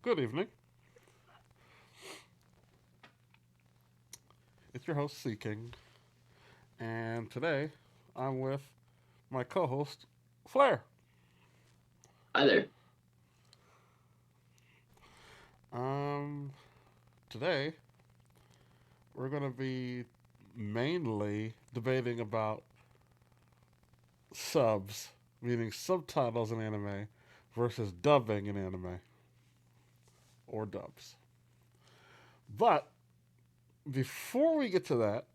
Good evening. It's your host, Seeking, and today I'm with my co host, Flair. Hi there. Um, Today we're going to be mainly debating about subs, meaning subtitles in anime, versus dubbing in anime, or dubs. But before we get to that,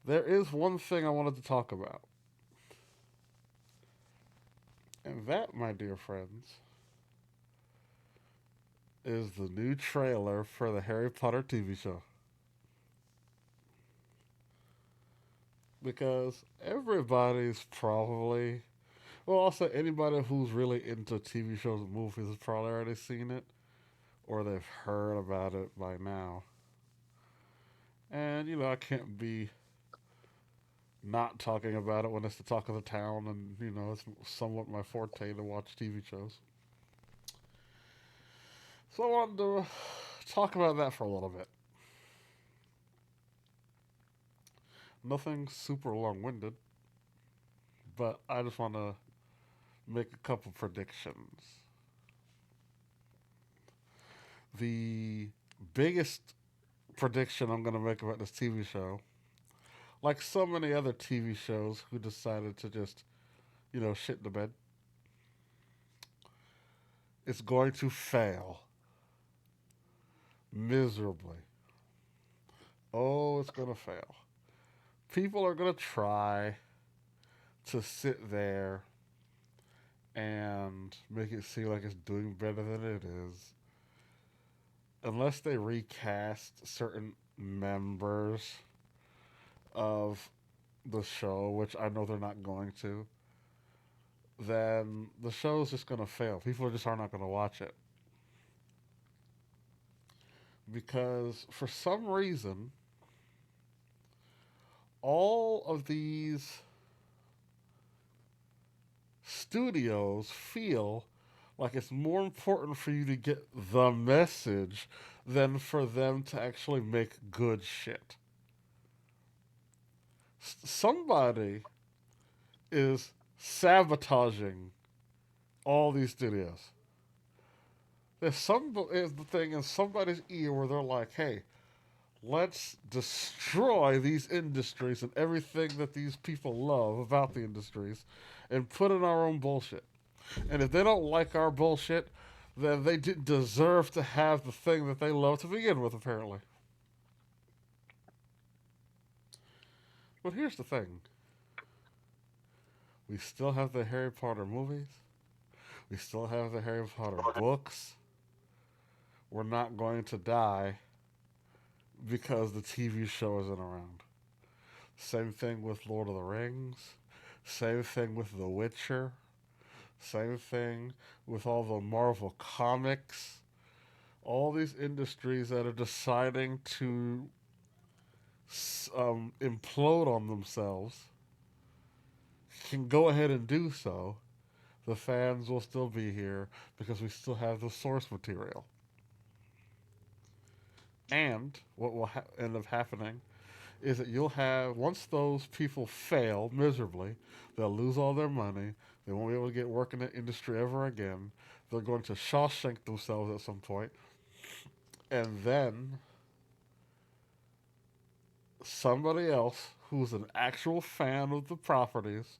there is one thing I wanted to talk about, and that, my dear friends, is the new trailer for the Harry Potter TV show. Because everybody's probably, well, also anybody who's really into TV shows and movies has probably already seen it or they've heard about it by now. And, I can't be not talking about it when it's the talk of the town and, it's somewhat my forte to watch TV shows. So I wanted to talk about that for a little bit. Nothing super long winded, but I just want to make a couple predictions. The biggest prediction I'm going to make about this TV show, like so many other TV shows who decided to just, shit in the bed, it's going to fail miserably. Oh, it's going to fail. People are going to try to sit there and make it seem like it's doing better than it is. Unless they recast certain members of the show, which I know they're not going to, then the show's just going to fail. People just are not going to watch it. Because for some reason, all of these studios feel like it's more important for you to get the message than for them to actually make good shit. Somebody is sabotaging all these studios. There's some is the thing in somebody's ear where they're like, "Hey, let's destroy these industries and everything that these people love about the industries and put in our own bullshit. And if they don't like our bullshit, then they didn't deserve to have the thing that they love to begin with, apparently." But here's the thing, we still have the Harry Potter movies, we still have the Harry Potter books. We're not going to die because the TV show isn't around. Same thing with Lord of the Rings. Same thing with The Witcher. Same thing with all the Marvel comics. All these industries that are deciding to implode on themselves can go ahead and do so. The fans will still be here because we still have the source material. And what will end up happening is that you'll have, once those people fail miserably, they'll lose all their money. They won't be able to get work in the industry ever again. They're going to Shawshank themselves at some point, and then somebody else who's an actual fan of the properties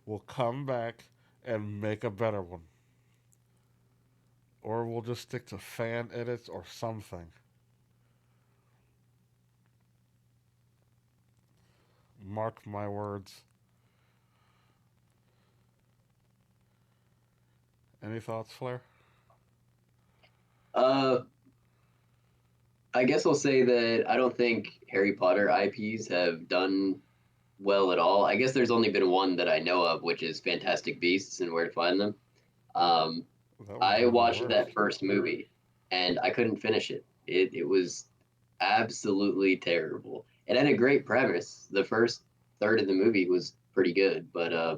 will come back and make a better one. Or we'll just stick to fan edits or something. Mark my words. Any thoughts, Flair? Uh, I guess I'll say that I don't think Harry Potter IPs have done well at all. I guess there's only been one that I know of, which is Fantastic Beasts and Where to Find Them. Um, That one's I even watched worse. that first movie and I couldn't finish it. It was absolutely terrible. It had a great premise. The first third of the movie was pretty good, but I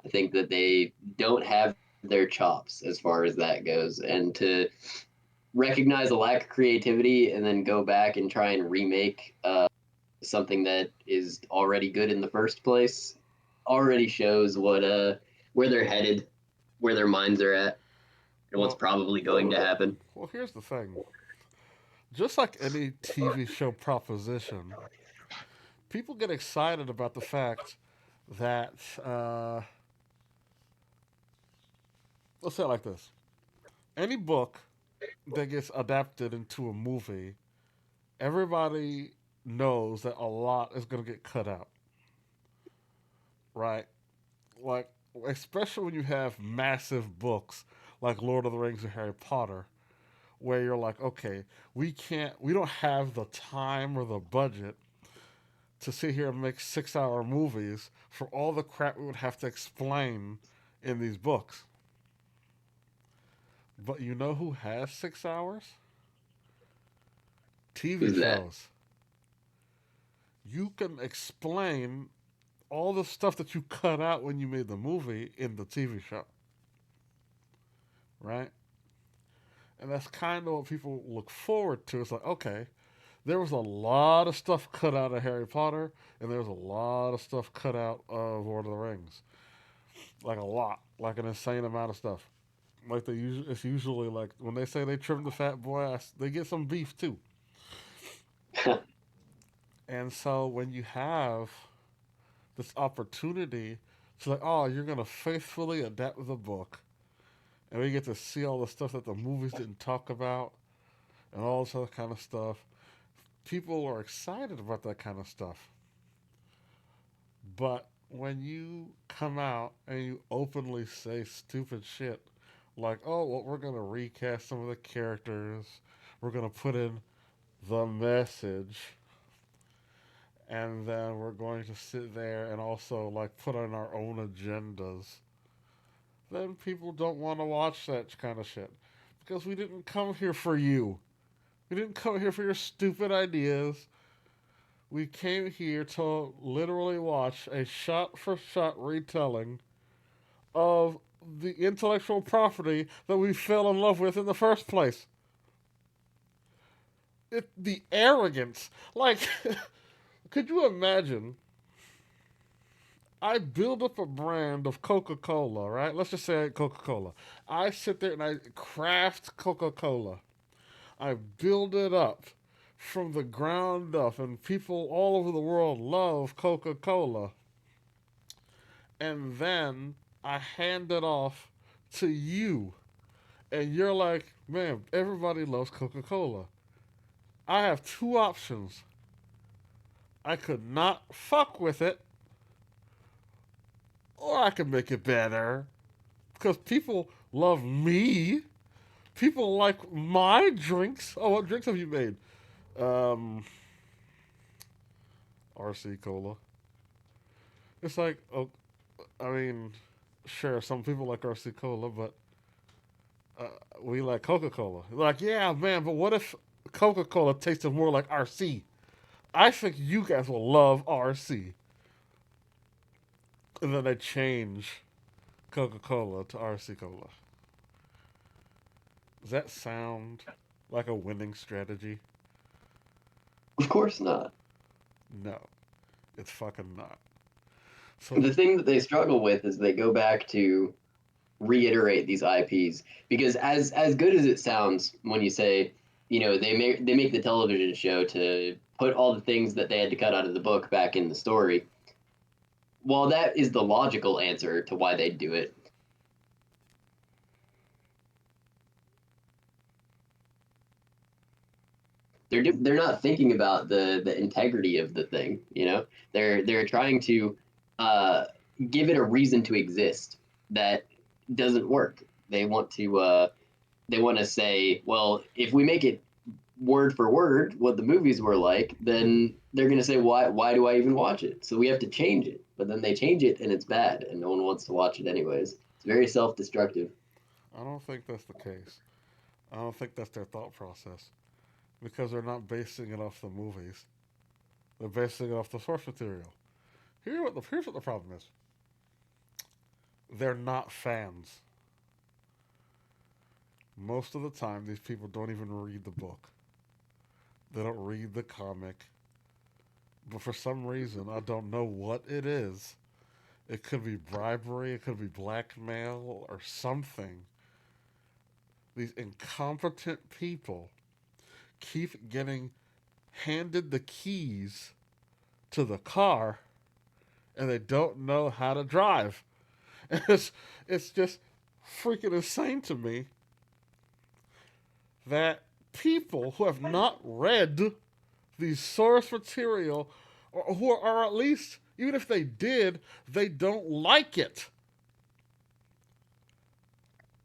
think that they don't have their chops as far as that goes, and to recognize a lack of creativity and then go back and try and remake something that is already good in the first place already shows what where they're headed, where their minds are at, and what's Well, probably going to happen. well, here's the thing. Just like any TV show proposition, people get excited about the fact that, let's say it like this: any book that gets adapted into a movie, everybody knows that a lot is going to get cut out, right? Like, especially when you have massive books like Lord of the Rings and Harry Potter, where you're like, okay, we don't have the time or the budget to sit here and make 6 hour movies for all the crap we would have to explain in these books. But you know who has 6 hours? TV Who's that? shows. You can explain all the stuff that you cut out when you made the movie in the TV show, right? And that's kind of what people look forward to. It's like, okay, there was a lot of stuff cut out of Harry Potter, and there was a lot of stuff cut out of Lord of the Rings. Like a lot, like an insane amount of stuff. Like it's usually like when they say they trimmed the fat boy, they get some beef too. And so when you have this opportunity to like, oh, you're gonna faithfully adapt the book, and we get to see all the stuff that the movies didn't talk about, and all this other kind of stuff. People are excited about that kind of stuff. But when you come out and you openly say stupid shit like, oh, well, we're going to recast some of the characters, we're going to put in the message, and then we're going to sit there and also like put on our own agendas, then people don't want to watch that kind of shit. Because we didn't come here for you. We didn't come here for your stupid ideas. We came here to literally watch a shot for shot retelling of the intellectual property that we fell in love with in the first place. The arrogance. Like, could you imagine? I build up a brand of Coca Cola, right? Let's just say Coca Cola. I sit there and I craft Coca Cola. I build it up from the ground up, and people all over the world love Coca Cola. And then I hand it off to you, and you're like, man, everybody loves Coca Cola. I have two options. I could not fuck with it, or I could make it better. Because people love me. People like my drinks. Oh, what drinks have you made? Um, RC Cola. It's like, oh, I mean, sure, some people like RC Cola, but uh, we like Coca Cola. Like, yeah, man, but what if Coca Cola tasted more like RC? I think you guys will love RC. And then they change Coca Cola to RC Cola. Does that sound like a winning strategy? Of course not. No, it's fucking not. So, The thing that they struggle with is they go back to reiterate these IPs because as good as it sounds when you say, they make the television show to put all the things that they had to cut out of the book back in the story. While that is the logical answer to why they do it, they're not thinking about the integrity of the thing. They're trying to uh, give it a reason to exist that doesn't work. They want to say, well, if we make it word for word what the movies were like, then they're going to say, why do I even watch it? So we have to change it. But then they change it and it's bad and no one wants to watch it anyways. It's very self-destructive. I don't think that's the case. I don't think that's their thought process. Because they're not basing it off the movies. They're basing it off the source material. Here's what the problem is. They're not fans. most of the time, these people don't even read the book. They don't read the comic. But for some reason, I don't know what it is. It could be bribery, it could be blackmail, or something. These incompetent people keep getting handed the keys to the car and they don't know how to drive. It's, it's just freaking insane to me that people who have not read the source material, or who are at least, even if they did, they don't like it.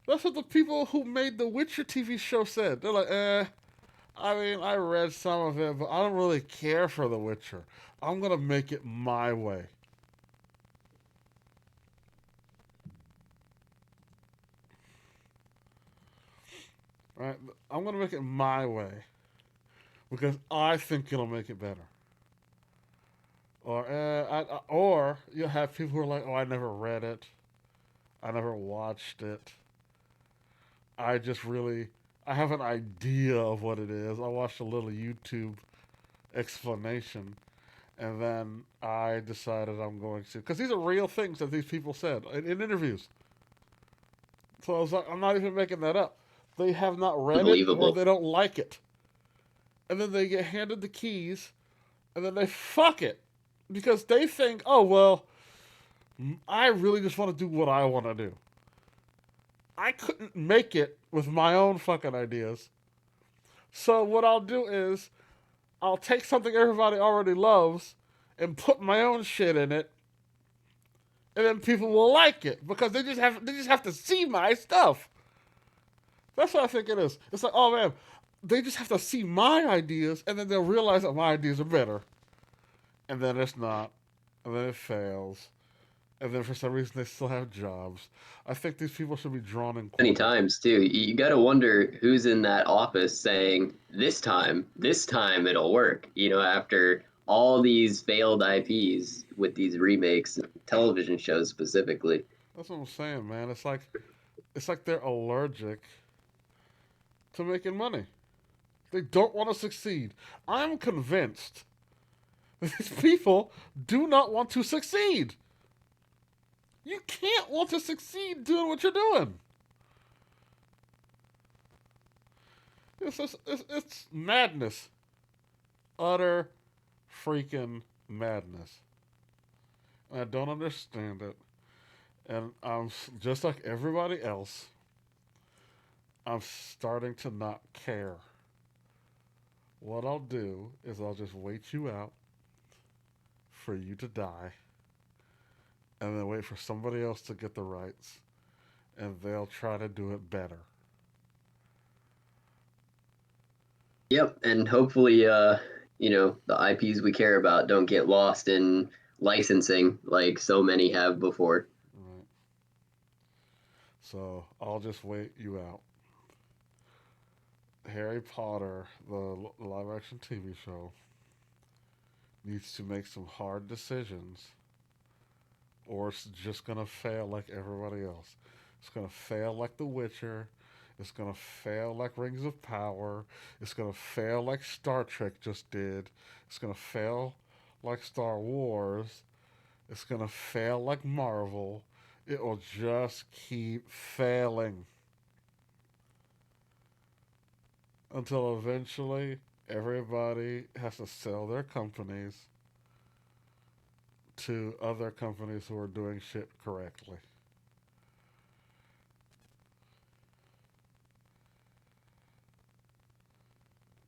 That's what the people who made the Witcher TV show said. They're like, I mean, I read some of it, but I don't really care for The Witcher. I'm going to make it my way. Right? I'm going to make it my way because I think it'll make it better. Or you'll have people who are like, oh, I never read it. I never watched it. I just really, I have an idea of what it is. I watched a little YouTube explanation, and then I decided I'm going to, because these are real things that these people said in interviews. So I was like, I'm not even making that up. They have not read it or Unbelievable. they don't like it. And then they get handed the keys, and then they fuck it because they think, oh, well, I really just want to do what I want to do. I couldn't make it with my own fucking ideas. So what I'll do is I'll take something everybody already loves and put my own shit in it, and then people will like it because they just have to see my stuff. That's what I think it is. It's like, oh man, they just have to see my ideas, and then they'll realize that my ideas are better, and then it's not, and then it fails, and then for some reason they still have jobs. I think these people should be drawn and Many quartered. times too. You got to wonder who's in that office saying this time it'll work. After all these failed IPs with these remakes, television shows specifically. That's what I'm saying, man. It's like they're allergic to making money. They don't want to succeed. I'm convinced that these people do not want to succeed. You can't want to succeed doing what you're doing. It's madness. Utter freaking madness. And I don't understand it. And I'm just like everybody else. I'm starting to not care. What I'll do is I'll just wait you out for you to die, and then wait for somebody else to get the rights, and they'll try to do it better. Yep, and hopefully, the IPs we care about don't get lost in licensing like so many have before. Right? So I'll just wait you out. Harry Potter, the live action TV show, needs to make some hard decisions, or it's just gonna fail like everybody else. It's gonna fail like The Witcher. It's gonna fail like Rings of Power. It's gonna fail like Star Trek just did. It's gonna fail like Star Wars. It's gonna fail like Marvel. It will just keep failing until eventually everybody has to sell their companies to other companies who are doing shit correctly.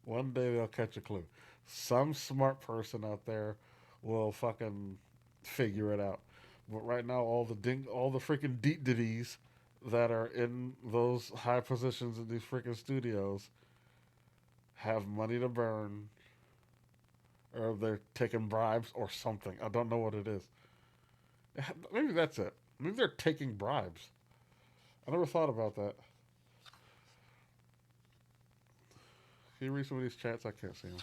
One day they'll catch a clue. Some smart person out there will fucking figure it out. But right now, all the freaking deep ditties that are in those high positions in these freaking studios have money to burn, or they're taking bribes or something. I don't know what it is. Maybe that's it. Maybe they're taking bribes. I never thought about that. Can you read some of these chats? I can't see them.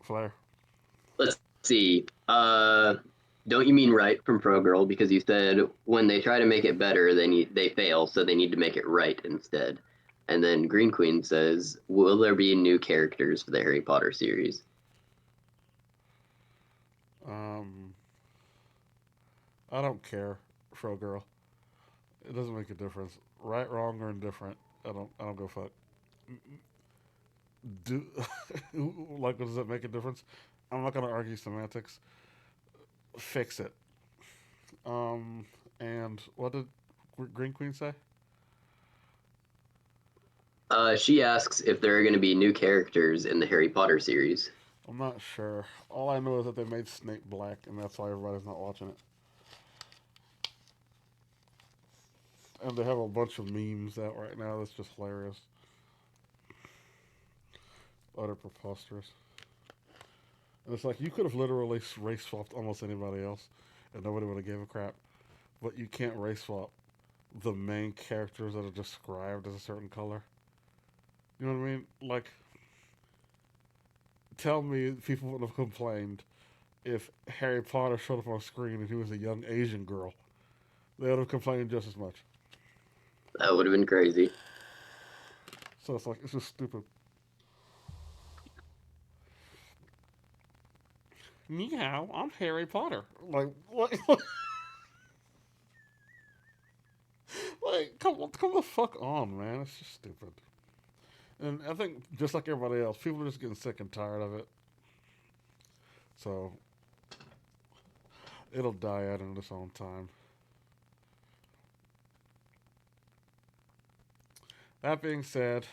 Flair. Let's See, don't you mean right from Pro Girl? Because you said when they try to make it better, they fail, so they need to make it right instead. And then Green Queen says, "Will there be new characters for the Harry Potter series?" Um, I don't care, Fro Girl. It doesn't make a difference. Right, wrong, or indifferent. I don't go fuck. Do like, does that make a difference? I'm not gonna argue semantics. Fix it. Um, and what did Green Queen say? She asks if there are going to be new characters in the Harry Potter series. I'm not sure. All I know is that they made Snape black, and that's why everybody's not watching it. And they have a bunch of memes out right now that's just hilarious. Utter preposterous. And it's like you could have literally race swapped almost anybody else, and nobody would have gave a crap. But you can't race swap the main characters that are described as a certain color. You know what I mean? Like, tell me people wouldn't have complained if Harry Potter showed up on screen and he was a young Asian girl. They would have complained just as much. That would have been crazy. So it's like, it's just stupid. Ni hao, I'm Harry Potter. Like, what? Like, come the fuck on, man. It's just stupid. And I think, just like everybody else, people are just getting sick and tired of it. So, it'll die out in its own time. That being said,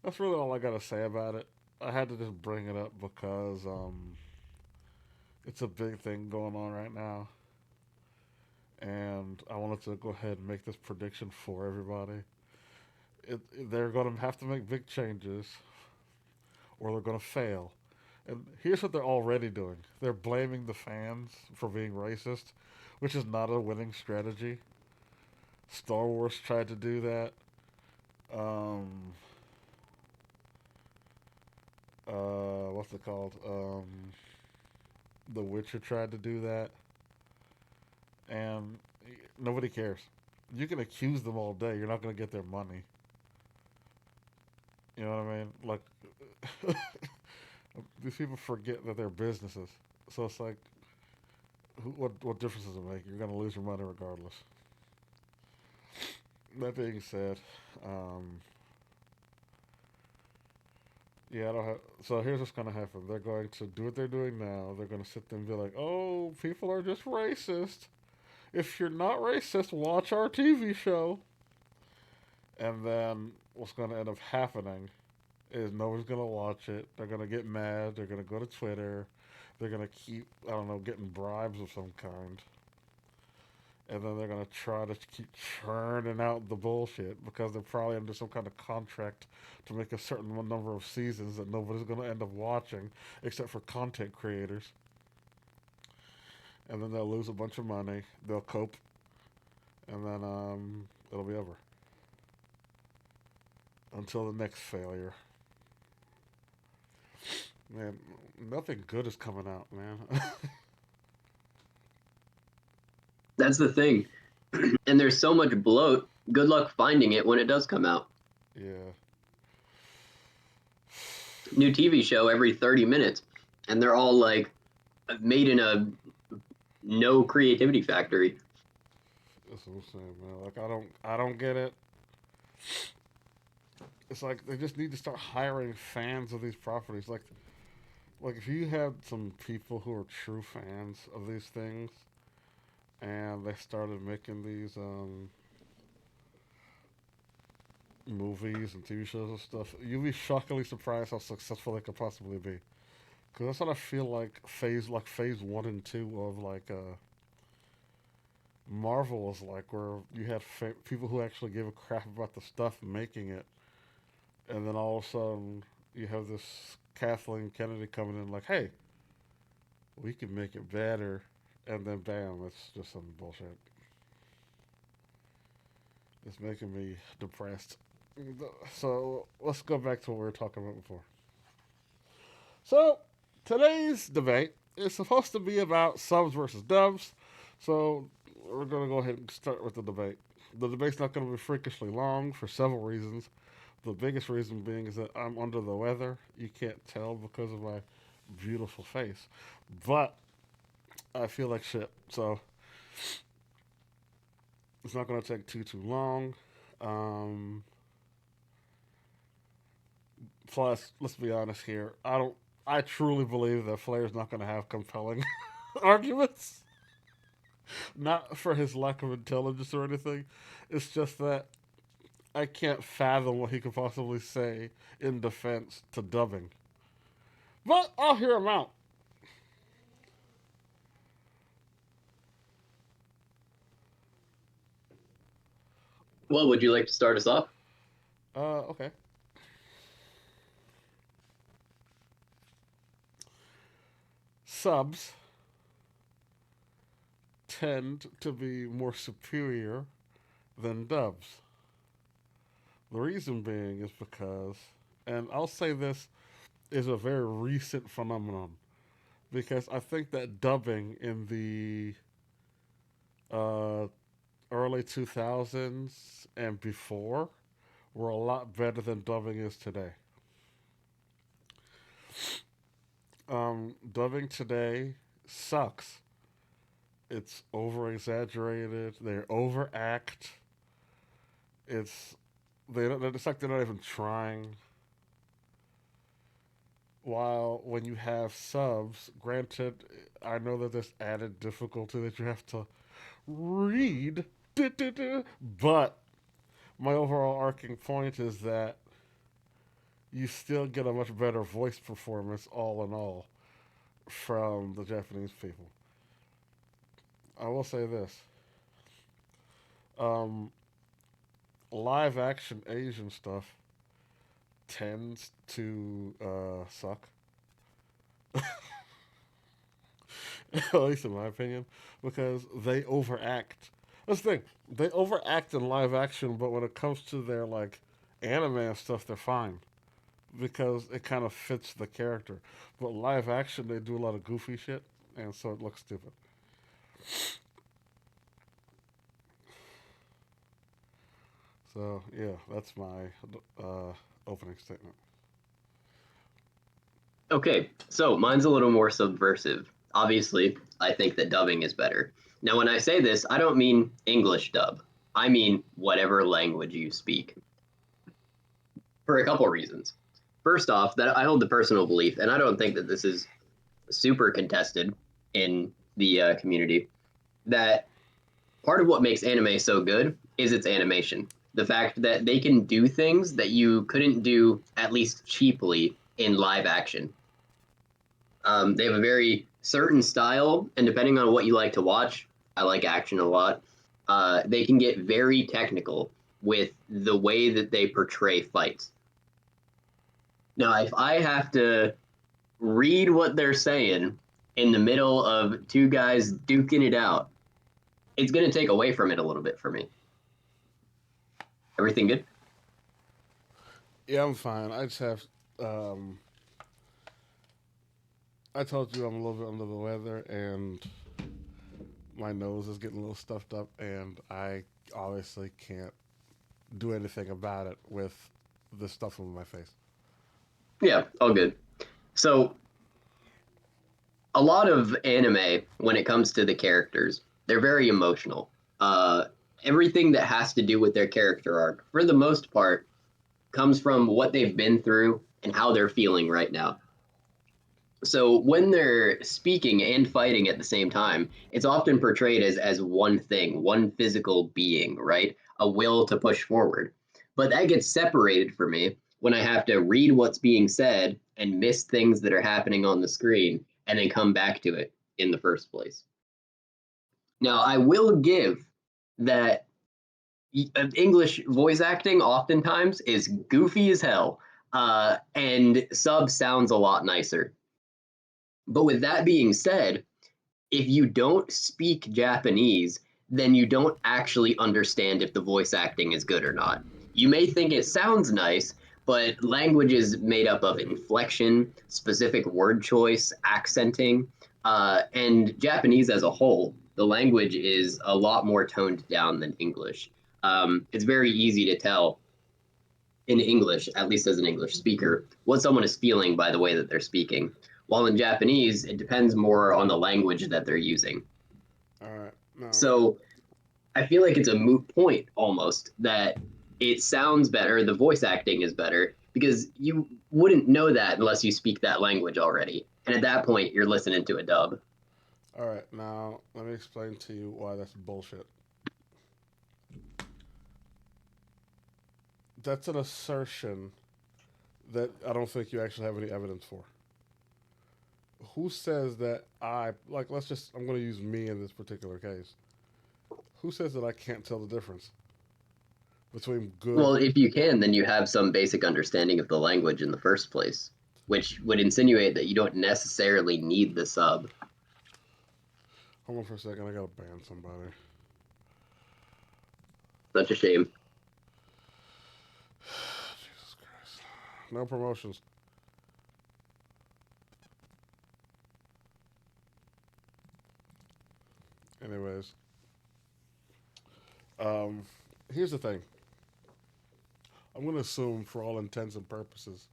that's really all I gotta say about it. I had to just bring it up because it's a big thing going on right now, and I wanted to go ahead and make this prediction for everybody. They're going to have to make big changes, or they're going to fail. And here's what they're already doing: they're blaming the fans for being racist, which is not a winning strategy. Star Wars tried to do that. Um, what's it called? The Witcher tried to do that, and nobody cares. You can accuse them all day. You're not going to get their money. You know what I mean? Like, these people forget that they're businesses. So it's like, what difference does it make? You're going to lose your money regardless. That being said, um, yeah, I don't have. So here's what's going to happen. They're going to do what they're doing now. They're going to sit there and be like, "Oh, people are just racist. If you're not racist, watch our TV show." And then what's going to end up happening is nobody's going to watch it. They're going to get mad. They're going to go to Twitter. They're going to keep, I don't know, getting bribes of some kind. And then they're going to try to keep churning out the bullshit because they're probably under some kind of contract to make a certain number of seasons that nobody's going to end up watching except for content creators. And then they'll lose a bunch of money. They'll cope. And then it'll be over. Until the next failure. Man, nothing good is coming out, man. That's the thing. And there's so much bloat. Good luck finding it when it does come out. Yeah. New TV show every 30 minutes. And they're all like made in a no creativity factory. That's what I'm saying, man. Like, I don't get it. It's like they just need to start hiring fans of these properties. Like if you had some people who are true fans of these things, and they started making these movies and TV shows and stuff, you'd be shockingly surprised how successful they could possibly be. Because that's what I feel like phase one and two of Marvel was like, where you had people who actually gave a crap about the stuff making it, and then all of a sudden you have this Kathleen Kennedy coming in like, hey, we can make it better, and then bam, it's just some bullshit. It's making me depressed. So let's go back to what we were talking about before. So today's debate is supposed to be about subs versus dubs, so we're going to go ahead and start with the debate. The debate's not going to be freakishly long for several reasons. The biggest reason being is that I'm under the weather. You can't tell because of my beautiful face, but I feel like shit, so it's not going to take too long. Um, Plus, let's be honest here. I don't. I truly believe that Flair's not going to have compelling arguments. Not for his lack of intelligence or anything. It's just that I can't fathom what he could possibly say in defense to dubbing. But I'll hear him out. Well, would you like to start us off? Okay. Subs tend to be more superior than dubs. The reason being is because, and I'll say this is a very recent phenomenon, because I think that dubbing in the uh, early 2000s and before were a lot better than dubbing is today. Dubbing today sucks. It's over exaggerated. They overact. It's it's like they're not even trying. While when you have subs, granted, I know that there's added difficulty that you have to read, but my overall arcing point is that you still get a much better voice performance, all in all, from the Japanese people. I will say this: um, live action Asian stuff tends to suck, at least in my opinion, because they overact. That's the thing; they overact in live action, but when it comes to their like anime and stuff, they're fine because it kind of fits the character. But live action, they do a lot of goofy shit, and so it looks stupid. So yeah, that's my opening statement. Okay, so mine's a little more subversive. Obviously, I think that dubbing is better. Now, when I say this, I don't mean English dub. I mean whatever language you speak, for a couple reasons. First off, that I hold the personal belief, and I don't think that this is super contested in the community, that part of what makes anime so good is its animation. The fact that they can do things that you couldn't do, at least cheaply, in live action. They have a very certain style, and depending on what you like to watch, I like action a lot. They can get very technical with the way that they portray fights. Now, if I have to read what they're saying in the middle of two guys duking it out, it's going to take away from it a little bit for me. Everything good? Yeah, I'm fine. I just have. I told you I'm a little bit under the weather, and my nose is getting a little stuffed up, and I obviously can't do anything about it with the stuff on my face. Yeah, all good. So, a lot of anime, when it comes to the characters, they're very emotional. Everything that has to do with their character arc, for the most part, comes from what they've been through and how they're feeling right now. So when they're speaking and fighting at the same time, it's often portrayed as one thing, one physical being, right? A will to push forward. But that gets separated for me when I have to read what's being said and miss things that are happening on the screen and then come back to it in the first place. Now, I will give that English voice acting oftentimes is goofy as hell, and sub sounds a lot nicer. But with that being said, if you don't speak Japanese, then you don't actually understand if the voice acting is good or not. You may think it sounds nice, but language is made up of inflection, specific word choice, accenting, and Japanese as a whole. The language is a lot more toned down than English. It's very easy to tell in English, at least as an English speaker, what someone is feeling by the way that they're speaking. While in Japanese, it depends more on the language that they're using. All right. Now, So I feel like it's a moot point almost that it sounds better, the voice acting is better, because you wouldn't know that unless you speak that language already. And at that point, you're listening to a dub. all right. Now, let me explain to you why that's bullshit. That's an assertion that I don't think you actually have any evidence for. Who says that like, let's just, I'm going to use me in this particular case. Who says that I can't tell the difference between Well, good. if you can, then you have some basic understanding of the language in the first place, which would insinuate that you don't necessarily need the sub. Hold on for a second. I got to ban somebody. Such a shame. Jesus Christ. No promotions. Anyways, um, here's the thing. I'm going to assume, for all intents and purposes,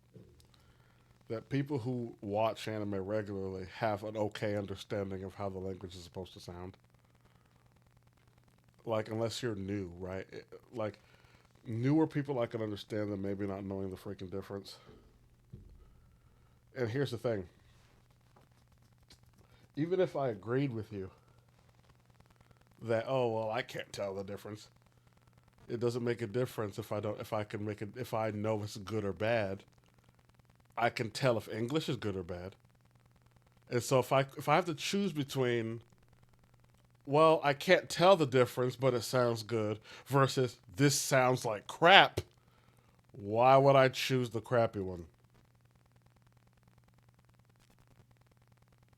that people who watch anime regularly have an okay understanding of how the language is supposed to sound. Like, unless you're new, right? Like, newer people, I can understand them maybe not knowing the freaking difference. And here's the thing. Even if I agreed with you that, oh well, I can't tell the difference, it doesn't make a difference if I can make it, if I know if it's good or bad. I can tell if English is good or bad. And so if I have to choose between, well, I can't tell the difference, but it sounds good, versus this sounds like crap, why would I choose the crappy one?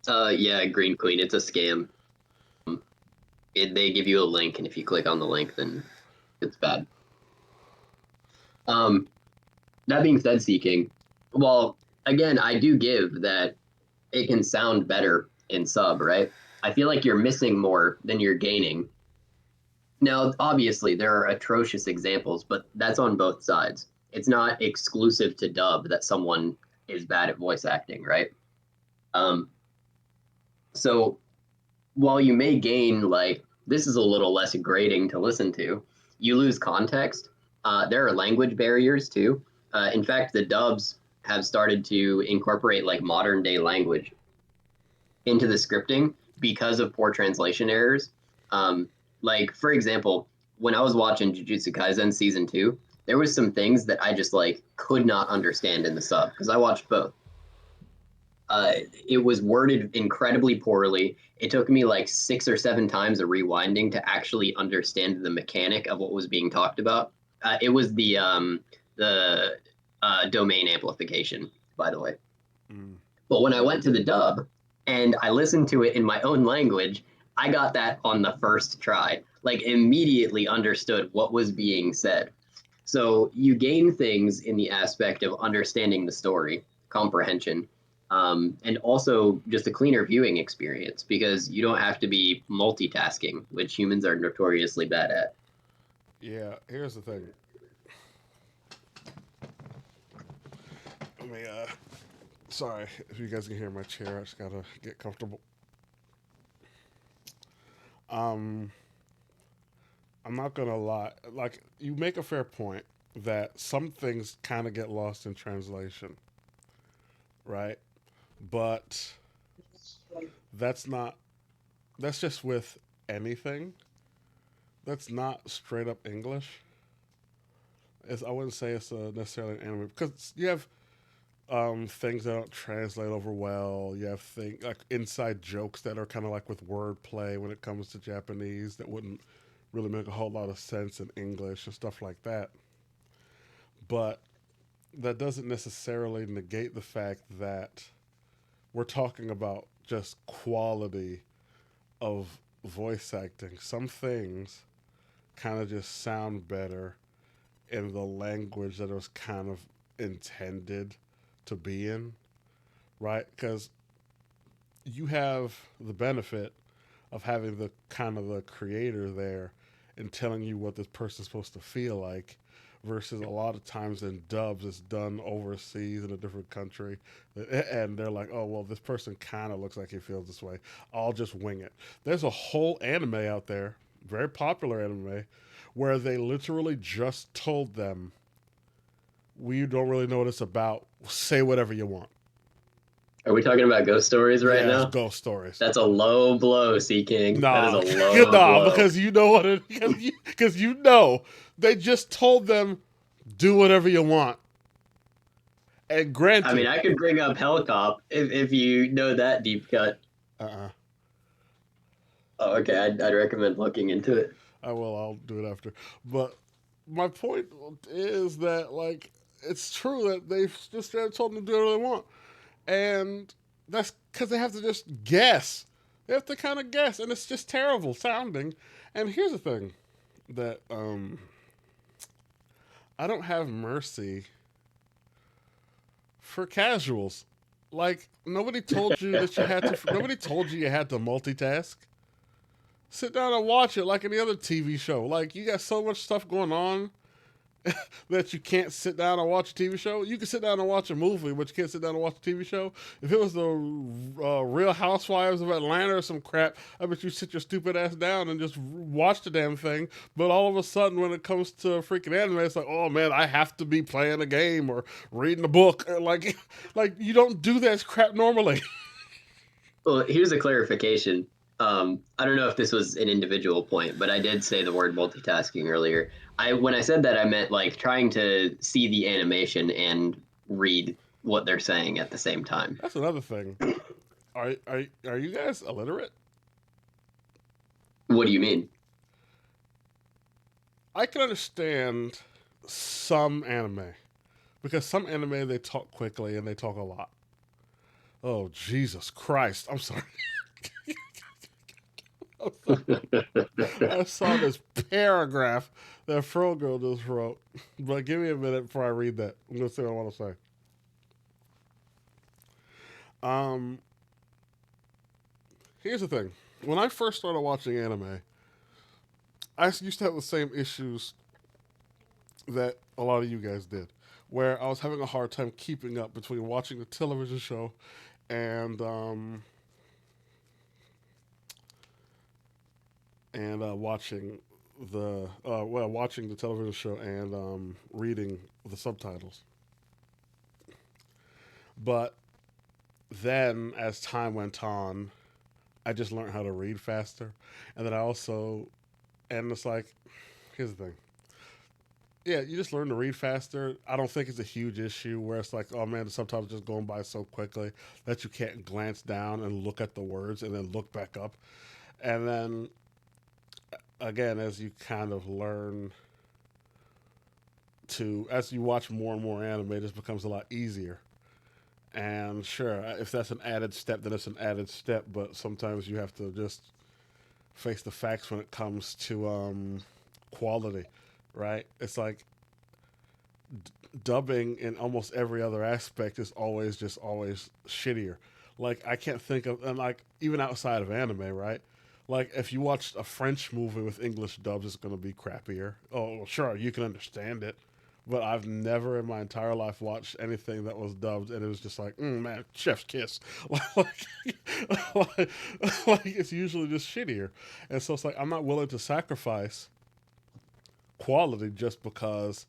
Yeah, Green Queen, it's a scam. They give you a link, and if you click on the link, then it's bad. Um, that being said, Seeking, well, again, I do give that it can sound better in sub, right? I feel like you're missing more than you're gaining. Now, obviously, there are atrocious examples, but that's on both sides. It's not exclusive to dub that someone is bad at voice acting, right? Um, so while you may gain, like, this is a little less grating to listen to, you lose context. There are language barriers too. In fact, the dubs have started to incorporate like modern day language into the scripting because of poor translation errors. Um, like, for example, when I was watching Jujutsu Kaisen season two, there was some things that I just like could not understand in the sub because I watched both. It was worded incredibly poorly. It took me like 6 or 7 times of rewinding to actually understand the mechanic of what was being talked about. It was the domain amplification, by the way. Mm. But when I went to the dub and I listened to it in my own language, I got that on the first try. Like immediately understood what was being said. So you gain things in the aspect of understanding the story, comprehension, and also just a cleaner viewing experience because you don't have to be multitasking, which humans are notoriously bad at. Yeah, here's the thing. Let me, sorry if you guys can hear my chair. I just gotta get comfortable. Um, I'm not gonna lie. Like, you make a fair point that some things kind of get lost in translation, right? But that's not, that's just with anything. That's not straight up English. I wouldn't say it's necessarily an anime because you have things that don't translate over well. You have things like inside jokes that are kind of like with wordplay when it comes to Japanese that wouldn't really make a whole lot of sense in English and stuff like that. But that doesn't necessarily negate the fact that we're talking about just quality of voice acting. Some things kind of just sound better in the language that is kind of intended to be in, right? Because you have the benefit of having the kind of the creator there and telling you what this person's supposed to feel like versus a lot of times in dubs it's done overseas in a different country and they're like, oh well, this person kind of looks like he feels this way, I'll just wing it. There's a whole anime out there, very popular anime, where they literally just told them, we don't really know what it's about, say whatever you want. Are we talking about ghost stories right Yeah, it's now? ghost stories. That's a low blow, Sea King. That is Nah, a low nah, blow. because you know what it, because you know they just told them do whatever you want. And I mean, granted, I could bring up Hellcop if you know that deep cut. uh-uh, Oh, okay, I'd recommend looking into it. I will. I'll do it after. But my point is that like it's true that they've just straight up told them to do whatever they want, and that's because they have to just guess. They have to kind of guess, and it's just terrible sounding. And here's the thing that I don't have mercy for casuals. Like nobody told you that you had to. Nobody told you had to multitask. Sit down and watch it like any other TV show. Like you got so much stuff going on that you can't sit down and watch a TV show. You can sit down and watch a movie, but you can't sit down and watch a TV show. If it was the Real Housewives of Atlanta or some crap, I bet you sit your stupid ass down and just watch the damn thing. But all of a sudden, when it comes to freaking anime, it's like, oh man, I have to be playing a game or reading a book. Or like you don't do that crap normally. Well, here's a clarification. I don't know if this was an individual point, but I did say the word multitasking earlier. When I said that, I meant like trying to see the animation and read what they're saying at the same time. That's another thing. Are you guys illiterate? What do you mean? I can understand some anime because some anime they talk quickly and they talk a lot. Oh Jesus Christ! I'm sorry. I saw this paragraph that Frogo just wrote, but give me a minute before I read that. I'm gonna see what I want to say. Um, Here's the thing: when I first started watching anime, I used to have the same issues that a lot of you guys did, where I was having a hard time keeping up between watching the television show and watching watching the television show and reading the subtitles. But then, as time went on, I just learned how to read faster, and then I also, and it's like, here's the thing. Yeah, you just learn to read faster. I don't think it's a huge issue where it's like, oh man, the subtitles just going by so quickly that you can't glance down and look at the words and then look back up. And then again, as you kind of learn as you watch more and more anime, it just becomes a lot easier. And sure, if that's an added step, then it's an added step. But sometimes you have to just face the facts when it comes to quality, right? It's like dubbing in almost every other aspect is always shittier. Like I can't think of, and like even outside of anime, right? Like if you watched a French movie with English dubs, it's going to be crappier. Oh, sure, you can understand it, but I've never in my entire life watched anything that was dubbed and it was just like, man, chef's kiss. like, like it's usually just shittier, and so it's like I'm not willing to sacrifice quality just because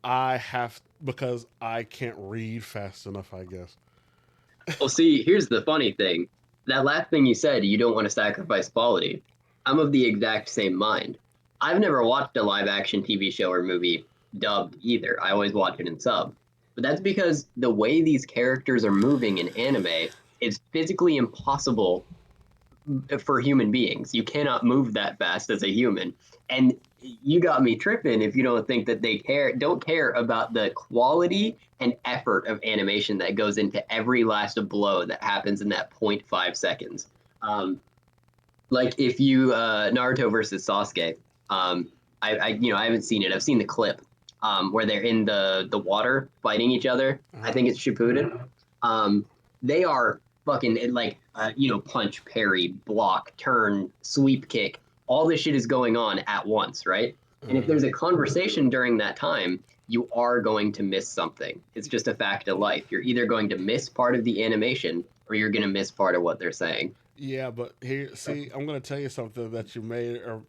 I can't read fast enough, I guess. Well, see, here's the funny thing. That last thing you said, you don't want to sacrifice quality. I'm of the exact same mind. I've never watched a live action TV show or movie dubbed either. I always watch it in sub. But that's because the way these characters are moving in anime is physically impossible for human beings. You cannot move that fast as a human. And you got me tripping if you don't think that they don't care about the quality and effort of animation that goes into every last blow that happens in that 0.5 seconds. Like if you Naruto versus Sasuke, I haven't seen it. I've seen the clip, where they're in the water fighting each other. I Uh-huh. think it's Shippuden. Um, they are fucking like punch, parry, block, turn, sweep, kick. All this shit is going on at once, right? And if Uh-huh. there's a conversation during that time, you are going to miss something. It's just a fact of life. You're either going to miss part of the animation or you're going to miss part of what they're saying. Yeah, but here, see, I'm going to tell you something that you may or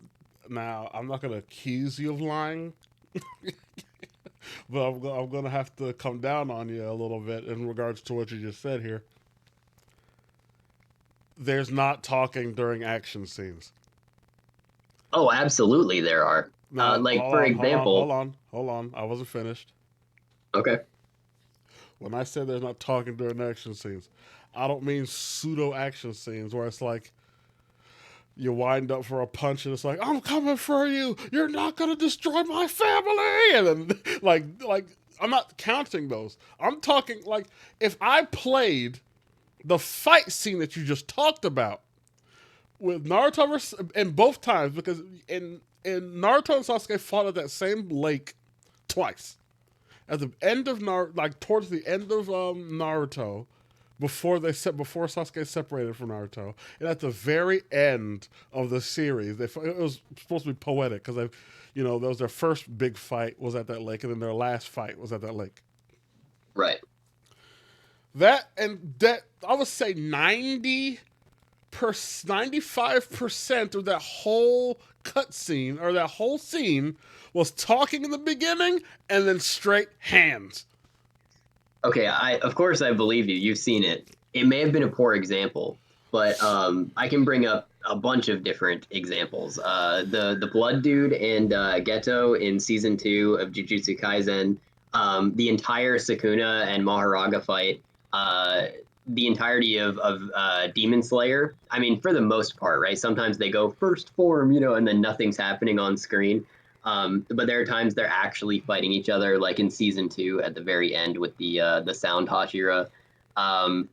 now. I'm not going to accuse you of lying, but I'm going to have to come down on you a little bit in regards to what you just said here. There's not talking during action scenes. Oh, absolutely, there are. Now, Like hold for on, hold on, hold example, on, hold on. I wasn't finished. okay, When I said there's not talking during action scenes, I don't mean pseudo action scenes where it's like you wind up for a punch and it's like, I'm coming for you. You're not gonna destroy my family. And then like I'm not counting those. I'm talking like if I played the fight scene that you just talked about with Naruto in both times because in Naruto and Sasuke fought at that same lake twice. At the end of like towards the end of Naruto, before Sasuke separated from Naruto, and at the very end of the series, it was supposed to be poetic because that was their first big fight was at that lake, and then their last fight was at that lake. right. That I would say 95% of that whole cutscene or that whole scene was talking in the beginning and then straight hands. Okay, I of course I believe you. You've seen it. It may have been a poor example, but I can bring up a bunch of different examples. The Blood Dude and Geto in season 2 of Jujutsu Kaisen, the entire Sukuna and Maharaga fight, the entirety of Demon Slayer. I mean, for the most part, right? Sometimes they go first form, and then nothing's happening on screen. But there are times they're actually fighting each other, like in season 2 at the very end with the Sound Hashira. Um,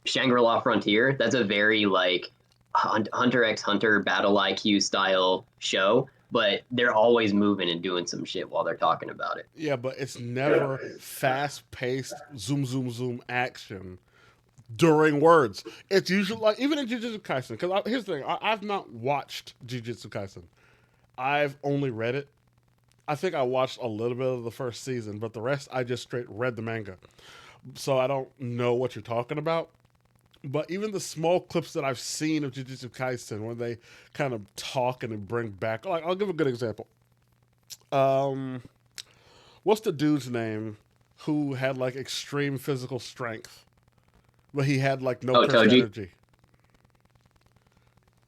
Shangri-La Frontier. That's a very like Hunter x Hunter Battle IQ style show, but they're always moving and doing some shit while they're talking about it. Yeah, but it's never fast paced zoom zoom zoom action during words. It's usually like even in Jujutsu Kaisen. Because here's the thing: I've not watched Jujutsu Kaisen. I've only read it. I think I watched a little bit of the first season, but the rest I just straight read the manga. So I don't know what you're talking about. But even the small clips that I've seen of Jujutsu Kaisen, when they kind of talk and then bring back, like I'll give a good example. Um, what's the dude's name who had like extreme physical strength, but he had like no Oh, cursed Toji. energy?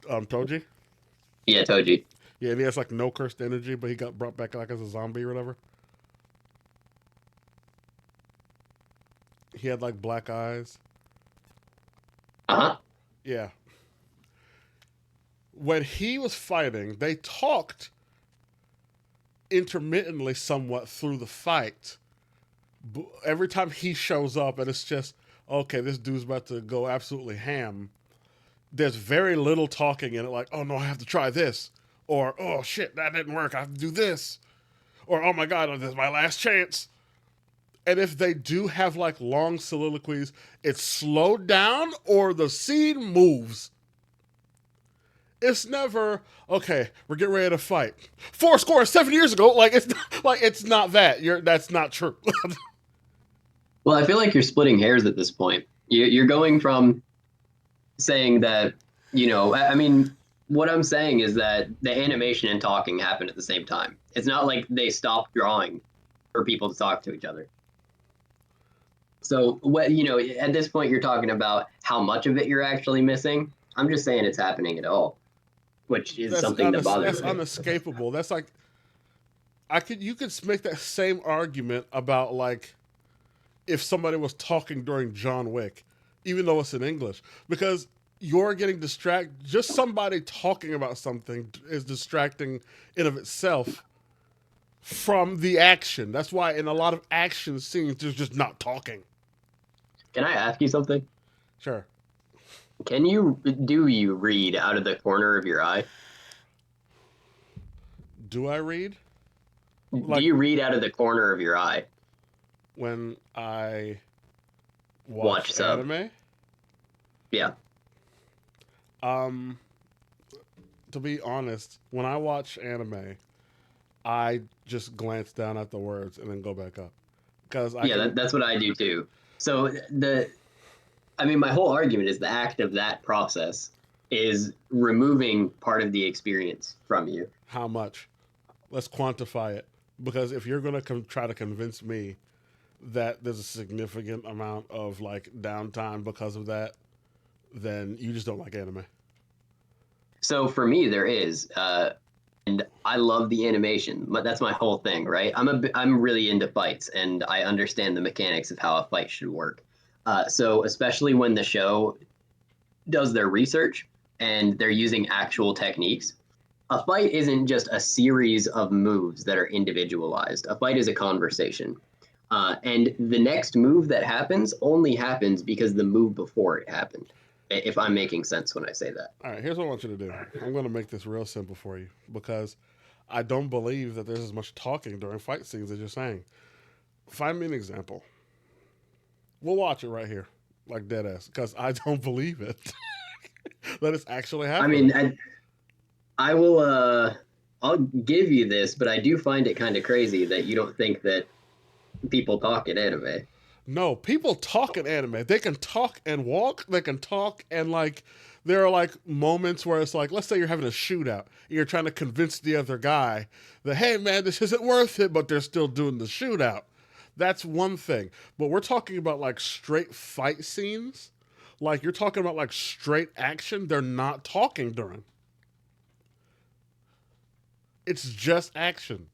Toji. Yeah, Toji. Yeah, and he has like no cursed energy, but he got brought back like as a zombie or whatever. He had like black eyes. Uh huh. Yeah. When he was fighting, they talked intermittently somewhat through the fight. Every time he shows up and it's just, okay, this dude's about to go absolutely ham, there's very little talking in it, like, oh no, I have to try this. Or, oh shit, that didn't work, I have to do this. Or, oh my god, this is my last chance. And if they do have like long soliloquies, it's slowed down or the scene moves. It's never okay. We're getting ready to fight. 7 years ago, it's not that. That's not true. Well, I feel like you're splitting hairs at this point. You're going from saying that, I mean, what I'm saying is that the animation and talking happen at the same time. It's not like they stopped drawing for people to talk to each other. So what at this point you're talking about how much of it you're actually missing. I'm just saying it's happening at all, which is something that That's bothers me. unescapable. That's like you could make that same argument about like if somebody was talking during John Wick, even though it's in English, because you're getting distracted. Just somebody talking about something is distracting in of itself from the action. That's why in a lot of action scenes, there's just not talking. Can I ask you something? Sure. Do you read out of the corner of your eye? Do I read? Do Like you read out of the corner of your eye? when I watch Watch sub. anime, Yeah. um, to be honest, when I watch anime, I just glance down at the words and then go back up because I Yeah, can. that's what I do too. So I mean, my whole argument is the act of that process is removing part of the experience from you. How much? Let's quantify it because if you're gonna try to convince me that there's a significant amount of like downtime because of that, then you just don't like anime. So for me, there is, and I love the animation. But that's my whole thing, right? I'm really into fights, and I understand the mechanics of how a fight should work. So especially when the show does their research and they're using actual techniques. A fight isn't just a series of moves that are individualized. A fight is a conversation. And the next move that happens only happens because the move before it happened. If I'm making sense when I say that. All right, here's what I want you to do. I'm going to make this real simple for you because I don't believe that there's as much talking during fight scenes as you're saying. Find me an example. We'll watch it right here, like dead ass, because I don't believe it that it's actually I happening. mean, I will. I'll give you this, but I do find it kind of crazy that you don't think that people talk in anime. No, people talk in anime. They can talk and walk. They can talk and like. There are like moments where it's like, let's say you're having a shootout. You're trying to convince the other guy that, hey man, this isn't worth it, but they're still doing the shootout. That's one thing. But we're talking about like straight fight scenes. Like you're talking about like straight action. They're not talking during. It's just action.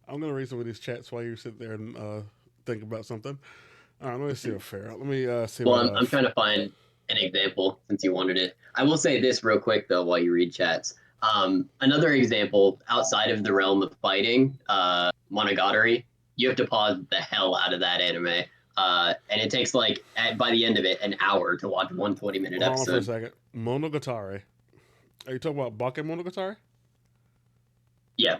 I'm gonna read some of these chats while you sit there and think about something. All right, let me see what fair. Let me see Well, what I'm trying to find an example since you wanted it. I will say this real quick though while you read chats. Another example outside of the realm of fighting, Monogatari, you have to pause the hell out of that anime. And it takes like by the end of it an hour to watch one 20-minute hold on for a episode. second. Monogatari. Are you talking about Bakemonogatari? Yeah.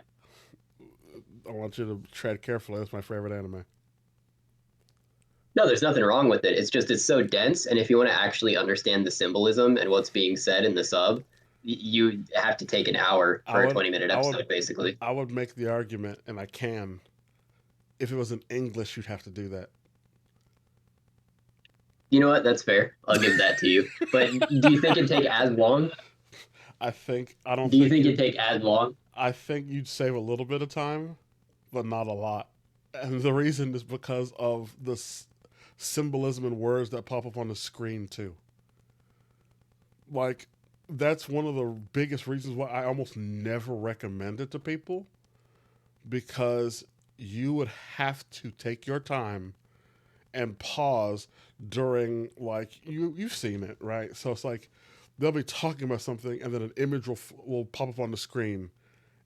I want you to tread carefully. That's my favorite anime. No, there's nothing wrong with it. It's just it's so dense, and if you want to actually understand the symbolism and what's being said in the sub, you have to take an hour I for a would, 20-minute I would, episode, basically. I would make the argument, and I can. If it was in English, you'd have to do that. You know what? That's fair. I'll give that to you. But do you think it'd take as long? I don't Do you think think you. it'd take as long? I think you'd save a little bit of time, but not a lot. And the reason is because of the symbolism and words that pop up on the screen too. Like that's one of the biggest reasons why I almost never recommend it to people because you would have to take your time and pause during like you've seen it, right? So it's like they'll be talking about something and then an image will pop up on the screen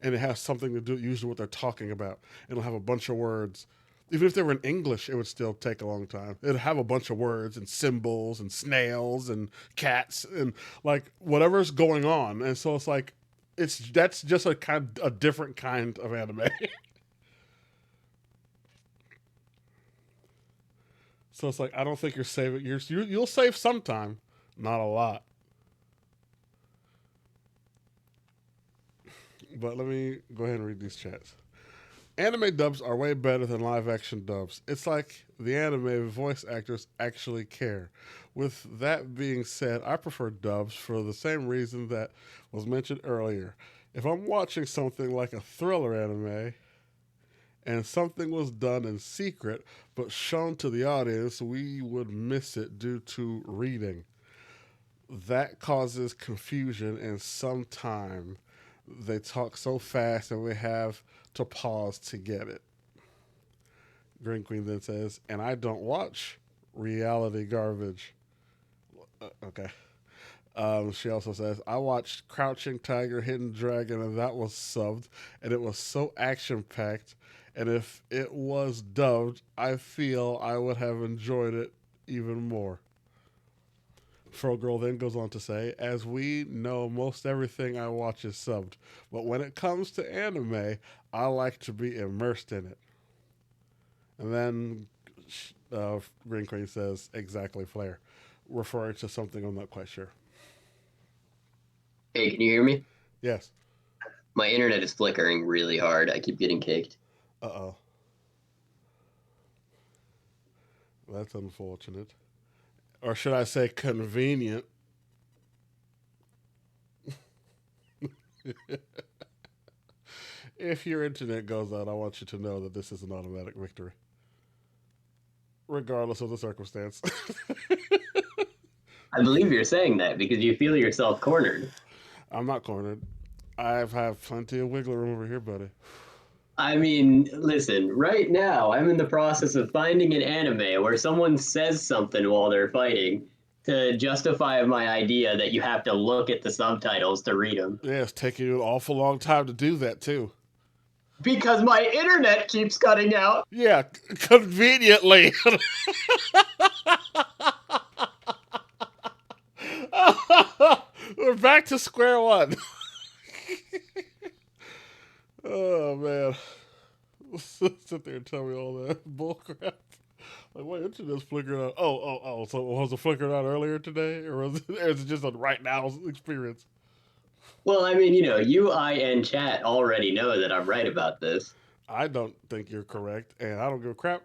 and it has something to do usually what they're talking about. It'll have a bunch of words. Even if they were in English, it would still take a long time. It'd have a bunch of words and symbols and snails and cats and like whatever's going on. And so it's like that's just a different kind of anime. So it's like I don't think you're saving. You'll save some time, not a lot. But let me go ahead and read these chats. Anime dubs are way better than live action dubs. It's like the anime voice actors actually care. With that being said, I prefer dubs for the same reason that was mentioned earlier. If I'm watching something like a thriller anime and something was done in secret but shown to the audience, we would miss it due to reading. That causes confusion and sometimes they talk so fast and we have to pause to get it. Green Queen then says, and I don't watch reality garbage. Okay. She also says, I watched Crouching Tiger, Hidden Dragon, and that was subbed, and it was so action packed. And if it was dubbed, I feel I would have enjoyed it even more. Frogirl then goes on to say, as we know, most everything I watch is subbed, but when it comes to anime, I like to be immersed in it. And then Green Crane says, exactly, Flair, referring to something I'm not quite sure. Hey, can you hear me? Yes. My internet is flickering really hard. I keep getting kicked. Uh oh. That's unfortunate. Or should I say convenient? If your internet goes out, I want you to know that this is an automatic victory, regardless of the circumstance. I believe you're saying that because you feel yourself cornered. I'm not cornered. I've had plenty of wiggle room over here, buddy. I mean, listen, right now I'm in the process of finding an anime where someone says something while they're fighting to justify my idea that you have to look at the subtitles to read them. Yeah, it's taking you an awful long time to do that, too. Because my internet keeps cutting out. Yeah, conveniently. We're back to square one. Oh, man. Sit there and tell me all that bullcrap. Like, why internet's flickering out? Oh. So was it flickering out earlier today? Or is it just a right now experience? Well, I mean, you, I, and chat already know that I'm right about this. I don't think you're correct, and I don't give a crap.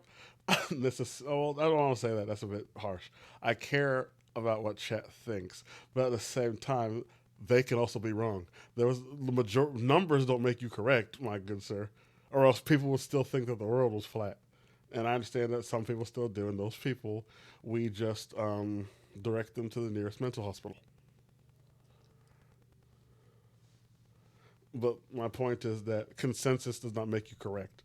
This is, oh, I don't want to say that. That's a bit harsh. I care about what chat thinks, but at the same time, they can also be wrong. There was the numbers don't make you correct, my good sir, or else people would still think that the world was flat. And I understand that some people still do, and those people, we just direct them to the nearest mental hospital. But my point is that consensus does not make you correct.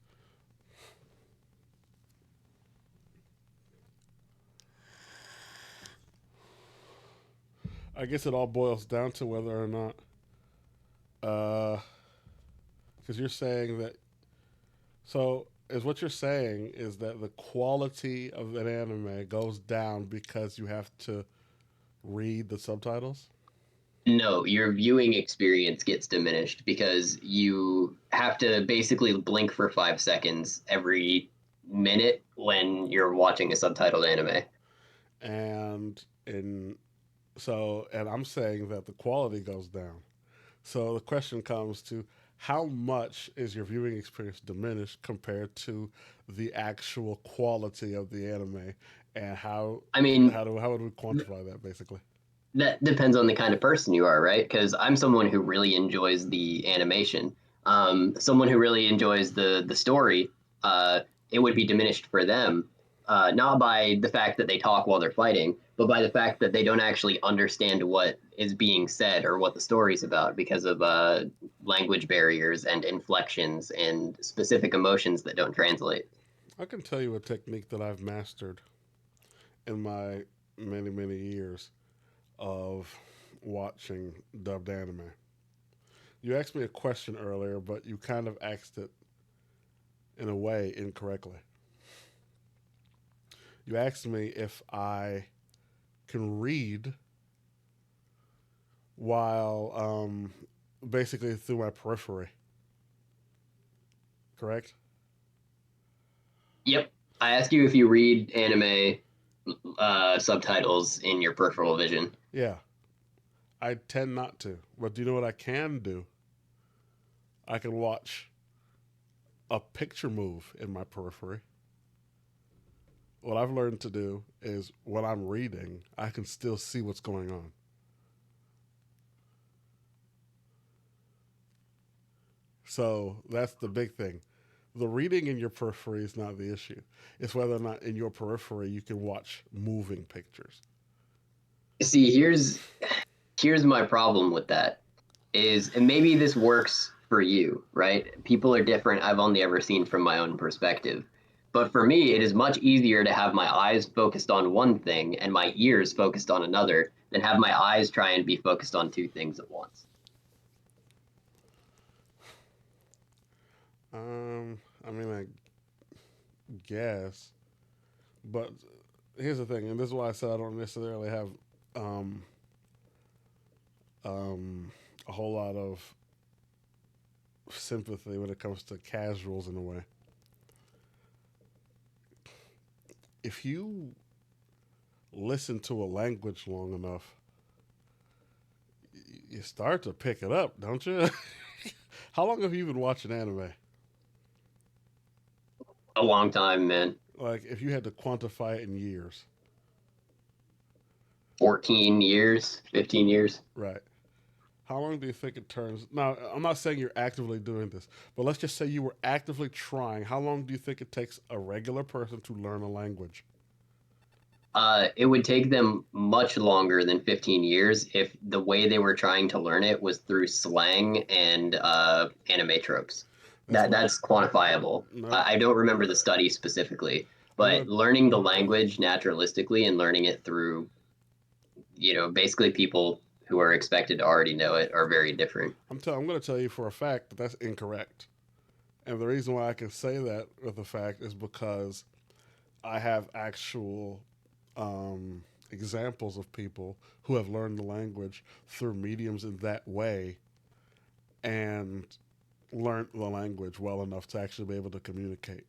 I guess it all boils down to whether or not, because you're saying that. So, is what you're saying is that the quality of an anime goes down because you have to read the subtitles? No, your viewing experience gets diminished because you have to basically blink for 5 seconds every minute when you're watching a subtitled anime. And in and I'm saying that the quality goes down. So the question comes to how much is your viewing experience diminished compared to the actual quality of the anime, and I mean, how would we quantify that basically? that depends on the kind of person you are, right? Because I'm someone who really enjoys the animation. Someone who really enjoys the story. It would be diminished for them, not by the fact that they talk while they're fighting, but by the fact that they don't actually understand what is being said or what the story's about because of language barriers and inflections and specific emotions that don't translate. I can tell you a technique that I've mastered in my many years of watching dubbed anime. You asked me a question earlier, but you kind of asked it in a way incorrectly. You asked me if I can read while basically through my periphery, correct? Yep. I asked you if you read anime subtitles in your peripheral vision. Yeah, I tend not to. But do you know what I can do? I can watch a picture move in my periphery. What I've learned to do is when I'm reading, I can still see what's going on. So that's the big thing. The reading in your periphery is not the issue. It's whether or not in your periphery you can watch moving pictures. See, here's my problem with that is, and maybe this works for you, right? People are different. I've only ever seen from my own perspective. But for me, it is much easier to have my eyes focused on one thing and my ears focused on another than have my eyes try and be focused on two things at once. I mean, I guess, but here's the thing, and this is why I said I don't necessarily have um, um, a whole lot of sympathy when it comes to casuals in a way. If you listen to a language long enough, you start to pick it up, don't you? How long have you been watching anime? A long time, man. Like, if you had to quantify it in years, 14 years, 15 years. right? How long do you think it turns? Now, I'm not saying you're actively doing this, but let's just say you were actively trying. How long do you think it takes a regular person to learn a language? It would take them much longer than 15 years if the way they were trying to learn it was through slang and anime tropes. That's not. That's quantifiable. No, I don't remember the study specifically, I'm but gonna. learning the language naturalistically and learning it through, basically people who are expected to already know it are very different. I'm gonna tell you for a fact that that's incorrect. And the reason why I can say that with a fact is because I have actual examples of people who have learned the language through mediums in that way and learned the language well enough to actually be able to communicate.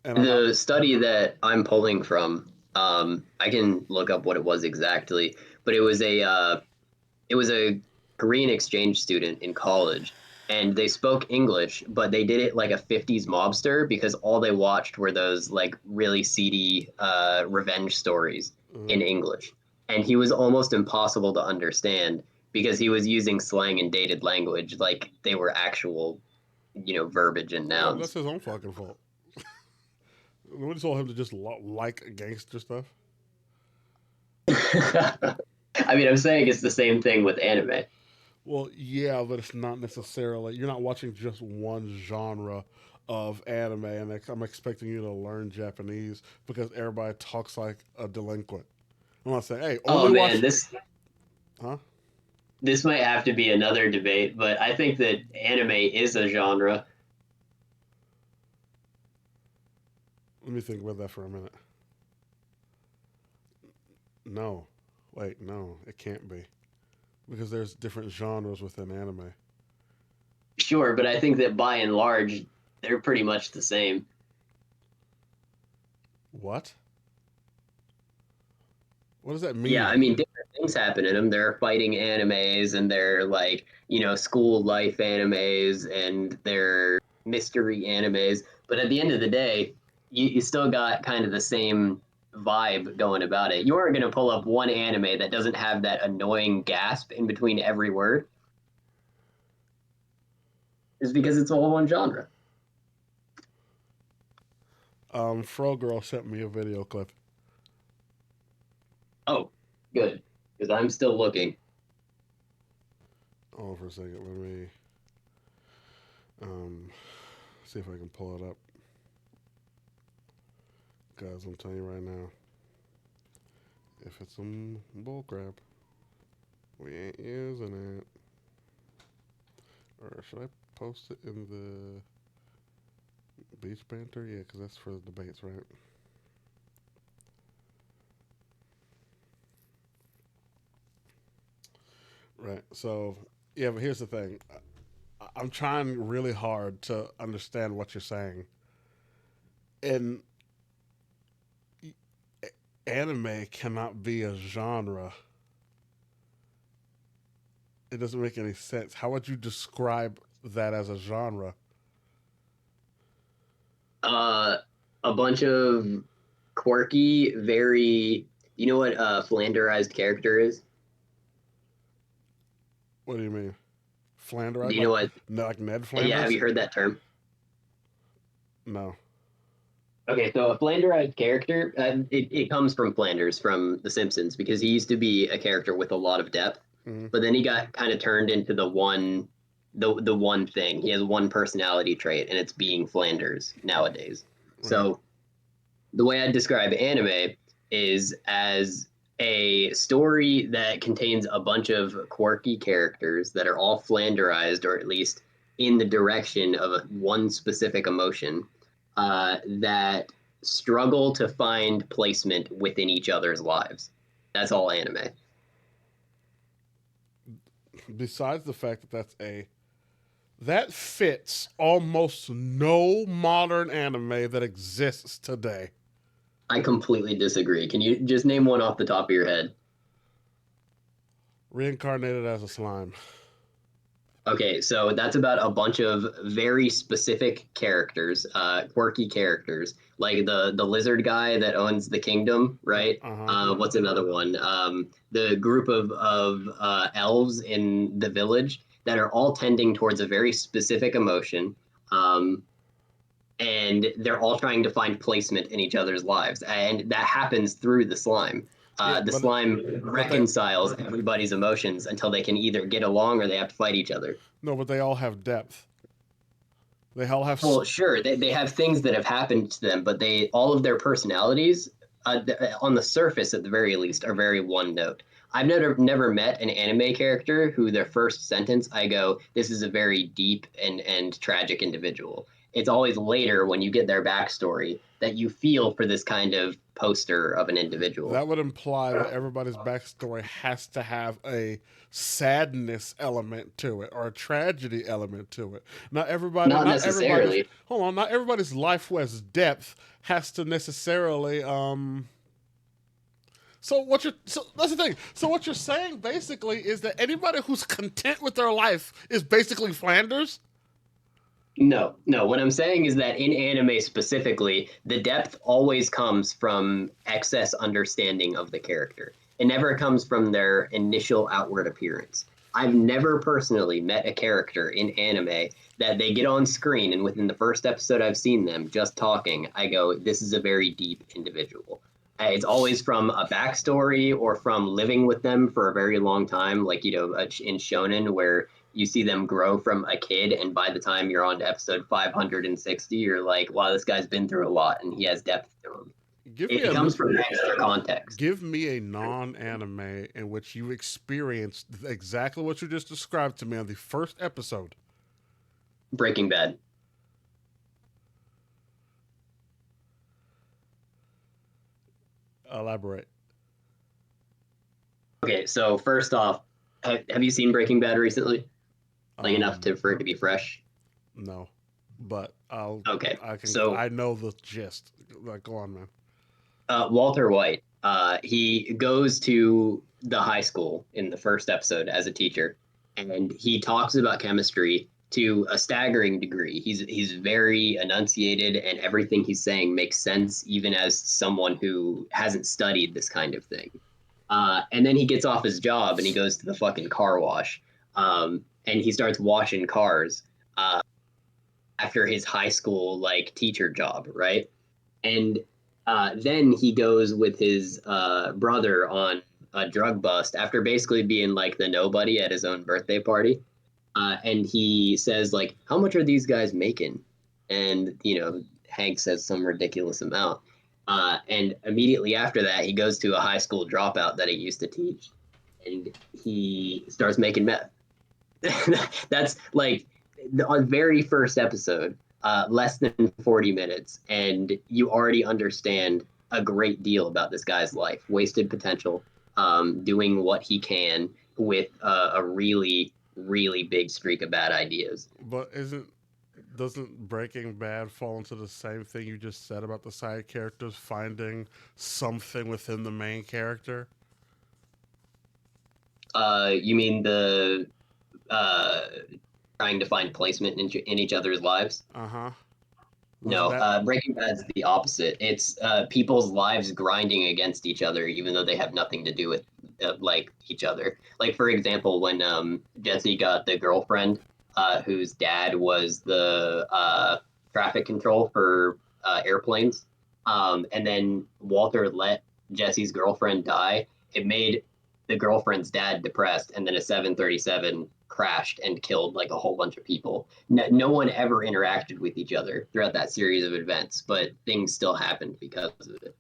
And I'm not. The study that I'm pulling from, I can look up what it was exactly, but it was a Korean exchange student in college, and they spoke English, but they did it like a 50s mobster because all they watched were those like really seedy revenge stories Uh, in English. And he was almost impossible to understand because he was using slang and dated language like they were actual, verbiage and well, that's nouns. his own fucking fault. We just told him to just like gangster stuff. I mean, I'm saying it's the same thing with anime. Well, yeah, but it's not necessarily. You're not watching just one genre of anime, and I'm expecting you to learn Japanese because everybody talks like a delinquent. I'm not saying, hey, Oh only man, watch, huh? this might have to be another debate, but I think that anime is a genre. Let me think about that for a minute. No, wait, no, it can't be because there's different genres within anime. Sure, but I think that by and large, they're pretty much the same. What? What does that Yeah, I mean? mean, different things happen in them. There are fighting animes, and they're like, school life animes, and they're mystery animes. But at the end of the day, you still got kind of the same vibe going about it. You aren't going to pull up one anime that doesn't have that annoying gasp in between every word, is because it's all one genre. Fro Girl sent me a video clip. Oh, good, because I'm still looking. Hold on for a second. Let me um, see if I can pull it up. Guys, I'm telling you right now, if it's some bullcrap, we ain't using it. Or should I post it in the beach banter? Yeah, because that's for the debates, right? Right. So, yeah, but here's the thing. I'm trying really hard to understand what you're saying. And anime cannot be a genre. It doesn't make any sense. How would you describe that as a genre? Uh, a bunch of quirky, very. You know what a flanderized character is? What do you mean? Do Flanders? you know what? Like Ned Yeah, have Flanders? you heard that term? No. Okay, so a flanderized character, it comes from Flanders from The Simpsons because he used to be a character with a lot of depth, Mm-hmm. but then he got kind of turned into the one thing. He has one personality trait, and it's being Flanders nowadays. Right. So the way I describe anime is as a story that contains a bunch of quirky characters that are all flanderized, or at least in the direction of one specific emotion. That struggle to find placement within each other's lives. That's all anime. Besides the fact that that fits almost no modern anime that exists today. I completely disagree. Can you just name one off the top of your head? Reincarnated as a slime. Okay, so that's about a bunch of very specific characters, quirky characters, like the lizard guy that owns the kingdom, right? Uh huh. What's another one? The group of elves in the village that are all tending towards a very specific emotion, um, and they're all trying to find placement in each other's lives, and that happens through the slime. Yeah, The slime but they reconciles everybody's emotions until they can either get along or they have to fight each other. no, but they all have depth. They all have. Well, sure, they have things that have happened to them, but they all of their personalities, on the surface at the very least, are very one note. I've never met an anime character who their first sentence I go, "This is a very deep and tragic individual." It's always later when you get their backstory that you feel for this kind of poster of an individual. That would imply that everybody's backstory has to have a sadness element to it or a tragedy element to it. Not Not everybody's. necessarily. Hold on, not everybody's life who has depth has to necessarily. So that's the thing. So what you're saying basically is that anybody who's content with their life is basically Flanders. No, no. What I'm saying is that in anime specifically, the depth always comes from excess understanding of the character. It never comes from their initial outward appearance. I've never personally met a character in anime that they get on screen and within the first episode I've seen them just talking, I go, this is a very deep individual. It's always from a backstory or from living with them for a very long time, like, in Shonen, where you see them grow from a kid, and by the time you're on to episode 560, you're like, wow, this guy's been through a lot and he has depth to him. Give me It a comes from extra context. Give me a non-anime in which you experienced exactly what you just described to me on the first episode. Breaking Bad. Elaborate. Okay, so first off, have you seen Breaking Bad recently? Like enough Um, for it to be fresh? no, but Okay, I can so I know the gist. Like, go on, man. Walter White, he goes to the high school in the first episode as a teacher, and he talks about chemistry to a staggering degree. He's very enunciated, and everything he's saying makes sense, even as someone who hasn't studied this kind of thing. And then he gets off his job and he goes to the fucking car wash, and he starts washing cars after his high school like teacher job, right? And then he goes with his brother on a drug bust after basically being like the nobody at his own birthday party. And he says like, "How much are these guys making?" And Hank says some ridiculous amount. And immediately after that, he goes to a high school dropout that he used to teach, and he starts making meth. That's like the very first episode, less than 40 minutes, and you already understand a great deal about this guy's life, wasted potential, doing what he can with a really, really big streak of bad ideas. But isn't doesn't Breaking Bad fall into the same thing you just said about the side characters finding something within the main character? You mean the uh, trying to find placement in each other's lives? Uh huh. Wasn't No, that Breaking Bad's the opposite. It's people's lives grinding against each other, even though they have nothing to do with like each other. Like for example, when Jesse got the girlfriend whose dad was the traffic control for airplanes, and then Walter let Jesse's girlfriend die. It made the girlfriend's dad depressed, and then a 737 crashed and killed like a whole bunch of people. No one ever interacted with each other throughout that series of events, but things still happened because of it.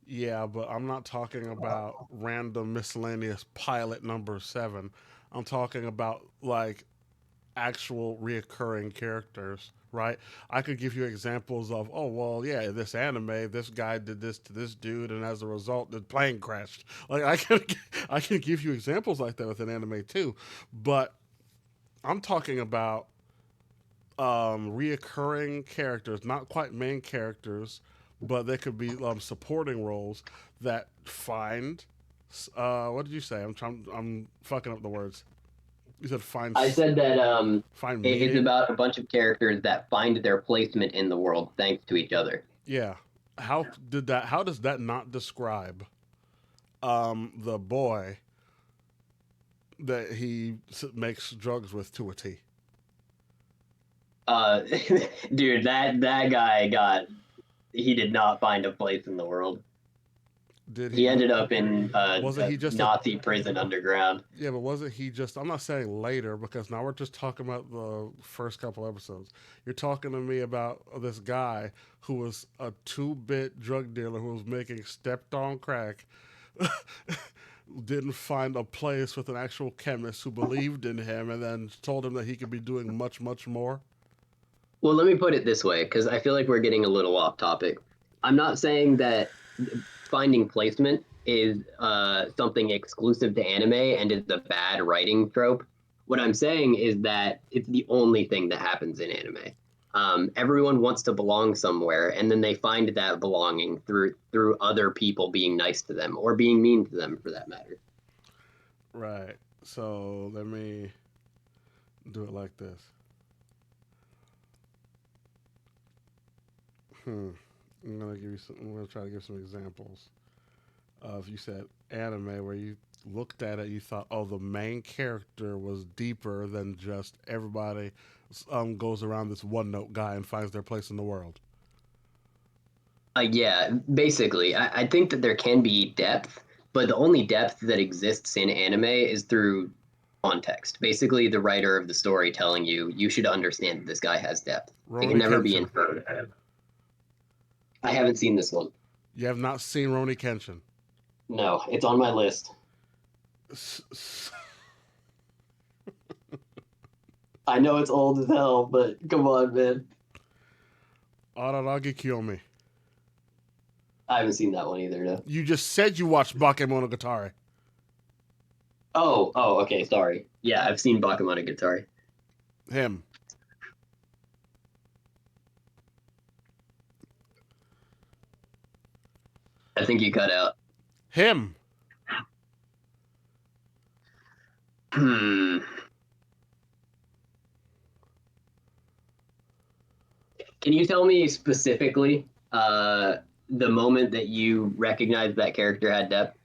Yeah, but I'm not talking about random miscellaneous pilot number seven. I'm talking about like actual reoccurring characters, right? I could give you examples of, oh well, yeah, this anime, this guy did this to this dude, and as a result, the plane crashed. Like I can give you examples like that with an anime too, but I'm talking about reoccurring characters, not quite main characters, but they could be supporting roles that find. What did you say? I'm fucking up the words. You said find I said that find it's meaning. about a bunch of characters that find their placement in the world thanks to each other. Yeah. How does that not describe the boy that makes drugs with to a T? Uh, dude, that guy got he did not find a place in the world. Did he He ended up in wasn't a he just a Nazi prison underground. yeah, but wasn't he just I'm not saying later because now we're just talking about the first couple episodes. You're talking to me about this guy who was a 2-bit drug dealer who was making stepped on crack. Didn't find a place with an actual chemist who believed in him and then told him that he could be doing much, much more. Well, let me put it this way, because I feel like we're getting a little off topic. I'm not saying that finding placement is something exclusive to anime and is a bad writing trope. What I'm saying is that it's the only thing that happens in anime. Everyone wants to belong somewhere, and then they find that belonging through other people being nice to them or being mean to them, for that matter. Right. So let me do it like this. Hmm. I'm gonna try to give some examples of you said anime where you looked at it, you thought, oh, the main character was deeper than just everybody goes around this one note guy and finds their place in the world. Yeah, basically, I think that there can be depth, but the only depth that exists in anime is through context. Basically, the writer of the story telling you should understand that this guy has depth. It can Roni never be Kenshin. inferred. I haven't seen this one. You have not seen Roni Kenshin. No, it's on my list. I know it's old as hell, but come on, man. Araragi Kiyomi. I haven't seen that one either. No. You just said you watched Bakemonogatari. Oh, okay. Sorry. Yeah, I've seen Bakemonogatari. Him. I think you cut out. Him. Hmm. Can you tell me specifically the moment that you recognized that character had depth?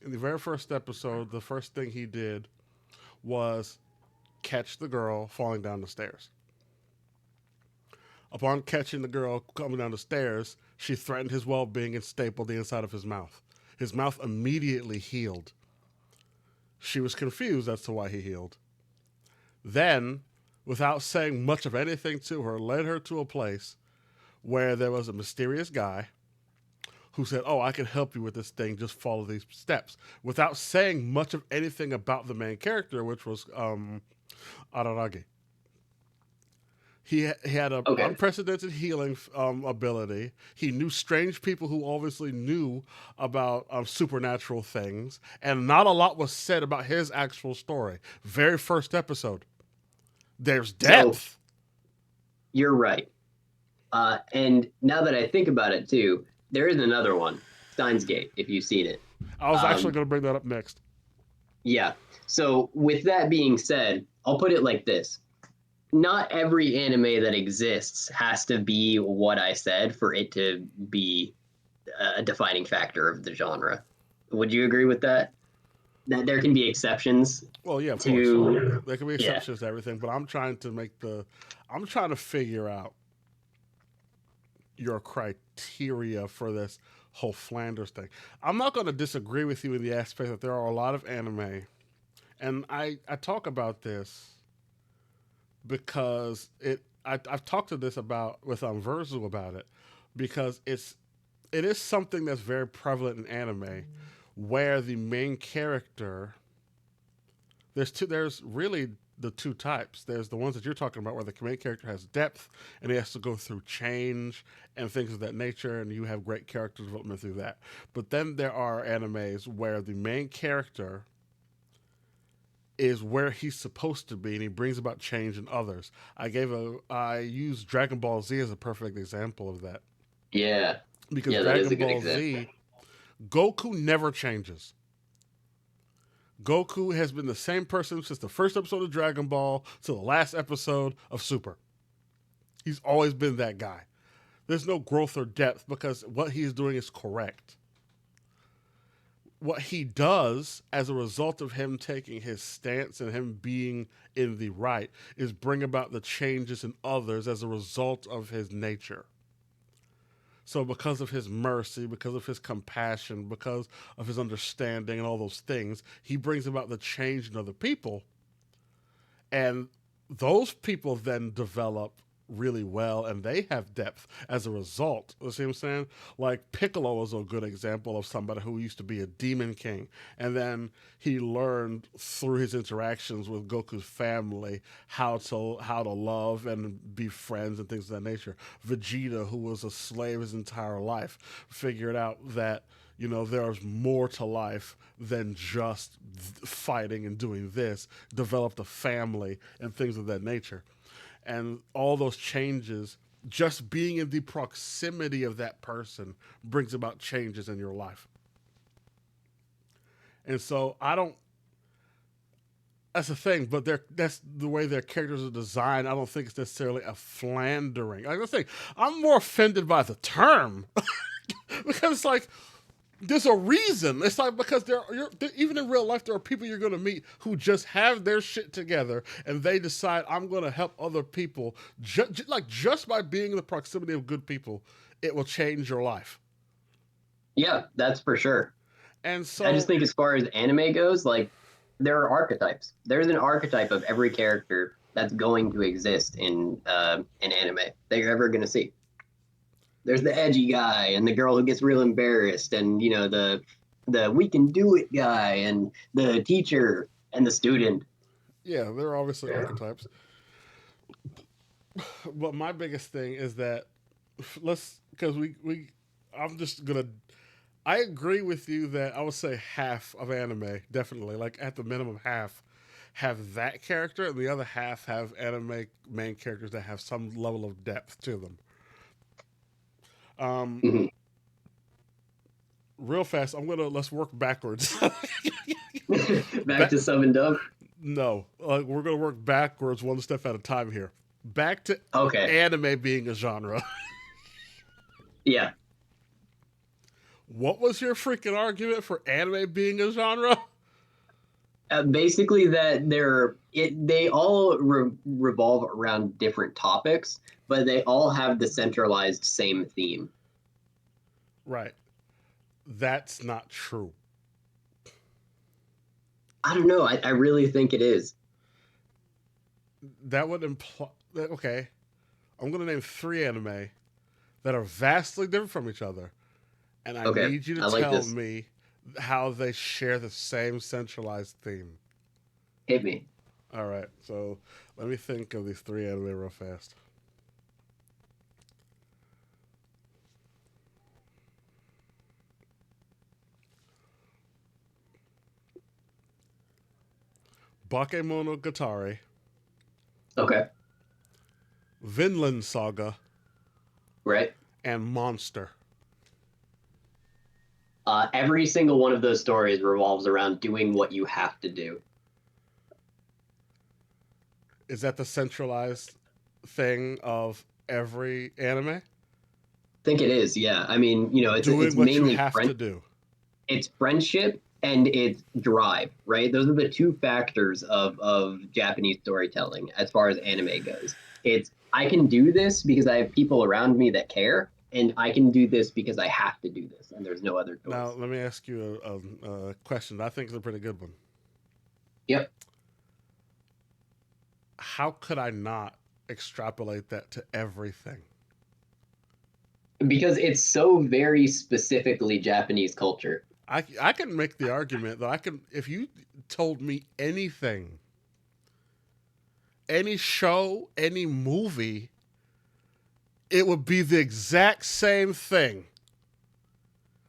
In the very first episode, the first thing he did was catch the girl falling down the stairs. Upon catching the girl coming down the stairs, she threatened his well being and stapled the inside of his mouth. His mouth immediately healed. She was confused as to why he healed. Then, without saying much of anything to her, led her to a place where there was a mysterious guy who said, oh, I can help you with this thing, just follow these steps. Without saying much of anything about the main character, which was Araragi. He had an Okay. unprecedented healing ability. He knew strange people who obviously knew about supernatural things, and not a lot was said about his actual story. Very first episode. There's So depth. you're right. And now that I think about it too, there is another one, Steins Gate, if you've seen it. I was actually Um, going to bring that up next. yeah. So with that being said, I'll put it like this. Not every anime that exists has to be what I said for it to be a defining factor of the genre. Would you agree with that? That there can be exceptions Well, yeah, of course. to, There can be yeah. exceptions to everything, but I'm trying to figure out your criteria for this whole Flanders thing. I'm not going to disagree with you in the aspect that there are a lot of anime, and I talk about this because I've talked to this about with Verzu about it because it is something that's very prevalent in anime where the main character there's really the two types. There's the ones that you're talking about where the main character has depth and he has to go through change and things of that nature, and you have great character development through that. But then there are animes where the main character is where he's supposed to be and he brings about change in others. I use Dragon Ball Z as a perfect example of that. Yeah. Because Yeah, that is a Dragon good Ball example. Z, Goku never changes. Goku has been the same person since the first episode of Dragon Ball to the last episode of Super. He's always been that guy. There's no growth or depth because what he's doing is correct. What he does as a result of him taking his stance and him being in the right is bring about the changes in others as a result of his nature. So, because of his mercy, because of his compassion, because of his understanding and all those things, he brings about the change in other people. And those people then develop really well and they have depth as a result. You see what I'm saying? Like Piccolo is a good example of somebody who used to be a demon king. And then he learned through his interactions with Goku's family how to love and be friends and things of that nature. Vegeta, who was a slave his entire life, figured out that there's more to life than just fighting and doing this, developed a family and things of that nature. And all those changes, just being in the proximity of that person brings about changes in your life. And so I don't, that's the thing, but that's the way their characters are designed. I don't think it's necessarily a flandering. Like I say, I'm more offended by the term because it's like, there's a reason. It's like because even in real life, there are people you're going to meet who just have their shit together and they decide I'm going to help other people. Just by being in the proximity of good people, it will change your life. Yeah, that's for sure. And I just so, think as far as anime goes, like there are archetypes. There's an archetype of every character that's going to exist in anime that you're ever going to see. There's the edgy guy and the girl who gets real embarrassed, and the we can do it guy, and the teacher and the student. yeah, there are obviously archetypes. But my biggest thing is that because I'm just gonna I agree with you that I would say half of anime, definitely, like at the minimum half, have that character, and the other half have anime main characters that have some level of depth to them. Um, Mhm. Real fast, let's work backwards. Back to Sub and Dub. No, we're gonna work backwards one step at a time here. Back to Okay. anime being a genre. Yeah. What was your freaking argument for anime being a genre? Basically, that they all revolve around different topics, but they all have the centralized same theme. Right. That's not true. I don't know. I really think it is. That would imply. Okay. I'm going to name 3 anime that are vastly different from each other. And I Okay, need you to I like tell this. me how they share the same centralized theme. Hit me. All right. So let me think of these 3 anime real fast. Bakemonogatari, Okay. Vinland Saga, Right. and Monster. Every single one of those stories revolves around doing what you have to do. Is that the centralized thing of every anime? I think it is. Yeah. I mean, it's Doing what you mainly have friend. to do. It's friendship and it's drive. Right. Those are the two factors of Japanese storytelling as far as anime goes. It's I can do this because I have people around me that care, and I can do this because I have to do this, and there's no other Now, choice. let me ask you a question that I think is a pretty good one. Yep. How could I not extrapolate that to everything? Because it's so very specifically Japanese culture. I can make the argument that I can, if you told me anything any show, any movie, it would be the exact same thing.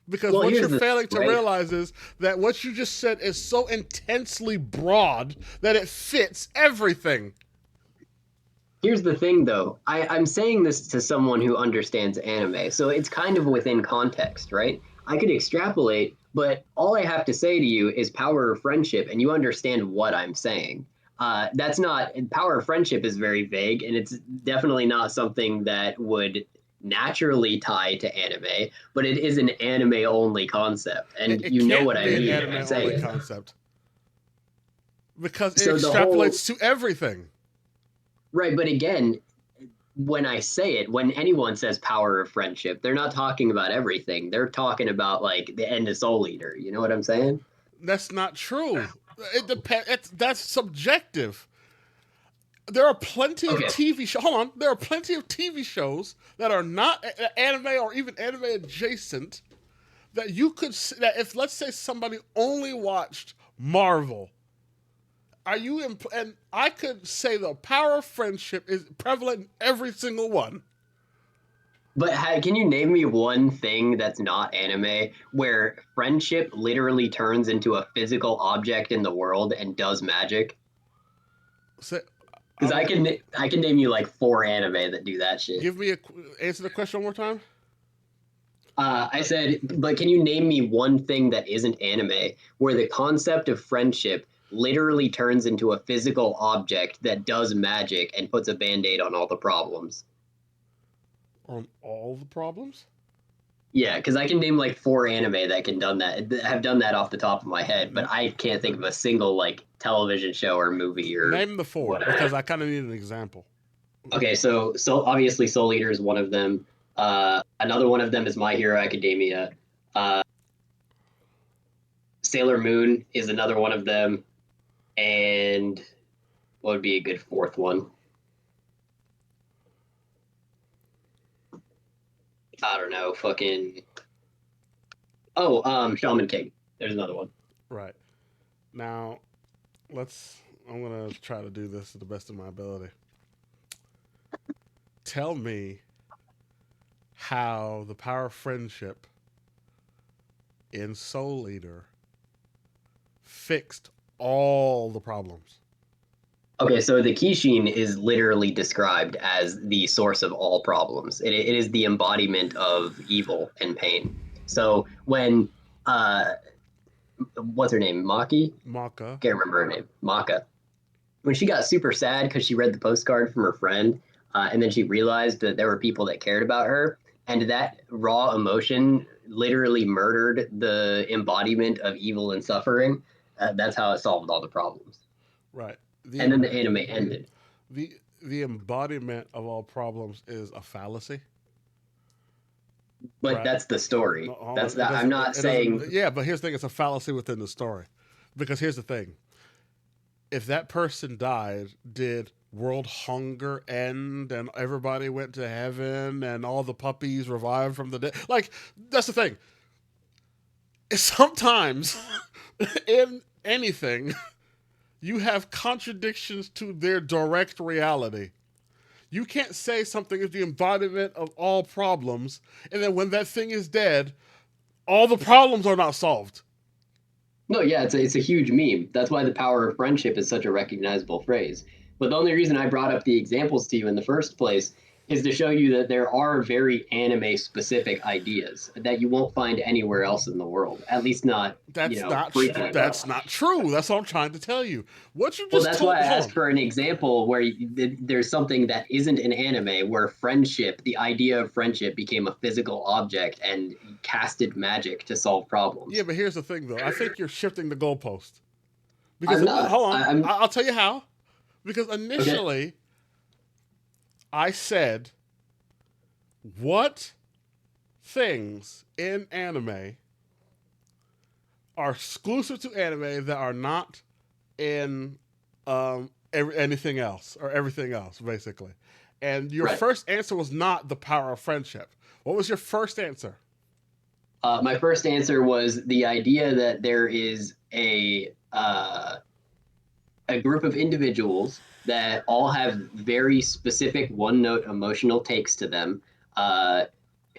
Because Well, what here's you're the failing to right. realize is that what you just said is so intensely broad that it fits everything. Here's the thing, though. I'm saying this to someone who understands anime, so it's kind of within context, right? I could extrapolate, but all I have to say to you is power of friendship, and you understand what I'm saying. That's not power of friendship is very vague, and it's definitely not something that would naturally tie to anime, but it is an anime only concept, and It you know what can't I be an mean when I anime say only it. concept because it So the whole extrapolates to everything. right, but again, when I say it, when anyone says power of friendship, they're not talking about everything. They're talking about like the end of Soul Eater. You know what I'm saying? That's not true. It depends. That's subjective. There are plenty of Okay. TV shows. Hold on. There are plenty of TV shows that are not anime or even anime adjacent that you could that if let's say somebody only watched Marvel, are you and I could say the power of friendship is prevalent in every single one. But can you name me one thing that's not anime where friendship literally turns into a physical object in the world and does magic? So, Because I'm I can name you like four anime that do that shit. give me a answer the question one more time. I said, but can you name me one thing that isn't anime where the concept of friendship literally turns into a physical object that does magic and puts a band-aid on all the problems? On all the problems. Yeah, because I can name like four anime that can done that have done that off the top of my head, but I can't think of a single like television show or movie or Name the four because whatever. I kind of need an example. Okay, so obviously Soul Eater is one of them. Another one of them is My Hero Academia. Uh, Sailor Moon is another one of them. And what would be a good fourth one? I don't know. Fucking. Oh, Shaman King. There's another one. Right now, let's. I'm gonna try to do this to the best of my ability. Tell me how the power of friendship in Soul Eater fixed all the problems. Okay, so the Kishin is literally described as the source of all problems. It is the embodiment of evil and pain. So when uh, what's her name? Maki? Maka, Can't remember her name. Maka. When she got super sad because she read the postcard from her friend, and then she realized that there were people that cared about her, and that raw emotion literally murdered the embodiment of evil and suffering. That's how it solved all the problems. right? And then the anime ended. The embodiment of all problems is a fallacy, But right? that's the story. No, hold That's on. It that. I'm doesn't. not It doesn't. saying. Yeah, but here's the thing: it's a fallacy within the story, because here's the thing: if that person died, did world hunger end and everybody went to heaven and all the puppies revived from the dead? Like that's the thing. Sometimes in anything, you have contradictions to their direct reality. You can't say something is the embodiment of all problems, and then when that thing is dead, all the problems are not solved. No, yeah, it's a huge meme. That's why the power of friendship is such a recognizable phrase. But the only reason I brought up the examples to you in the first place is to show you that there are very anime specific ideas that you won't find anywhere else in the world. At least not, frequently. That's not true. That's what I'm trying to tell you. What you Well, just that's why told. I Hold asked on. for an example where there's something that isn't an anime where friendship, the idea of friendship, became a physical object and casted magic to solve Yeah, problems. but here's the thing, though. I think you're shifting the goalpost because I'm not. hold on. I'm I'll tell you how. Because okay. initially, I said what things in anime are exclusive to anime that are not in anything else or everything else, basically. And your Right. first answer was not the power of friendship. What was your first answer? My first answer was the idea that there is a a group of individuals that all have very specific one note emotional takes to them, uh,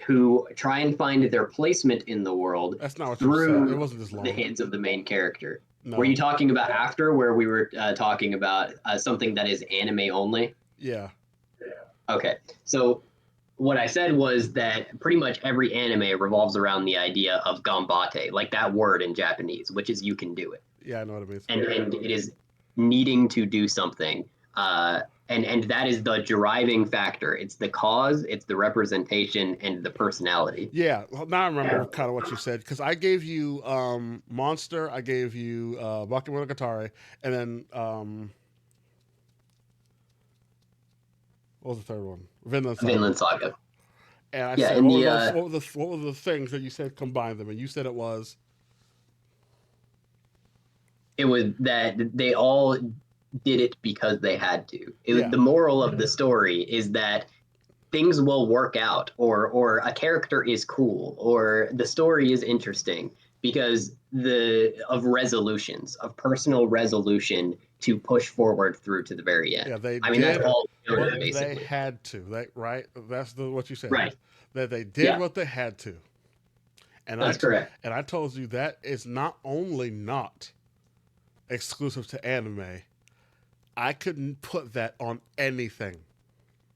who try and find their placement in the world That's not what you said. It through wasn't this the long. hands of the main character. Were No. you talking about after where we were talking about something that is anime only? Yeah. Okay. So what I said was that pretty much every anime revolves around the idea of gambate, like that word in Japanese, which is you can do it. Yeah, I know what it means. And it is needing to do something. And that is the driving factor. It's the cause, it's the representation, and the personality. Yeah, well, now I remember kind of what you said because I gave you Monster, I gave you Bakemonogatari, and then what was the third one? Vinland Saga. Vinland Saga. And I Yeah, said, in what were the those? What were the things that you said combined them? And you said it was it was that they all did it because they had to. yeah, The moral of the story is that things will work out, or a character is cool, or the story is interesting because the of resolutions, of personal resolution to push forward through to the very yeah. end. They I mean, that's did all what they basically. had to. Right. That's what you said. Right. That they did Yeah, what they had to. And that's correct. and I told you that is not only not exclusive to anime. I couldn't put that on anything.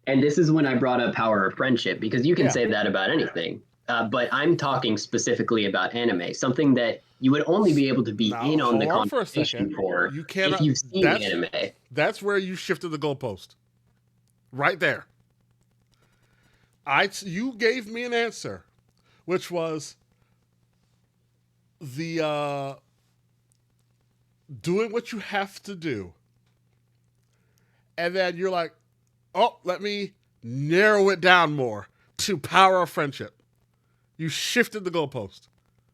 And this is when I brought up Power of Friendship, because you can Yeah. say that about anything. But I'm talking specifically about anime, something that you would only be able to be Now in on the hold on for a second. conversation for You if cannot. you've seen That's anime. that's where you shifted the goalpost. Right there. You gave me an answer, which was the doing what you have to do, and then you're like, oh, let me narrow it down more to Power of Friendship. You shifted the goalpost.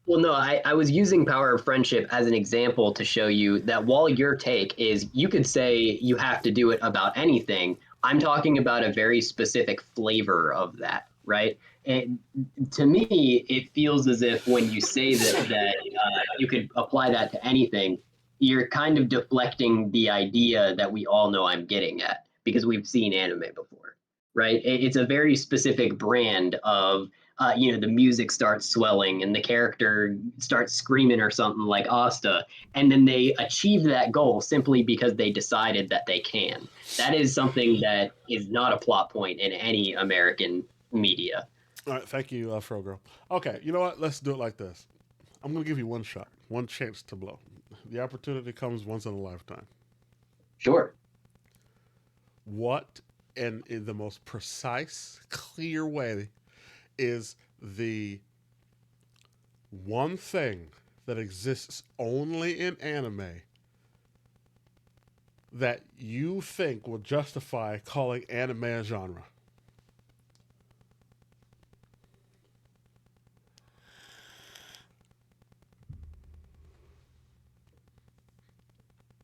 Well, no, I was using Power of Friendship as an example to show you that while your take is you could say you have to do it about anything, I'm talking about a very specific flavor of that, right? And to me, it feels as if when you say that you could apply that to anything, you're kind of deflecting the idea that we all know I'm getting at because we've seen anime before, right? It's a very specific brand of the music starts swelling and the character starts screaming or something like Asta, and then they achieve that goal simply because they decided that they can. That is something that is not a plot point in any American media. All right, thank you, Frogirl. Okay, you know what? Let's do it like this. I'm going to give you one shot, one chance to blow. The opportunity comes once in a lifetime. Sure. What, in the most precise, clear way, is the one thing that exists only in anime that you think will justify calling anime a genre?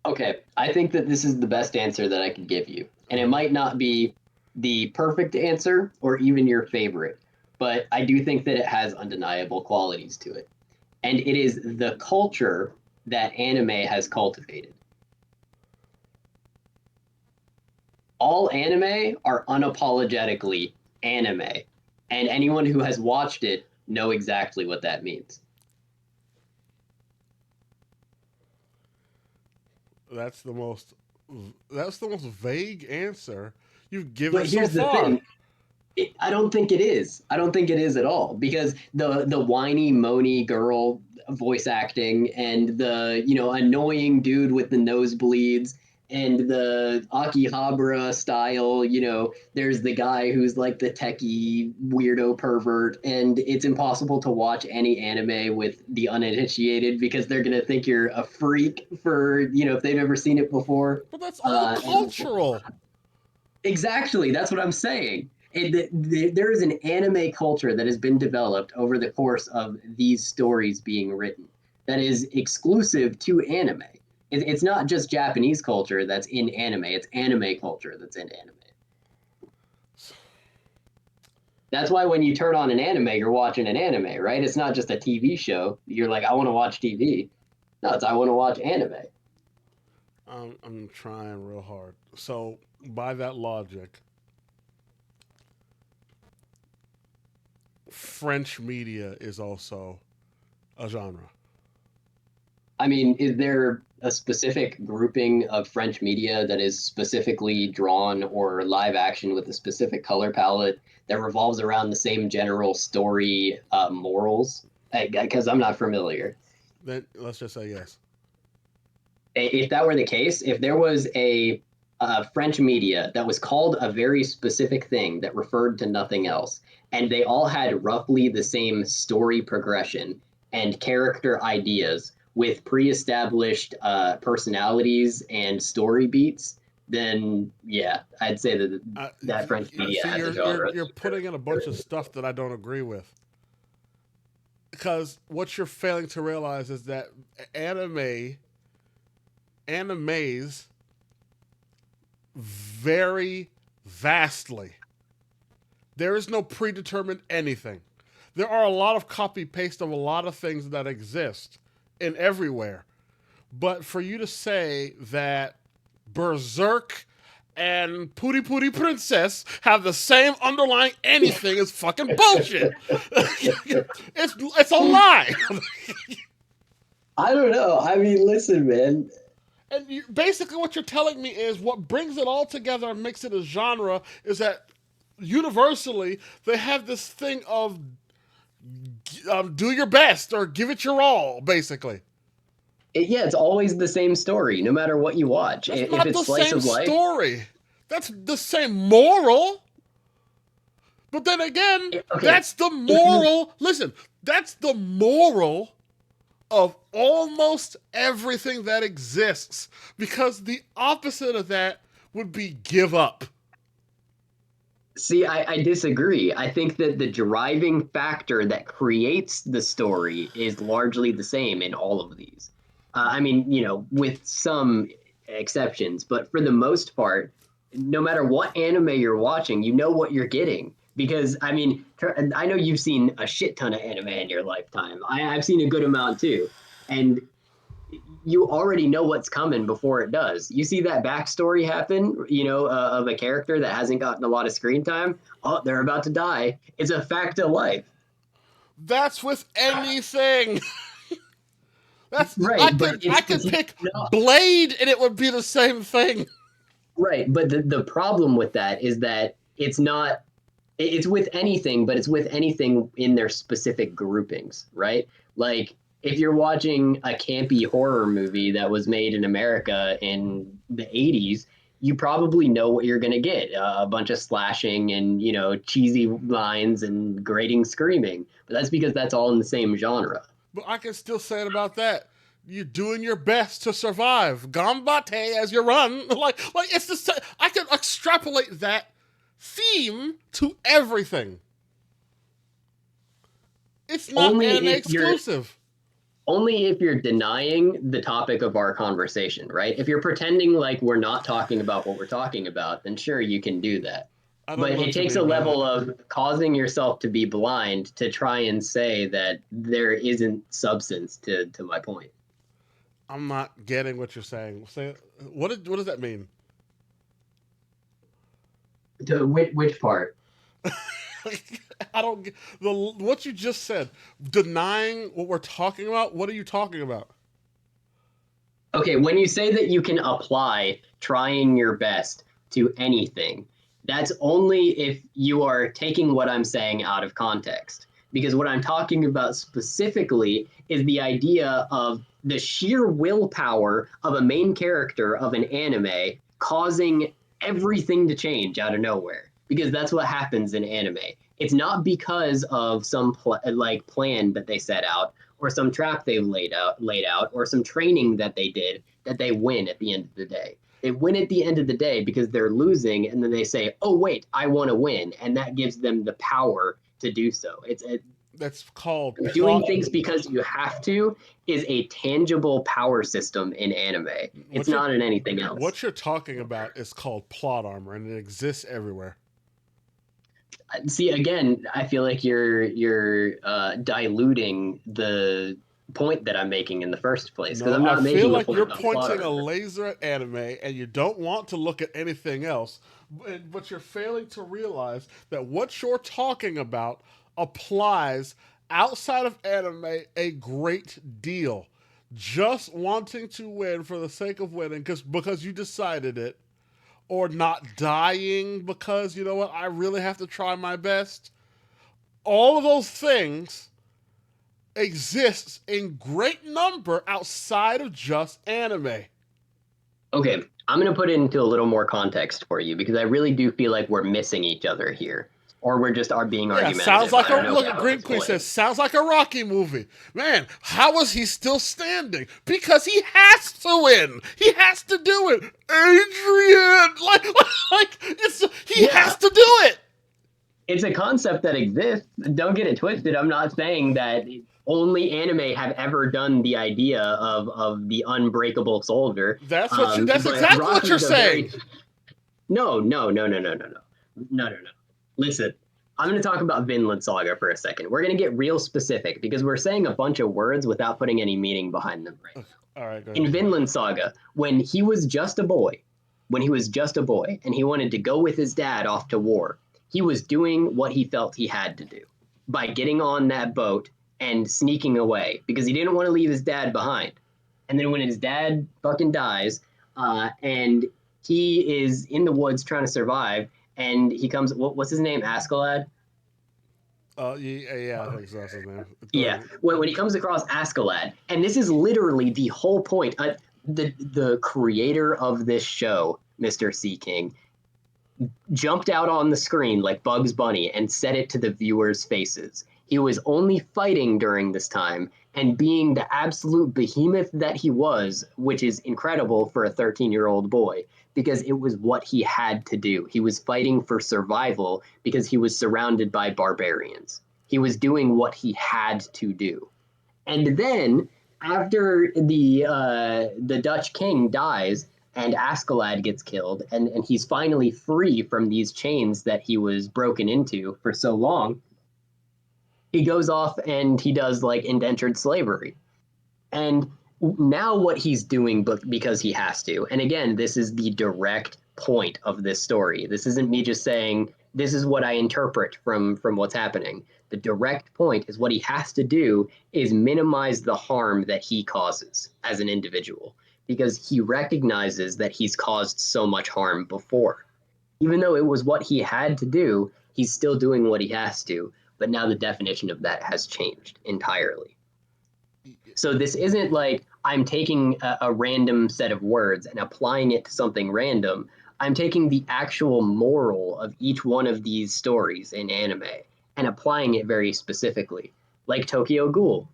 Okay, I think that this is the best answer that I could give you. And it might not be the perfect answer or even your favorite, but I do think that it has undeniable qualities to it. And it is the culture that anime has cultivated. All anime are unapologetically anime, and anyone who has watched it know exactly what that means. That's the most that's the most vague answer you've given But so here's the far. thing, I don't think it is. I don't think it is at all because the whiny moany girl voice acting and the annoying dude with the nosebleeds and the Akihabara style. There's the guy who's like the techie weirdo pervert, and it's impossible to watch any anime with the uninitiated because they're gonna think you're a freak for if they've never seen it before. But that's all And cultural. exactly. That's what I'm saying. There is an anime culture that has been developed over the course of these stories being written that is exclusive to anime. It's not just Japanese culture that's in anime, it's anime culture that's in anime. That's why when you turn on an anime, you're watching an anime, right? It's not just a TV show. You're like, I want to watch TV. No, it's I want to watch anime. I'm trying real hard. So by that logic, French media is also a genre. I mean, is there a specific grouping of French media that is specifically drawn or live action with a specific color palette that revolves around the same general story morals? Because I'm not familiar. Then let's just say yes. If that were the case, if there was a French media that was called a very specific thing that referred to nothing else, and they all had roughly the same story progression and character ideas with pre-established personalities and story beats, then yeah, I'd say that that French media See, as a you're genre. you're putting in a bunch of stuff that I don't agree with. Because what you're failing to realize is that animes vary vastly. There is no predetermined anything. There are a lot of copy paste of a lot of things that exist in everywhere. But for you to say that Berserk and Puri Puri Princess have the same underlying anything is fucking bullshit. It's a lie. I don't know. I mean, listen, man. And basically, what you're telling me is what brings it all together and makes it a genre is that universally they have this thing of do your best or give it your all, basically. Yeah, it's always the same story, no matter what you watch. That's If not it's the slice same of life, story. That's the same moral. But then again, okay, that's the if you moral. Listen, that's the moral of almost everything that exists. Because the opposite of that would be give up. see, I disagree. I think that the driving factor that creates the story is largely the same in all of these. I mean, with some exceptions, but for the most part, no matter what anime you're watching, you know what you're getting. Because, I mean, I know you've seen a shit ton of anime in your lifetime. I've seen a good amount too. And you already know what's coming before it does. You see that backstory happen, of a character that hasn't gotten a lot of screen time. Oh, they're about to die. It's a fact of life. That's with anything. That's I Right, but could I could it's pick not Blade and it would be the same thing. right. But the problem with that is that it's not it's with anything, but it's with anything in their specific groupings, right? Like if you're watching a campy horror movie that was made in America in the 80s, you probably know what you're going to get a bunch of slashing and, cheesy lines and grating screaming. But that's because that's all in the same genre. But I can still say it about that. You're doing your best to survive. Gambate as you run. Like it's the I can extrapolate that theme to everything. It's not Only anime if you're exclusive. only if you're denying the topic of our conversation, right? If you're pretending like we're not talking about what we're talking about, then sure, you can do that. I don't But know it what you takes a mean by that. level of causing yourself to be blind to try and say that there isn't substance to my point. I'm not getting what you're saying. Say what does that mean? To which part? I don't get the what you just said. Denying what we're talking about. What are you talking about? Okay, when you say that you can apply trying your best to anything, that's only if you are taking what I'm saying out of context. Because what I'm talking about specifically is the idea of the sheer willpower of a main character of an anime causing everything to change out of nowhere. Because that's what happens in anime. It's not because of some plan that they set out or some trap they've laid out or some training that they did that they win at the end of the day. They win at the end of the day because they're losing, and then they say, "Oh wait, I want to win," and that gives them the power to do so. That's called Doing plot. things because you have to is a tangible power system in anime. It's What you're not in anything else. what you're talking about is called plot armor, and it exists everywhere. See, again, I feel like you're diluting point that I'm making in the first place, because No, I'm I not feel making a like point you're about plot pointing a armor. laser at anime and you don't want to look at anything else, but you're failing to realize that what you're talking about applies outside of anime a great deal. Just wanting to win for the sake of winning because you decided it, or not dying because, you know what, I really have to try my best. All of those things exists in great number outside of just anime. Okay, I'm going to put it into a little more context for you because I really do feel like we're missing each other here, or we're just are being Yeah, sounds argumentative. like I a don't know look which at one Green it's Queen playing. says sounds like a Rocky movie. Man, how is he still standing? Because he has to win. He has to do it. Adrian, he Yeah, has to do it. it's a concept that exists. Don't get it twisted. I'm not saying that only anime have ever done the idea of the unbreakable soldier. That's But exactly what you're Rocky's a very saying. no. Listen, I'm going to talk about Vinland Saga for a second. We're going to get real specific because we're saying a bunch of words without putting any meaning behind them right now. All right, go In ahead. Vinland Saga, when he was just a boy, and he wanted to go with his dad off to war, he was doing what he felt he had to do by getting on that boat and sneaking away because he didn't want to leave his dad behind. And then when his dad fucking dies, and he is in the woods trying to survive, and he comes, what's his name? Askeladd? Yeah, I think so, that's his name. Yeah, when he comes across Askeladd, and this is literally the whole point. The creator of this show, Mr. Sea King, jumped out on the screen like Bugs Bunny and said it to the viewers' faces. He was only fighting during this time and being the absolute behemoth that he was, which is incredible for a 13-year-old boy because it was what he had to do. He was fighting for survival because he was surrounded by barbarians. He was doing what he had to do. And then after the Dutch king dies and Askeladd gets killed, and he's finally free from these chains that he was broken into for so long, he goes off and he does like indentured slavery. And now what he's doing because he has to. And again, this is the direct point of this story. This isn't me just saying this is what I interpret from what's happening. The direct point is what he has to do is minimize the harm that he causes as an individual because he recognizes that he's caused so much harm before. Even though it was what he had to do, he's still doing what he has to. But now the definition of that has changed entirely. So this isn't like I'm taking a random set of words and applying it to something random. I'm taking the actual moral of each one of these stories in anime and applying it very specifically. Like Tokyo Ghoul.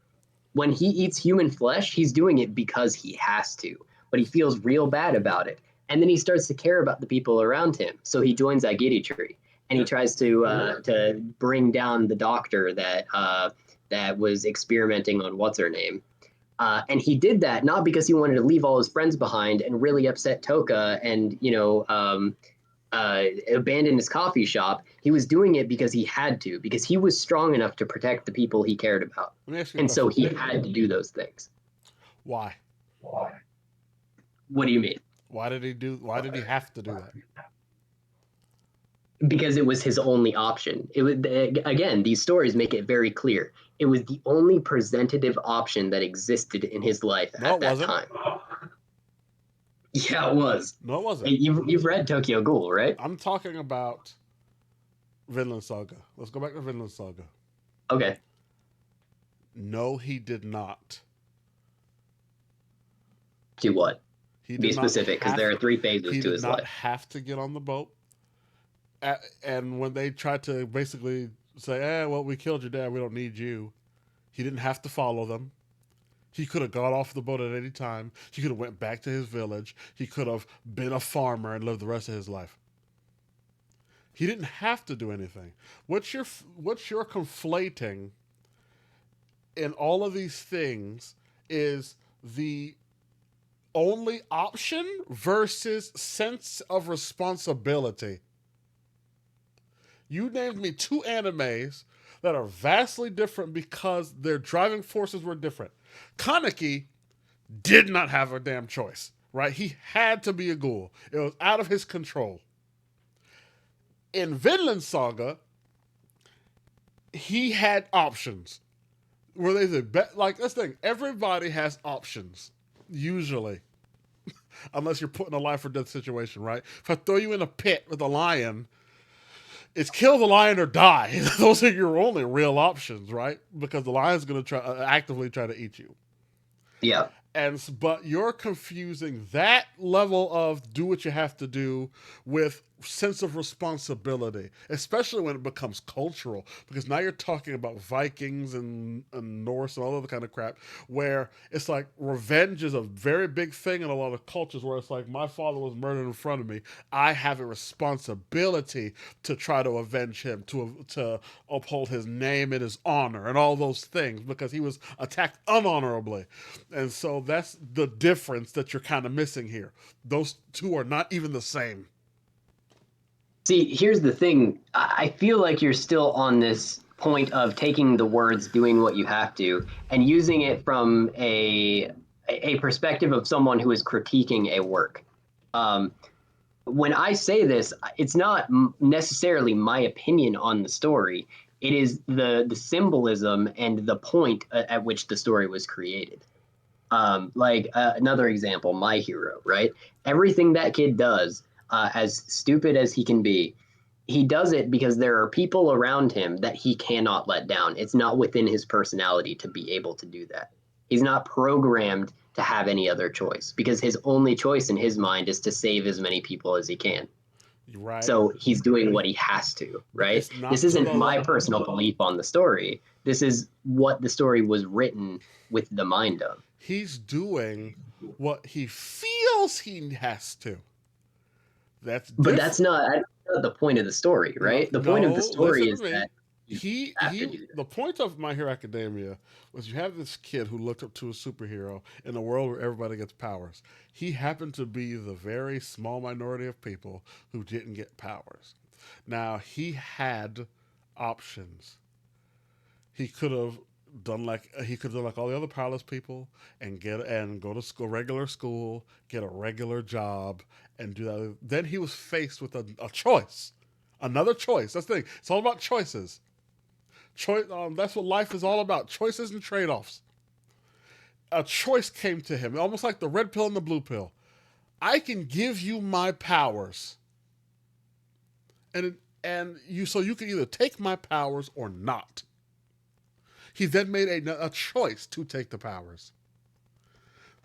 When he eats human flesh, he's doing it because he has to, but he feels real bad about it. And then he starts to care about the people around him. So he joins Agiri Tree and he tries to bring down the doctor that was experimenting on what's her name. And he did that not because he wanted to leave all his friends behind and really upset Toka and abandon his coffee shop. He was doing it because he had to, because he was strong enough to protect the people he cared about. Let me ask you a And so question. he had to do those things. Why? What do you mean? Why did he have to do that? Because it was his only option. It was, again, these stories make it very clear. It was the only presentative option that existed in his life at that time. Yeah, it was. No, it wasn't. You've read Tokyo Ghoul, right? I'm talking about Vinland Saga. Let's go back to Vinland Saga. Okay. No, he did not. To what? He Be specific, because there are 3 phases to his life. He did not have to get on the boat. And when they tried to basically say, well, we killed your dad, we don't need you, he didn't have to follow them. He could have got off the boat at any time. He could have went back to his village. He could have been a farmer and lived the rest of his life. He didn't have to do anything. What you're conflating in all of these things is the only option versus sense of responsibility. You named me 2 animes that are vastly different because their driving forces were different. Kaneki did not have a damn choice, right? He had to be a ghoul. It was out of his control. In Vinland Saga, he had options. Where they said, like this thing, everybody has options, usually. Unless you're put in a life or death situation, right? If I throw you in a pit with a lion, it's kill the lion or die. Those are your only real options, right? Because the lion's going to actively try to eat you. Yeah. But you're confusing that level of do what you have to do with sense of responsibility, especially when it becomes cultural, because now you're talking about Vikings and Norse and all other kind of crap, where it's like revenge is a very big thing in a lot of cultures, where it's like, my father was murdered in front of me. I have a responsibility to try to avenge him, to uphold his name and his honor and all those things, because he was attacked unhonorably. And so that's the difference that you're kind of missing here. Those two are not even the same. See, here's the thing. I feel like you're still on this point of taking the words "doing what you have to" and using it from a perspective of someone who is critiquing a work. When I say this, it's not necessarily my opinion on the story. It is the symbolism and the point at which the story was created. Another example, My Hero, right? Everything that kid does, as stupid as he can be, he does it because there are people around him that he cannot let down. It's not within his personality to be able to do that. He's not programmed to have any other choice, because his only choice in his mind is to save as many people as he can. Right. So he's doing what he has to, right? This isn't my personal belief on the story. This is what the story was written with the mind of. He's doing what he feels he has to. That's not the point of the story, right? The point of the story is that the point of My Hero Academia was you have this kid who looked up to a superhero in a world where everybody gets powers. He happened to be the very small minority of people who didn't get powers. Now, he had options. He could have done like all the other powerless people and go to school, regular school, get a regular job, and do that. Then he was faced with a choice, another choice. That's the thing. It's all about choices. That's what life is all about: choices and trade-offs. A choice came to him, almost like the red pill and the blue pill. I can give you my powers, and so you can either take my powers or not. He then made a choice to take the powers.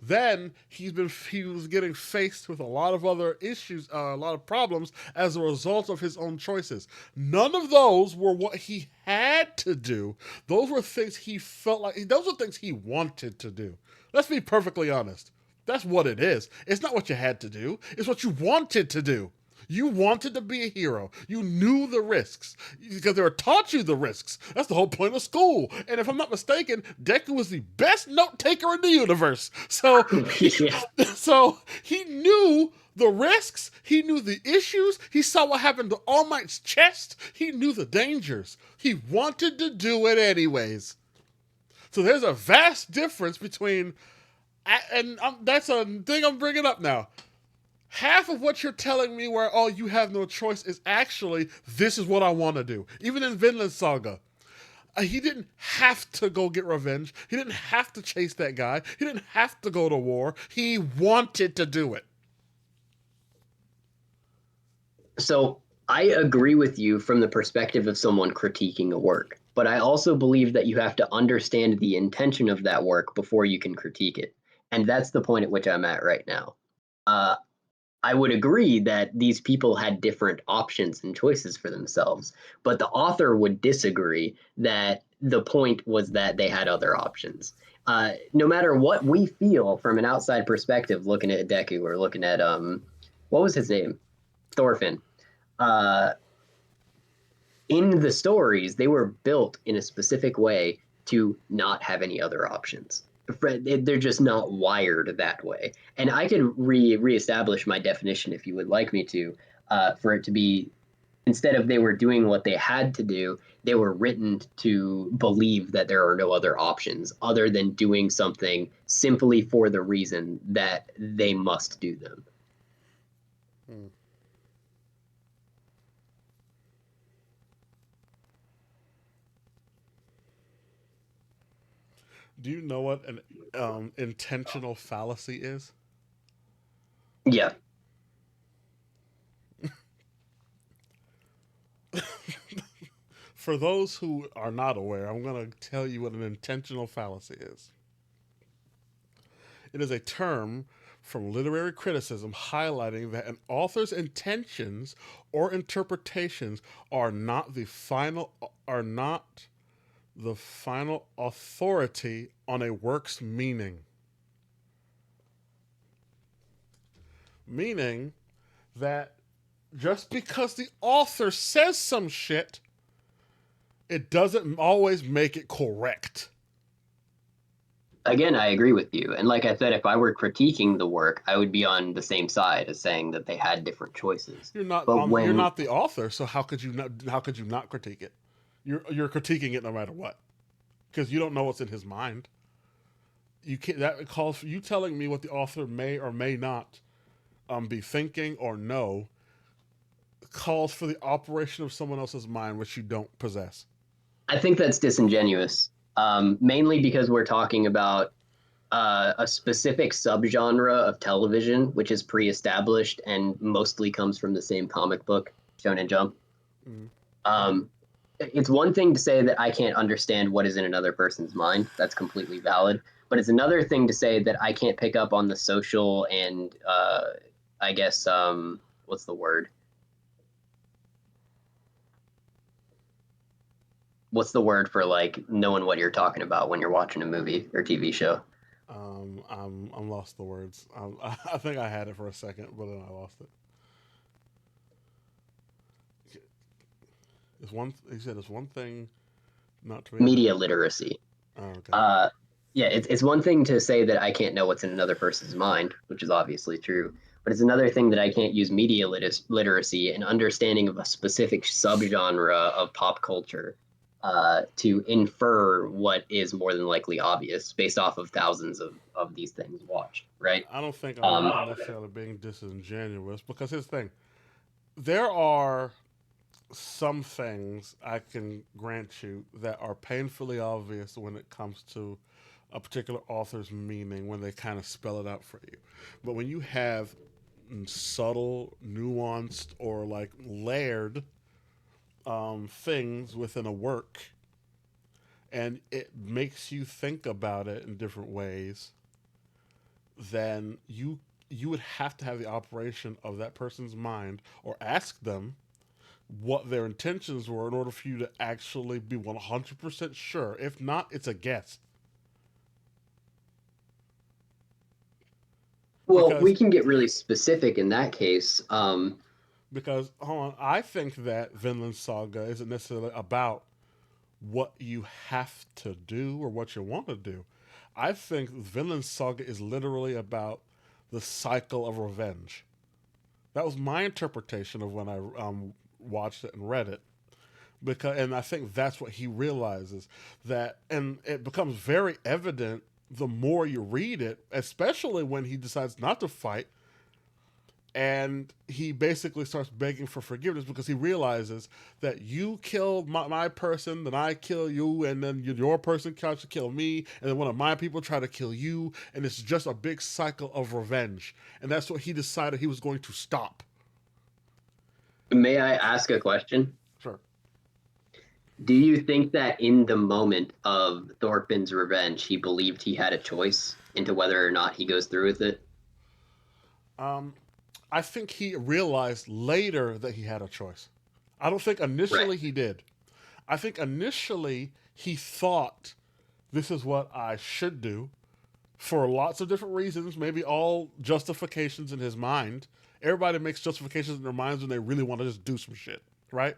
Then he was getting faced with a lot of other issues, a lot of problems as a result of his own choices. None of those were what he had to do. Those were things he felt like, those were things he wanted to do. Let's be perfectly honest. That's what it is. It's not what you had to do. It's what you wanted to do. You wanted to be a hero. You knew the risks because they were taught you the risks. That's the whole point of school. And if I'm not mistaken, Deku was the best note taker in the universe. So, so he knew the risks. He knew the issues. He saw what happened to All Might's chest. He knew the dangers. He wanted to do it anyways. So there's a vast difference between, and that's a thing I'm bringing up now. Half of what you're telling me where, oh, you have no choice is actually, this is what I want to do. Even in Vinland Saga, he didn't have to go get revenge. He didn't have to chase that guy. He didn't have to go to war. He wanted to do it. So I agree with you from the perspective of someone critiquing a work, but I also believe that you have to understand the intention of that work before you can critique it. And that's the point at which I'm at right now. I would agree that these people had different options and choices for themselves, but the author would disagree that the point was that they had other options. No matter what we feel from an outside perspective, looking at Deku or looking at, what was his name? Thorfinn. In the stories, they were built in a specific way to not have any other options. They're just not wired that way. And I could reestablish my definition if you would like me to, for it to be Instead of they were doing what they had to do, they were written to believe that there are no other options other than doing something simply for the reason that they must do them. Hmm. Do you know what an intentional fallacy is? Yeah. For those who are not aware, I'm going to tell you what an intentional fallacy is. It is a term from literary criticism highlighting that an author's intentions or interpretations are not the final authority on a work's meaning. Meaning that just because the author says some shit, it doesn't always make it correct. Again, I agree with you. And like I said, if I were critiquing the work, I would be on the same side as saying that they had different choices. But You're when not the author, so how could you not critique it? You're critiquing it no matter what, because you don't know what's in his mind. You can't. That calls for you telling me what the author may or may not be thinking or know. Calls for the operation of someone else's mind, which you don't possess. I think that's disingenuous, mainly because we're talking about a specific subgenre of television, which is pre-established and mostly comes from the same comic book, Shonen Jump. Mm. It's one thing to say that I can't understand what is in another person's mind. That's completely valid. But it's another thing to say that I can't pick up on the social and, I guess, what's the word? What's the word for like knowing what you're talking about when you're watching a movie or TV show? I'm lost the words. I think I had it for a second, but then I lost it. He said it's one thing not to be Media literacy. Oh, okay. Yeah, it's one thing to say that I can't know what's in another person's mind, which is obviously true. But it's another thing that I can't use media literacy and understanding of a specific subgenre of pop culture to infer what is more than likely obvious based off of thousands of these things watched, right? I don't think I'm necessarily being disingenuous because here's the thing: there are some things I can grant you that are painfully obvious when it comes to a particular author's meaning when they kind of spell it out for you. But when you have subtle, nuanced, or like layered things within a work, and it makes you think about it in different ways, then you would have to have the operation of that person's mind or ask them what their intentions were in order for you to actually be 100% sure. If not, it's a guess. Well, because we can get really specific in that case. Because, hold on, I think that Vinland Saga isn't necessarily about what you have to do or what you want to do. I think Vinland Saga is literally about the cycle of revenge. That was my interpretation of when I watched it and read it. And I think that's what he realizes, that, and it becomes very evident the more you read it, especially when he decides not to fight, and he basically starts begging for forgiveness because he realizes that you killed my person, then I kill you, and then your person tries to kill me, and then one of my people try to kill you, and it's just a big cycle of revenge. And that's what he decided he was going to stop. May I ask a question? Sure. Do you think that in the moment of Thorfinn's revenge, he believed he had a choice into whether or not he goes through with it? I think he realized later that he had a choice. I don't think initially he did. I think initially he thought this is what I should do for lots of different reasons, maybe all justifications in his mind. Everybody makes justifications in their minds when they really want to just do some shit, right?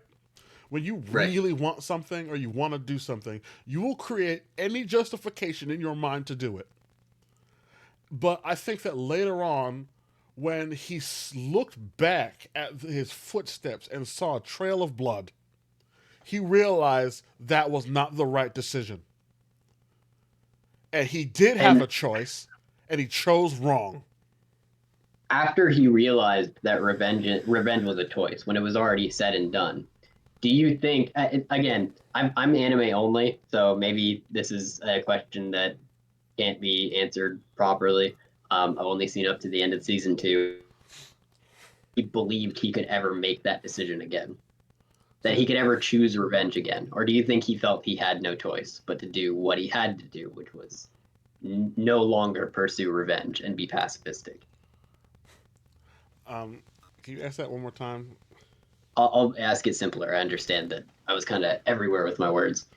When you really want something or you want to do something, you will create any justification in your mind to do it. But I think that later on, when he looked back at his footsteps and saw a trail of blood, he realized that was not the right decision. And he did have And a choice, and he chose wrong. after he realized that revenge was a choice, when it was already said and done, do you think? Again, I'm anime only, so maybe this is a question that can't be answered properly. I've only seen up to the end of season 2. He believed he could ever make that decision again, that he could ever choose revenge again, or do you think he felt he had no choice but to do what he had to do, which was no longer pursue revenge and be pacifistic? Can you ask that one more time? I'll ask it simpler. I understand that I was kind of everywhere with my words.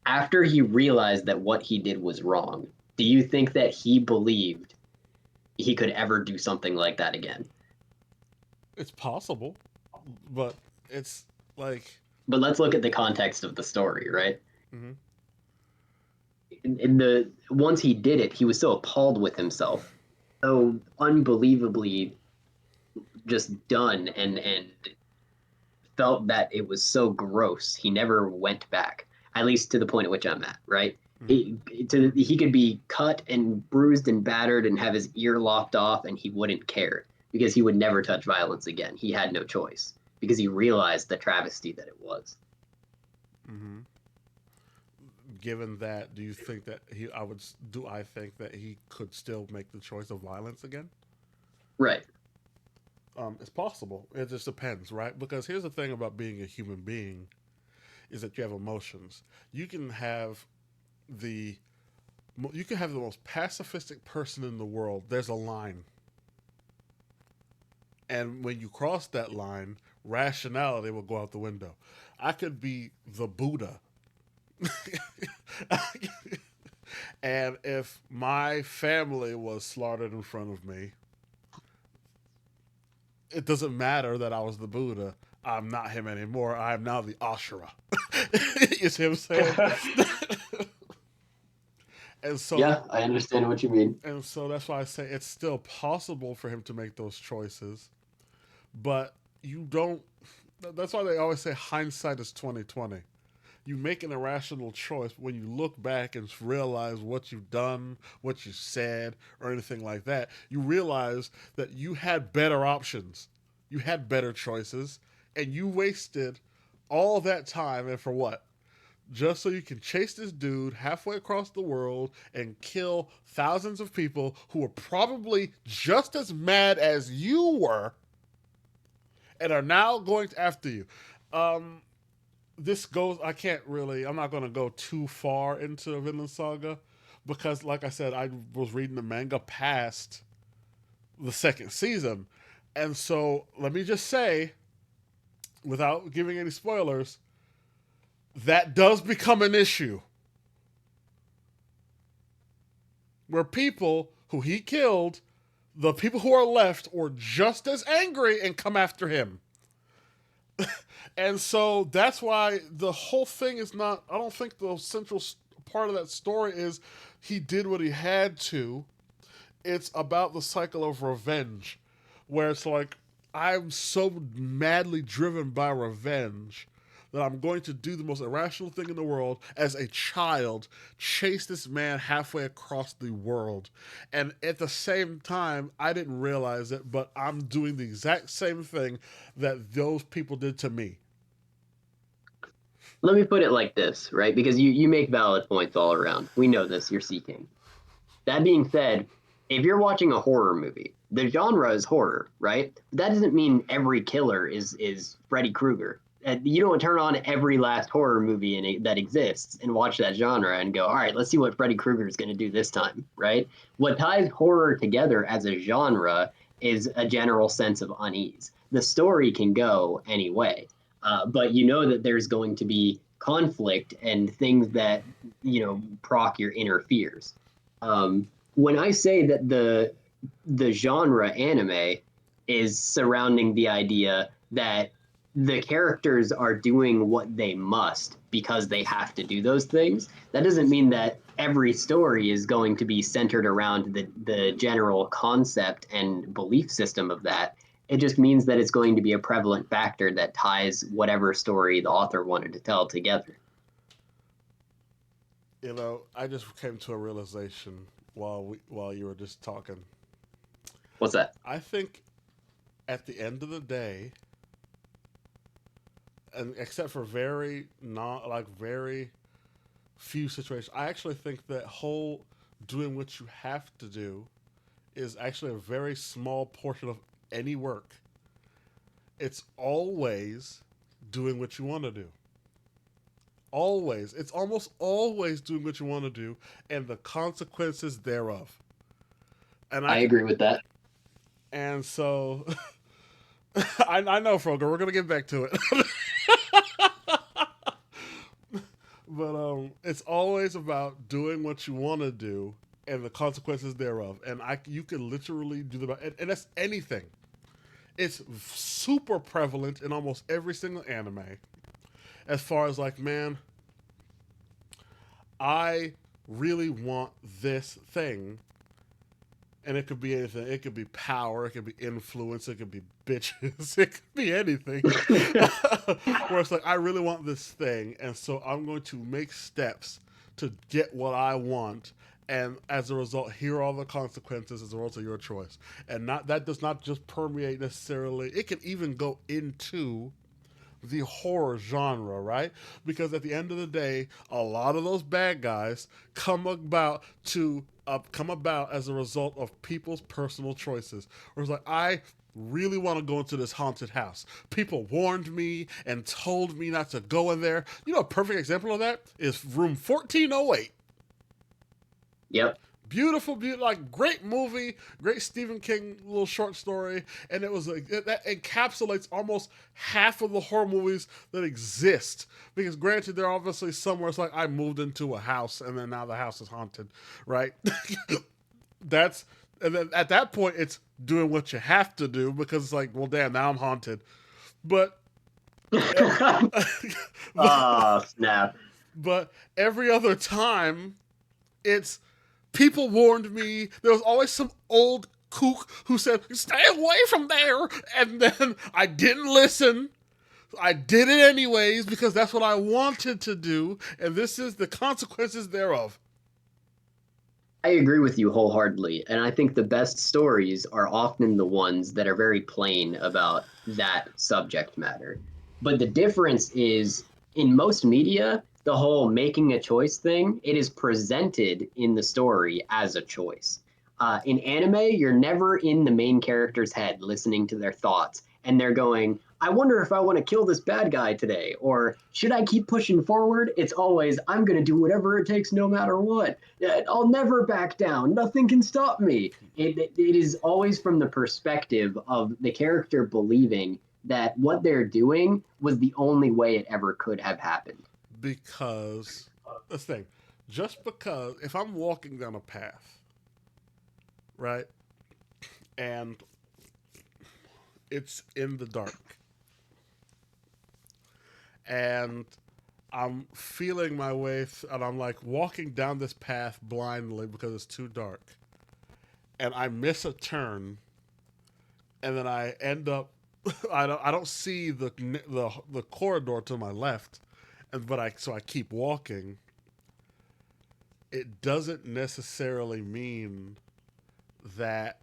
After he realized that what he did was wrong, do you think that he believed he could ever do something like that again? It's possible, but it's like, But let's look at the context of the story, right? mhm. In the once he did it, he was so appalled with himself, so unbelievably just done, and felt that it was so gross. He never went back, at least to the point at which I'm at, right? Mhm. He could be cut and bruised and battered and have his ear lopped off, and he wouldn't care because he would never touch violence again. He had no choice because he realized the travesty that it was. Mm-hmm. Given that, do you think that I think that he could still make the choice of violence again? Right. It's possible. It just depends, right? Because here's the thing about being a human being is that you have emotions. You can have the you can have the most pacifistic person in the world. There's a line, and when you cross that line, rationality will go out the window. I could be the Buddha. And if my family was slaughtered in front of me, it doesn't matter that I was the Buddha. I'm not him anymore. I am now the Ashura. You see what I'm saying? And so, Yeah, I understand what you mean. and so that's why I say it's still possible for him to make those choices, but you don't. That's why they always say hindsight is 2020. You make an irrational choice when you look back and realize what you've done, what you said, or anything like that. You realize that you had better options, you had better choices, and you wasted all that time. And for what? Just so you can chase this dude halfway across the world and kill thousands of people who were probably just as mad as you were and are now going after you. Um, this goes. I can't really. I'm not going to go too far into Vinland Saga because, like I said, I was reading the manga past the second season, and so let me just say, without giving any spoilers, that does become an issue where people who he killed, the people who are left, are just as angry and come after him. And so that's why the whole thing is not. I don't think the central part of that story is he did what he had to. It's about the cycle of revenge, where it's like, I'm so madly driven by revenge that I'm going to do the most irrational thing in the world as a child, chase this man halfway across the world. And at the same time, I didn't realize it, but I'm doing the exact same thing that those people did to me. Let me put it like this, right? Because you make valid points all around. We know this, you're seeking. That being said, if you're watching a horror movie, the genre is horror, right? That doesn't mean every killer is Freddy Krueger. You don't turn on every last horror movie that exists and watch that genre and go, all right, let's see what Freddy Krueger is going to do this time, right? What ties horror together as a genre is a general sense of unease. The story can go any way, but you know that there's going to be conflict and things that, proc your inner fears. When I say that the genre anime is surrounding the idea that the characters are doing what they must because they have to do those things. That doesn't mean that every story is going to be centered around the general concept and belief system of that. It just means that it's going to be a prevalent factor that ties whatever story the author wanted to tell together. You know, I just came to a realization while you were just talking. What's that? I think at the end of the day, and except for very few situations, I actually think that whole doing what you have to do is actually a very small portion of any work. It's always doing what you want to do. Always. It's almost always doing what you want to do and the consequences thereof. And I agree with that. And so I know, Froger, we're gonna get back to it. But it's always about doing what you want to do and the consequences thereof. And you can literally do and that's anything. It's super prevalent in almost every single anime. As far as like, man, I really want this thing. And it could be anything. It could be power. It could be influence. It could be bitches. It could be anything. Where it's like, I really want this thing. And so I'm going to make steps to get what I want. And as a result, here are all the consequences as a result of your choice. And that does not just permeate necessarily. It can even go into the horror genre, right? Because at the end of the day, a lot of those bad guys come about as a result of people's personal choices. Where it's like, I really want to go into this haunted house. People warned me and told me not to go in there. You know, a perfect example of that is room 1408. Yep. Beautiful, like great movie, great Stephen King little short story, and it was that encapsulates almost half of the horror movies that exist. Because granted, there are obviously somewhere it's like I moved into a house and then now the house is haunted, right? And then at that point it's doing what you have to do because it's like, well, damn, now I'm haunted. But Oh, snap. but every other time, it's people warned me. There was always some old kook who said, stay away from there. And then I didn't listen. I did it anyways because that's what I wanted to do. And this is the consequences thereof. I agree with you wholeheartedly. And I think the best stories are often the ones that are very plain about that subject matter. But the difference is in most media, the whole making a choice thing, it is presented in the story as a choice. In anime, you're never in the main character's head listening to their thoughts, and they're going, I wonder if I want to kill this bad guy today, or should I keep pushing forward? It's always, I'm going to do whatever it takes no matter what. I'll never back down. Nothing can stop me. It is always from the perspective of the character believing that what they're doing was the only way it ever could have happened. Because, let's think, just because if I'm walking down a path, right, and it's in the dark, and I'm feeling my way, and I'm like walking down this path blindly because it's too dark, and I miss a turn, and then I end up, I don't see the corridor to my left, so I keep walking. It doesn't necessarily mean that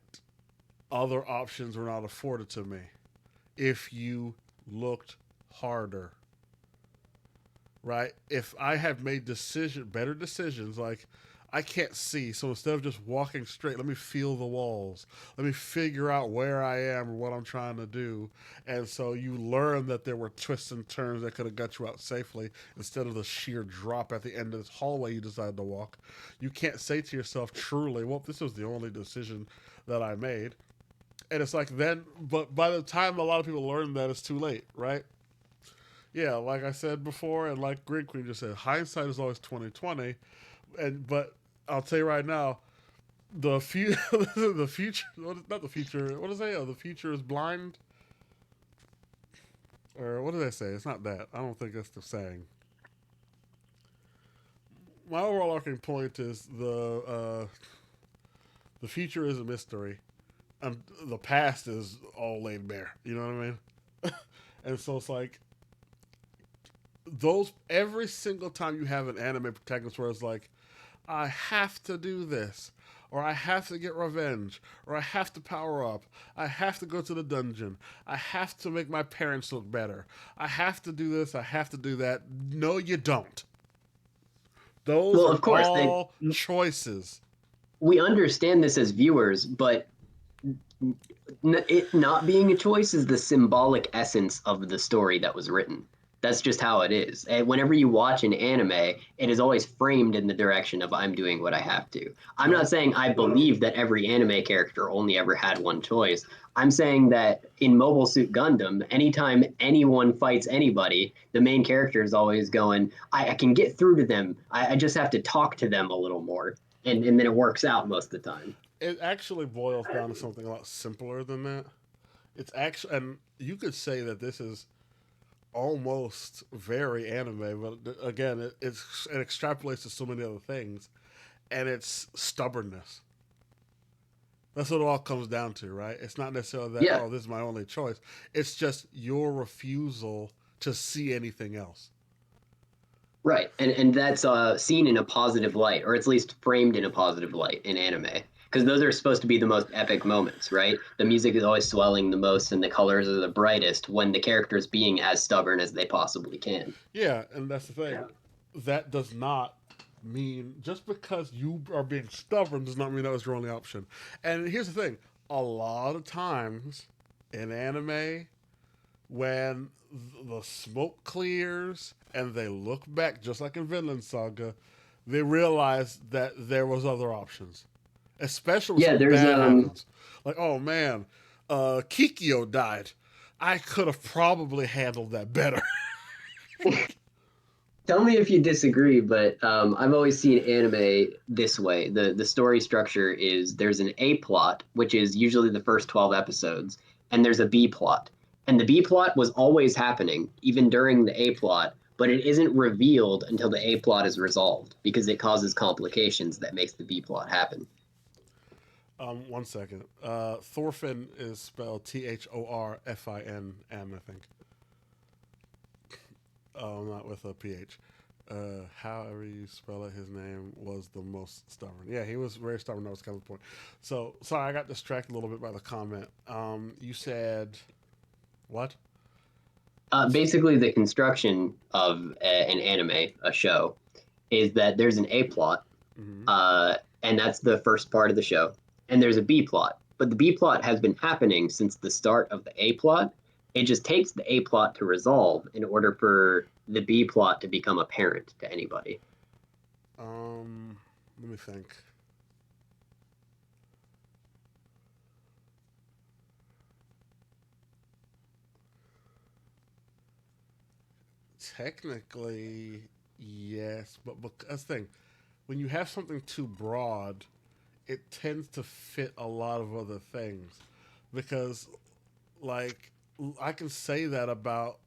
other options were not afforded to me if you looked harder, right? If I have made better decisions, like I can't see, so instead of just walking straight, let me feel the walls. Let me figure out where I am or what I'm trying to do. And so you learn that there were twists and turns that could have got you out safely instead of the sheer drop at the end of this hallway you decided to walk. You can't say to yourself, truly, well, this was the only decision that I made. And it's like then, but by the time a lot of people learn that, it's too late, right? Yeah, like I said before, and like Green Queen just said, hindsight is always 20/20. But I'll tell you right now, the future, not the future. What is it? The future is blind. Or what did they say? It's not that. I don't think that's the saying. My overall arcing point is the future is a mystery, and the past is all laid bare. You know what I mean? And so it's like those every single time you have an anime protagonist where it's like, I have to do this, or I have to get revenge, or I have to power up, I have to go to the dungeon, I have to make my parents look better, I have to do this, I have to do that. No, you don't. Those Well, are of course, all choices. we understand this as viewers, but it not being a choice is the symbolic essence of the story that was written. That's just how it is. And whenever you watch an anime, it is always framed in the direction of I'm doing what I have to. I'm not saying I believe that every anime character only ever had one choice. I'm saying that in Mobile Suit Gundam, anytime anyone fights anybody, the main character is always going, I can get through to them. I just have to talk to them a little more. And then it works out most of the time. It actually boils down to something a lot simpler than that. It's actually, and you could say that this is almost very anime, but again, it extrapolates to so many other things, and it's stubbornness. That's what it all comes down to, right? It's not necessarily that, Yeah. oh, this is my only choice. It's just your refusal to see anything else. Right, and that's seen in a positive light, or at least framed in a positive light in anime, because those are supposed to be the most epic moments, right? The music is always swelling the most, and the colors are the brightest when the characters being as stubborn as they possibly can. Yeah, and that's the thing. Yeah. That does not mean just because you are being stubborn does not mean that was your only option. And here's the thing: a lot of times in anime, when the smoke clears and they look back, just like in Vinland Saga, they realize that there was other options. Especially when something bad happens. Like, oh man, Kikyo died. I could have probably handled that better. Tell me if you disagree, but I've always seen anime this way. The story structure is there's an A plot, which is usually the first 12 episodes, and there's a B plot. And the B plot was always happening, even during the A plot, but it isn't revealed until the A plot is resolved because it causes complications that makes the B plot happen. 1 second. Thorfinn is spelled Thorfinn, I think. Not with a PH. However you spell it, his name was the most stubborn. Yeah, he was very stubborn. That was kind of the point. So, sorry, I got distracted a little bit by the comment. You said, what? Basically, the construction of an anime, a show, is that there's an A plot, and that's the first part of the show, and there's a B plot. But the B plot has been happening since the start of the A plot. It just takes the A plot to resolve in order for the B plot to become apparent to anybody. Let me think. Technically, yes, but that's the thing. When you have something too broad, it tends to fit a lot of other things. Because, like, I can say that about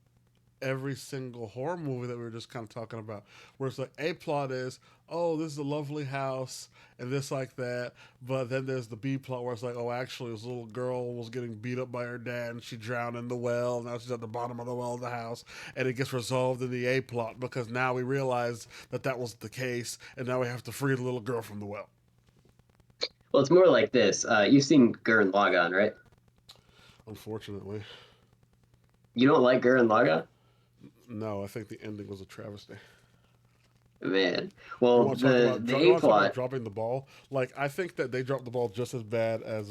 every single horror movie that we were just kind of talking about, where it's like A plot is, oh, this is a lovely house and this like that, but then there's the B plot where it's like, oh, actually this little girl was getting beat up by her dad and she drowned in the well, now she's at the bottom of the well of the house, and it gets resolved in the A plot because now we realize that that was the case and now we have to free the little girl from the well. Well, it's more like this. You've seen Gurren Lagann, right? Unfortunately. You don't like Gurren Lagann? No, I think the ending was a travesty. Man, well, the A plot dropping the ball. Like, I think that they dropped the ball just as bad as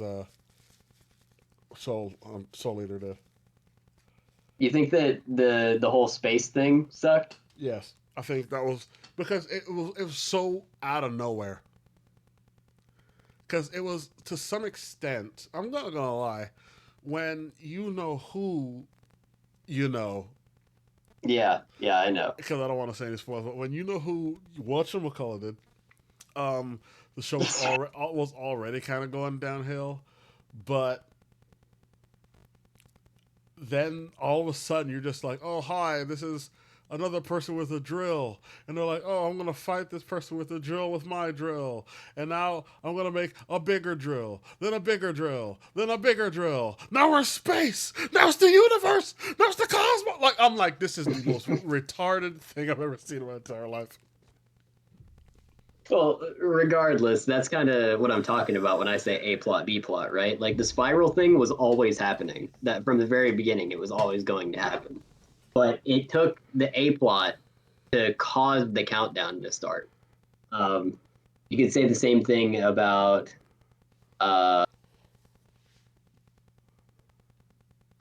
Soul Eater did. You think that the whole space thing sucked? Yes, I think that was because it was so out of nowhere. Because it was, to some extent, I'm not gonna lie, when you know who you know. Yeah, I know. Because I don't want to say any spoilers, but when you know who whatchamacallit did, the show was already kind of going downhill, but then all of a sudden you're just like, oh, hi, this is another person with a drill. And they're like, oh, I'm going to fight this person with a drill with my drill. And now I'm going to make a bigger drill, then a bigger drill, then a bigger drill. Now we're in space. Now it's the universe. Now it's the cosmos. Like, I'm like, this is the most retarded thing I've ever seen in my entire life. Well, regardless, that's kind of what I'm talking about when I say A plot, B plot, right? Like the spiral thing was always happening. That from the very beginning, it was always going to happen. But it took the A plot to cause the countdown to start. You could say the same thing about, I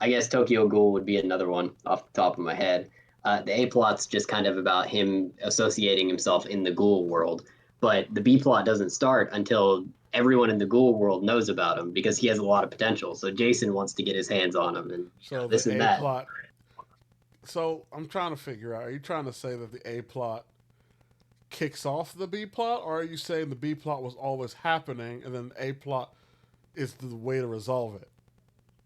guess Tokyo Ghoul would be another one off the top of my head. The A plot's just kind of about him associating himself in the ghoul world. But the B plot doesn't start until everyone in the ghoul world knows about him because he has a lot of potential. So Jason wants to get his hands on him, and So this the and A that. plot. So I'm trying to figure out, are you trying to say that the A plot kicks off the B plot, or are you saying the B plot was always happening and then the A plot is the way to resolve it?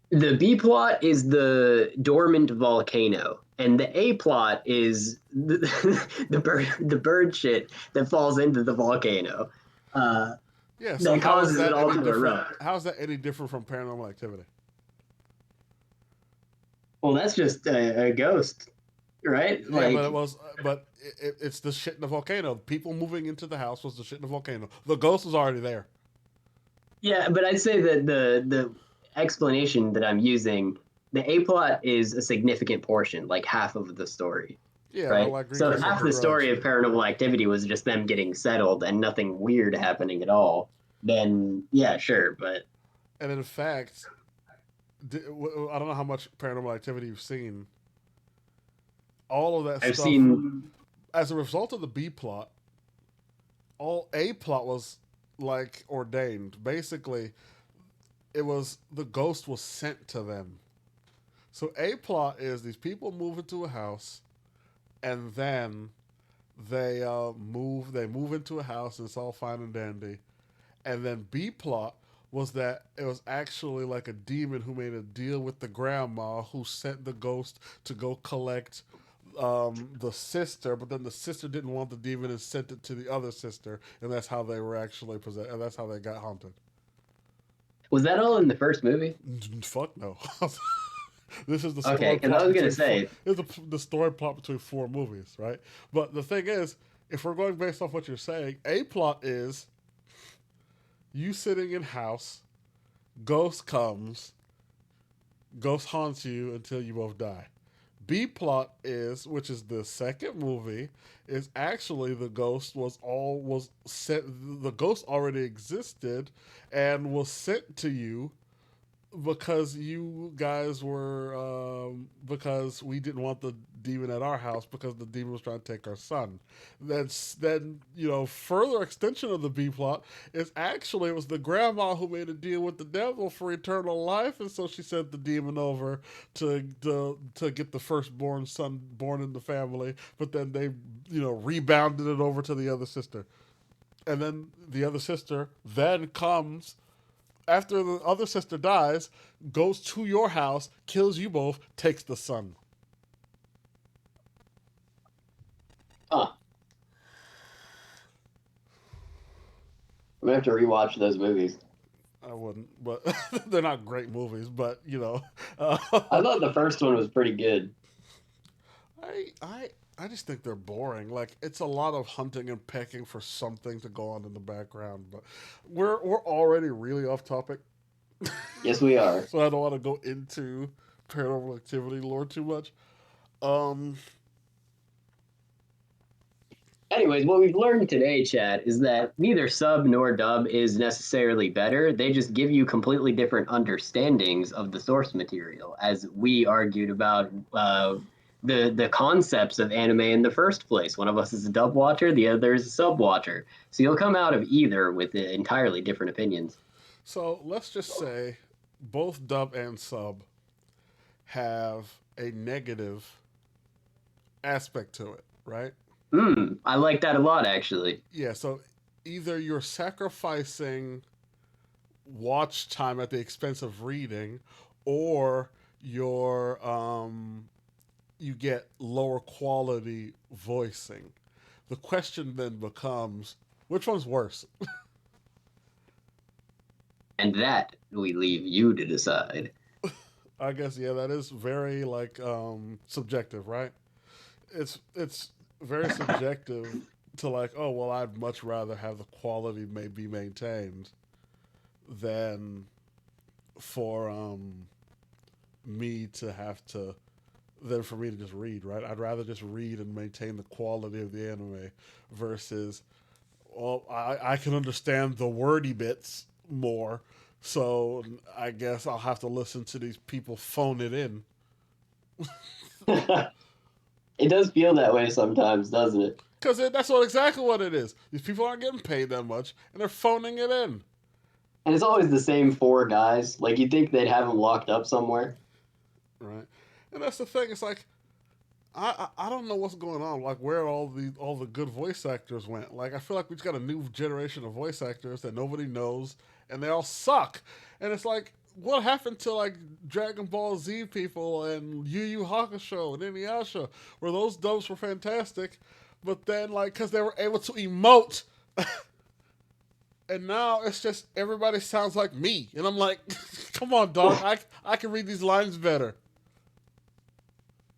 The B plot is the dormant volcano, and the A plot is the bird shit that falls into the volcano. Yeah. So That how is causes that it all any to different? erupt. How is that any different from Paranormal Activity? Well, that's just a ghost, right? Yeah, but Like, it's the shit in the volcano. People moving into the house was the shit in the volcano. The ghost was already there. yeah, but I'd say that the explanation that I'm using, the A plot is a significant portion, like half of the story, Yeah, I right? like So Greenface if with half the the grudge. story of Paranormal Activity was just them getting settled and nothing weird happening at all, then yeah, sure. But And in fact, I don't know how much Paranormal Activity you've seen. All of that I've stuff, seen, as a result of the B plot, all A plot was like ordained. Basically, it was the ghost was sent to them. So A plot is these people move into a house, and then they move into a house and it's all fine and dandy. And then B plot was that it was actually like a demon who made a deal with the grandma who sent the ghost to go collect the sister, but then the sister didn't want the demon and sent it to the other sister, and that's how they were actually possessed, and that's how they got haunted. was that all in the first movie? Fuck no. This is the Okay, story because I plot was gonna between four. say, This is the story plot between four movies, right? But the thing is, if we're going based off what you're saying, A plot is you sitting in house, ghost comes, ghost haunts you until you both die. B plot is, which is the second movie, is actually was sent. The ghost already existed and was sent to you because you guys were because we didn't want the demon at our house because the demon was trying to take our son. That's then further extension of the B plot is actually it was the grandma who made a deal with the devil for eternal life, and so she sent the demon over to get the firstborn son born in the family, but then they rebounded it over to the other sister, and then the other sister then comes after the other sister dies, goes to your house, kills you both, takes the son. Huh. I'm gonna have to rewatch those movies. I wouldn't, but they're not great movies. But I thought the first one was pretty good. I just think they're boring. Like it's a lot of hunting and pecking for something to go on in the background. But we're already really off topic. Yes, we are. So I don't want to go into Paranormal Activity lore too much. anyways, what we've learned today, Chad, is that neither sub nor dub is necessarily better. They just give you completely different understandings of the source material, as we argued about the concepts of anime in the first place. One of us is a dub watcher, the other is a sub watcher. So you'll come out of either with entirely different opinions. So let's just say both dub and sub have a negative aspect to it, right? I like that a lot, actually. Yeah, so either you're sacrificing watch time at the expense of reading, or your you get lower quality voicing. The question then becomes, which one's worse? And that we leave you to decide. I guess yeah, that is very like subjective, right? It's very subjective to like, oh well, I'd much rather have the quality may be maintained than for me to have to than for me to just read, right? I'd rather just read and maintain the quality of the anime versus, well, I can understand the wordy bits more, so I guess I'll have to listen to these people phone it in. It does feel that way sometimes, doesn't it? Because that's what exactly what it is. These people aren't getting paid that much, and they're phoning it in. And it's always the same four guys. Like, you'd think they'd have them locked up somewhere. Right, and that's the thing. It's like I don't know what's going on. Like where all the good voice actors went. Like I feel like we just got a new generation of voice actors that nobody knows, and they all suck. And it's like, what happened to like Dragon Ball Z people and Yu Yu Hakusho and Inuyasha, where those dubs were fantastic, but then like because they were able to emote. And now it's just everybody sounds like me, and I'm like, "Come on, dog! I can read these lines better."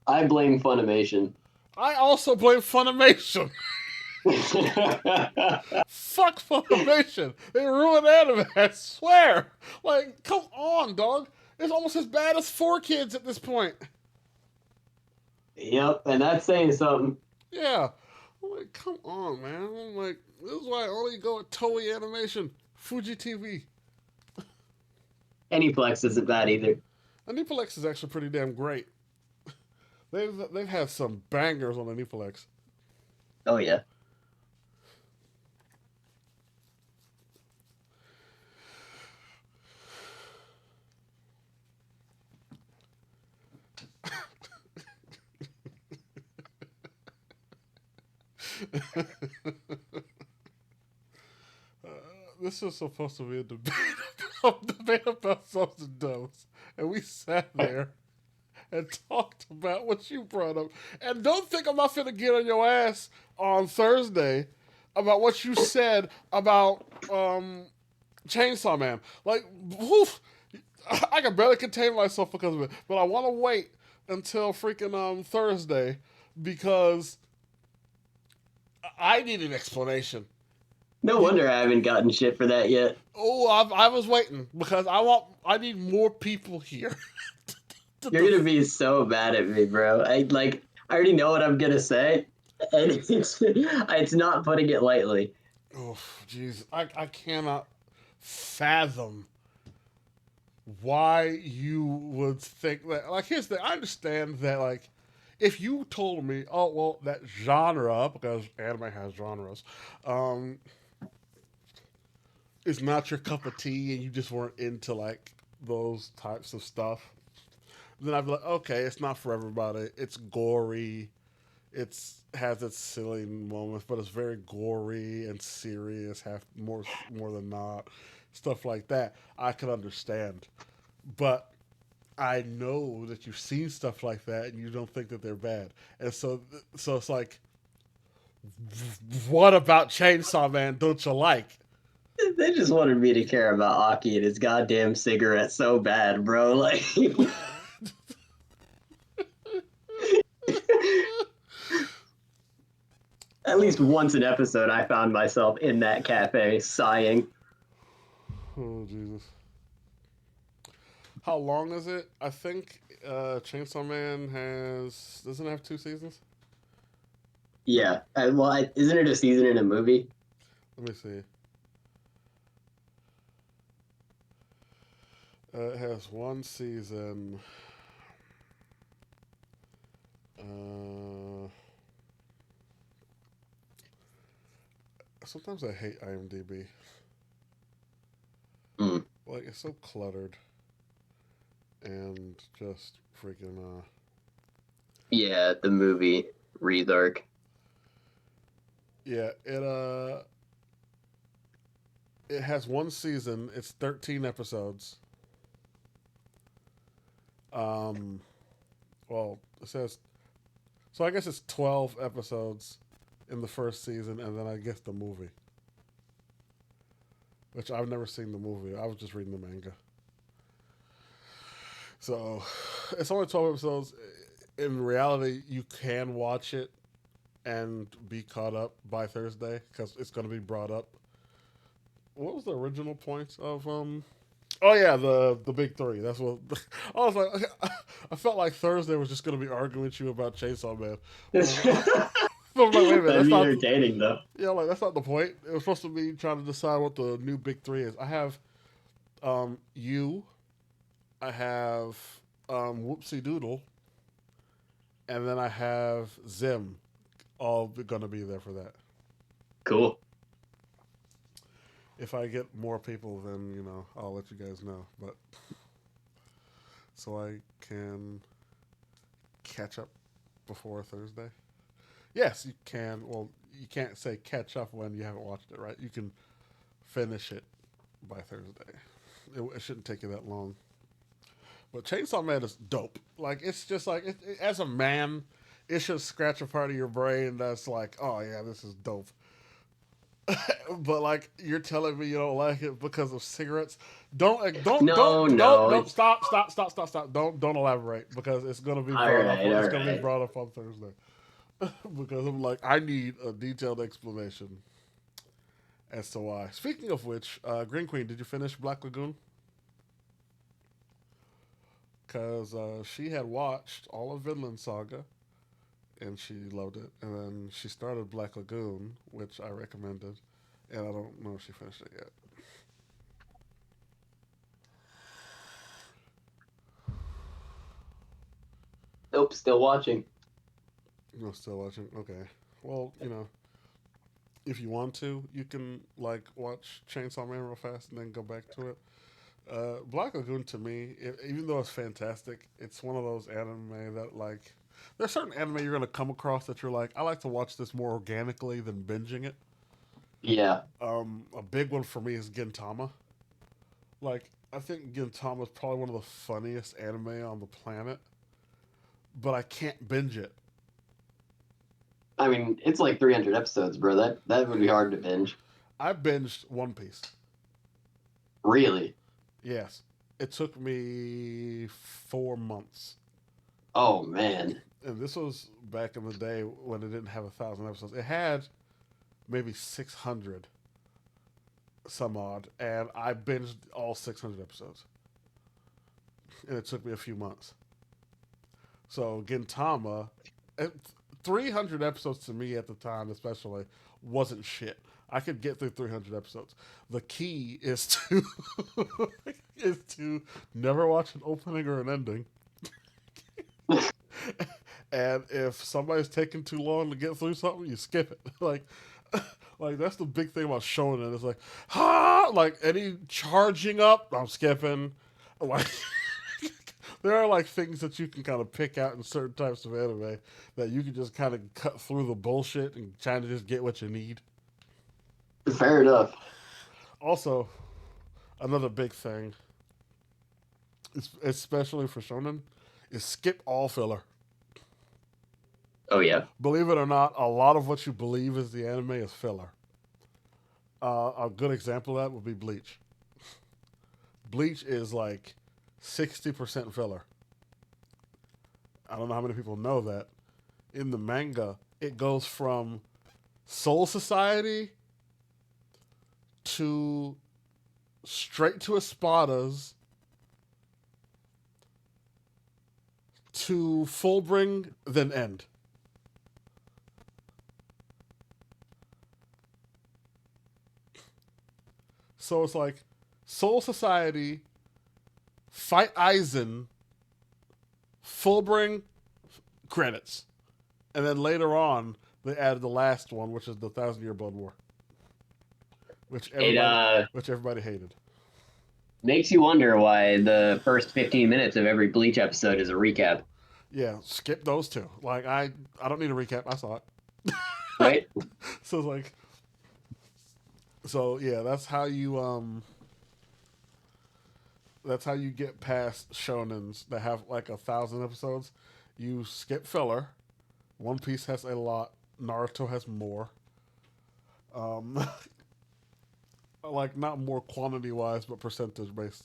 I blame Funimation. I also blame Funimation. Fuck Funimation. They ruined anime, I swear. Like, come on, dog. It's almost as bad as 4Kids at this point. Yep, and that's saying something. Yeah. I'm like, come on, man. I'm like, this is why I only go with Toei Animation, Fuji TV. Aniplex isn't bad either. Aniplex is actually pretty damn great. They've had some bangers on Aniplex. Oh, yeah. This is supposed to be a debate about subs and dubs, and we sat there and talked about what you brought up. And don't think I'm not finna get on your ass on Thursday about what you said about Chainsaw Man. Like, woof, I can barely contain myself because of it. But I want to wait until freaking Thursday because I need an explanation. No wonder I haven't gotten shit for that yet. Oh, I was waiting because I need more people here. You're gonna be so mad at me, bro. I already know what I'm gonna say, and it's not putting it lightly. Oh, jeez, I cannot fathom why you would think that. Like, here's the thing. I understand that, like, if you told me, oh well, that genre, because anime has genres, is not your cup of tea, and you just weren't into like those types of stuff, then I'd be like, okay, it's not for everybody. It's gory. It's has its silly moments, but it's very gory and serious. Have more than not, stuff like that. I could understand, but I know that you've seen stuff like that and you don't think that they're bad, and so it's like, what about Chainsaw Man don't you like? They just wanted me to care about Aki and his goddamn cigarette so bad, bro. Like, at least once an episode, I found myself in that cafe sighing. Oh Jesus! How long is it? I think Chainsaw Man doesn't it have 2 seasons? Yeah. Isn't it a season in a movie? Let me see. It has 1 season. Sometimes I hate IMDb. Mm. Like, it's so cluttered and just freaking Yeah, the movie Rezark. yeah, it has 1 season. It's 13 episodes. Um, well, it says so. I guess it's 12 episodes in the first season, and then I guess the movie, which I've never seen the movie. I was just reading the manga. So it's only 12 episodes. In reality, you can watch it and be caught up by Thursday because it's going to be brought up. What was the original point of Oh yeah, the big three. That's what I was like. I felt like Thursday was just going to be arguing with you about Chainsaw Man. I'm like, wait a minute, That'd that's be not. entertaining, though. Yeah, like that's not the point. It was supposed to be trying to decide what the new big three is. I have you. I have Whoopsie Doodle, and then I have Zim. All going to be there for that. Cool. If I get more people, then I'll let you guys know. But so I can catch up before Thursday. Yes, you can. Well, you can't say catch up when you haven't watched it, right? You can finish it by Thursday. It shouldn't take you that long. But Chainsaw Man is dope. Like, it's just like, as a man, it should scratch a part of your brain that's like, oh yeah, this is dope. But like, you're telling me you don't like it because of cigarettes. Don't stop. Don't elaborate because it's gonna be brought up. It's gonna be brought up on Thursday. Because I'm like, I need a detailed explanation as to why. Speaking of which, Green Queen, did you finish Black Lagoon? Because she had watched all of Vinland Saga, and she loved it. And then she started Black Lagoon, which I recommended, and I don't know if she finished it yet. Nope, still watching. No, still watching. Okay. Well, if you want to, you can like watch Chainsaw Man real fast and then go back to it. Black Lagoon to me, even though it's fantastic, it's one of those anime that like there's certain anime you're gonna come across that you're like, I like to watch this more organically than binging it. Yeah. A big one for me is Gintama. Like, I think Gintama is probably one of the funniest anime on the planet, but I can't binge it. I mean, it's like 300 episodes, bro. That would be hard to binge. I binged One Piece. Really? Yes. It took me 4 months. Oh, man. And this was back in the day when it didn't have 1,000 episodes. It had maybe 600 some odd, and I binged all 600 episodes. And it took me a few months. So Gintama, 300 episodes to me at the time especially, wasn't shit. I could get through 300 episodes. The key is to is to never watch an opening or an ending. And if somebody's taking too long to get through something, you skip it. Like that's the big thing about shonen. It's like, like any charging up, I'm skipping. Like there are like things that you can kind of pick out in certain types of anime that you can just kind of cut through the bullshit and try to just get what you need. Fair enough. Also, another big thing, especially for shonen, is skip all filler. Oh, yeah. Believe it or not, a lot of what you believe is the anime is filler. A good example of that would be Bleach. Bleach is like 60% filler. I don't know how many people know that. In the manga, it goes from Soul Society to straight to Espadas to Fullbring, then end. So it's like Soul Society, Fight Aizen, Fullbring, credits. And then later on, they added the last one, which is the 1,000-Year Blood War. Which everybody hated. Makes you wonder why the first 15 minutes of every Bleach episode is a recap. Yeah, skip those two. Like, I don't need a recap. I saw it. Right? So, like... So, yeah, that's how you That's how you get past shonens that have like 1,000 episodes. You skip filler. One Piece has a lot. Naruto has more. Um, like not more quantity wise, but percentage based.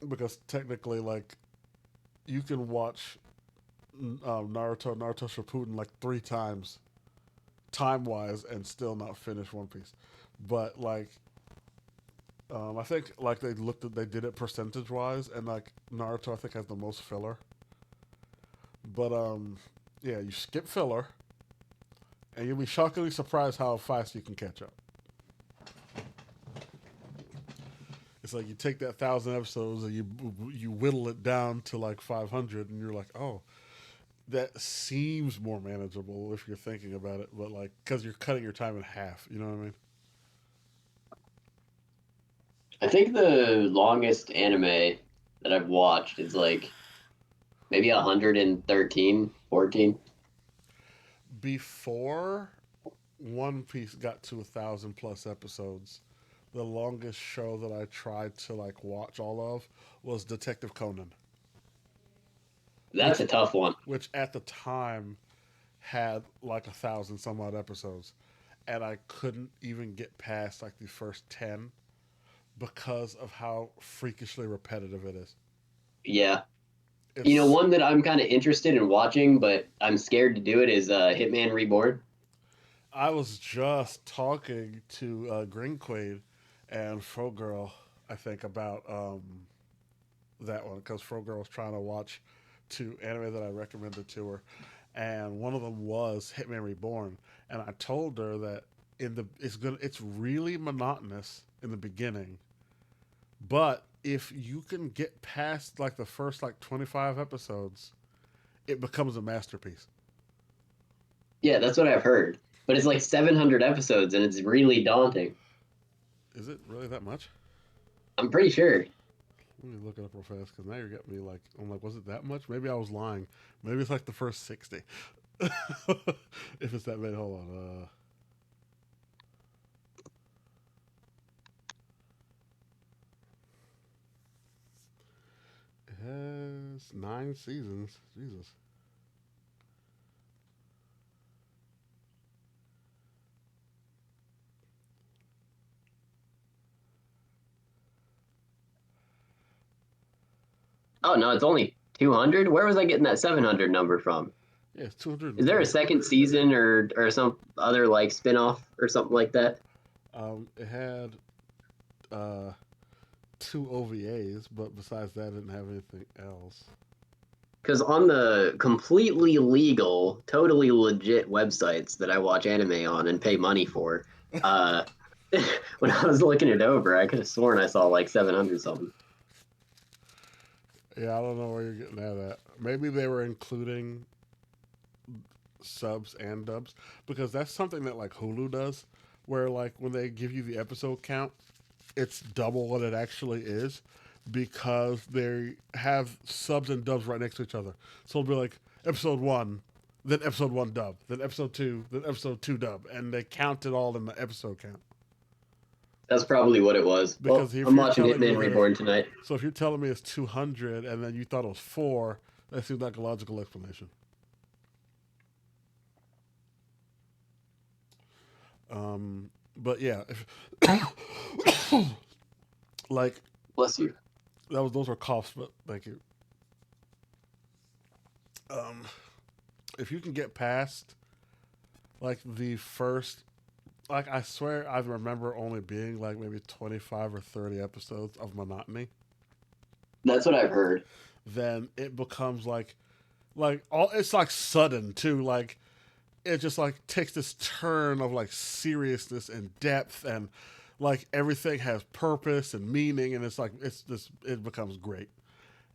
Because technically, like you can watch Naruto Shippuden like 3 times, time wise, and still not finish One Piece. But like, I think like they did it percentage wise, and like Naruto I think has the most filler. But yeah, you skip filler, and you'll be shockingly surprised how fast you can catch up. It's like you take that 1,000 episodes and you whittle it down to like 500, and you're like, oh, that seems more manageable if you're thinking about it, but like because you're cutting your time in half, you know what I mean? I think the longest anime that I've watched is like maybe 113, 14. Before One Piece got to 1,000 plus episodes, the longest show that I tried to like watch all of was Detective Conan, That's which a tough one. which at the time had like 1,000 some odd episodes, and I couldn't even get past like the first 10 because of how freakishly repetitive it is. Yeah. It's One that I'm kind of interested in watching, but I'm scared to do it is Hitman Reborn. I was just talking to Greenquade and Frogirl, I think, about that one because Frogirl was trying to watch 2 anime that I recommended to her, and one of them was Hitman Reborn, and I told her that it's really monotonous in the beginning, but if you can get past like the first like 25 episodes, it becomes a masterpiece. Yeah, that's what I've heard. But it's like 700 episodes and it's really daunting. Is it really that much? I'm pretty sure. Let me look it up real fast because now you're getting me like, I'm like, was it that much? Maybe I was lying. Maybe it's like the first 60. If it's that many, hold on. It has 9 seasons. Jesus. Oh, no, it's only 200? Where was I getting that 700 number from? Yeah, it's 200. Is there a second season or some other like spin-off or something like that? It had uh, 2 OVAs, but besides that, it didn't have anything else. Because on the completely legal, totally legit websites that I watch anime on and pay money for, uh, when I was looking it over, I could have sworn I saw like 700 something. Yeah, I don't know where you're getting that at. Maybe they were including subs and dubs because that's something that like Hulu does, where like when they give you the episode count, it's double what it actually is because they have subs and dubs right next to each other. So it'll be like episode 1, then episode 1 dub, then episode 2, then episode 2 dub, and they count it all in the episode count. That's probably what it was. Well, Because if I'm you're watching telling me Hitman that Reborn tonight. so if you're telling me it's 200 and then you thought it was 4, that seems like a logical explanation. But yeah, like Bless you. those were coughs, but thank you. Um, if you can get past like the first, like I swear I remember only being like maybe 25 or 30 episodes of monotony, That's what I've heard. then it becomes like all it's like sudden too, like it just like takes this turn of like seriousness and depth and like everything has purpose and meaning, and it's like it becomes great.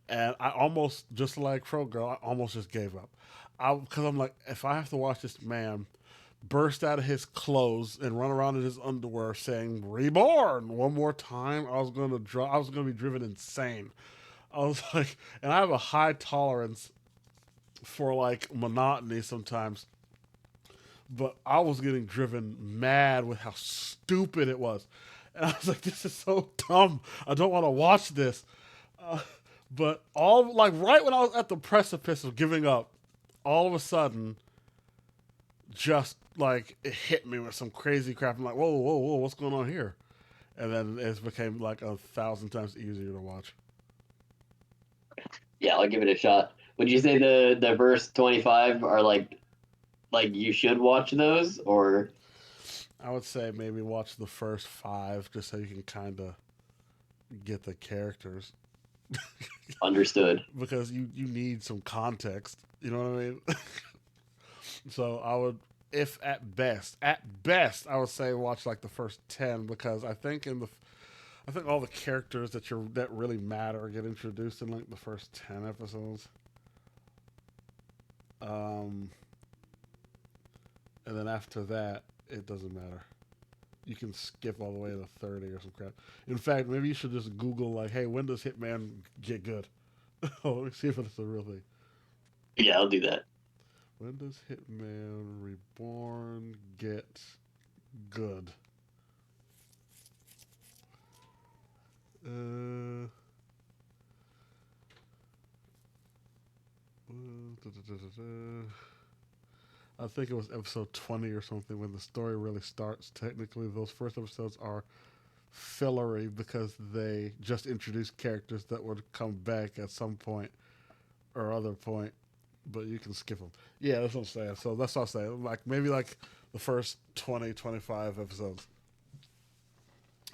And I almost, just like Pro Girl, I almost just gave up. Because I'm like, if I have to watch this man burst out of his clothes and run around in his underwear saying "reborn" one more time, I was gonna be driven insane. I was like, and I have a high tolerance for like monotony sometimes, but I was getting driven mad with how stupid it was. And I was like, this is so dumb. I don't want to watch this. Uh, but all like right when I was at the precipice of giving up, all of a sudden, just like it hit me with some crazy crap. I'm like, whoa, whoa, whoa, what's going on here? And then it became like 1,000 times easier to watch. Yeah, I'll give it a shot. Would you say the first 25 are like you should watch those, or I would say maybe watch the first 5 just so you can kind of get the characters understood? because you need some context. You know what I mean? So I would, if at best, I would say watch like the first 10 because I think all the characters that really matter get introduced in like the first 10 episodes. And then after that, it doesn't matter. You can skip all the way to 30 or some crap. In fact, maybe you should just Google like, "Hey, when does Hitman get good?" Let me see if it's a real thing. Yeah, I'll do that. When does Hitman Reborn get good? I think it was episode 20 or something when the story really starts. Technically, those first episodes are fillery because they just introduced characters that would come back at some point or other point, but you can skip them. Yeah, that's what I'm saying. So that's what I'm saying. Like maybe like the first 20, 25 episodes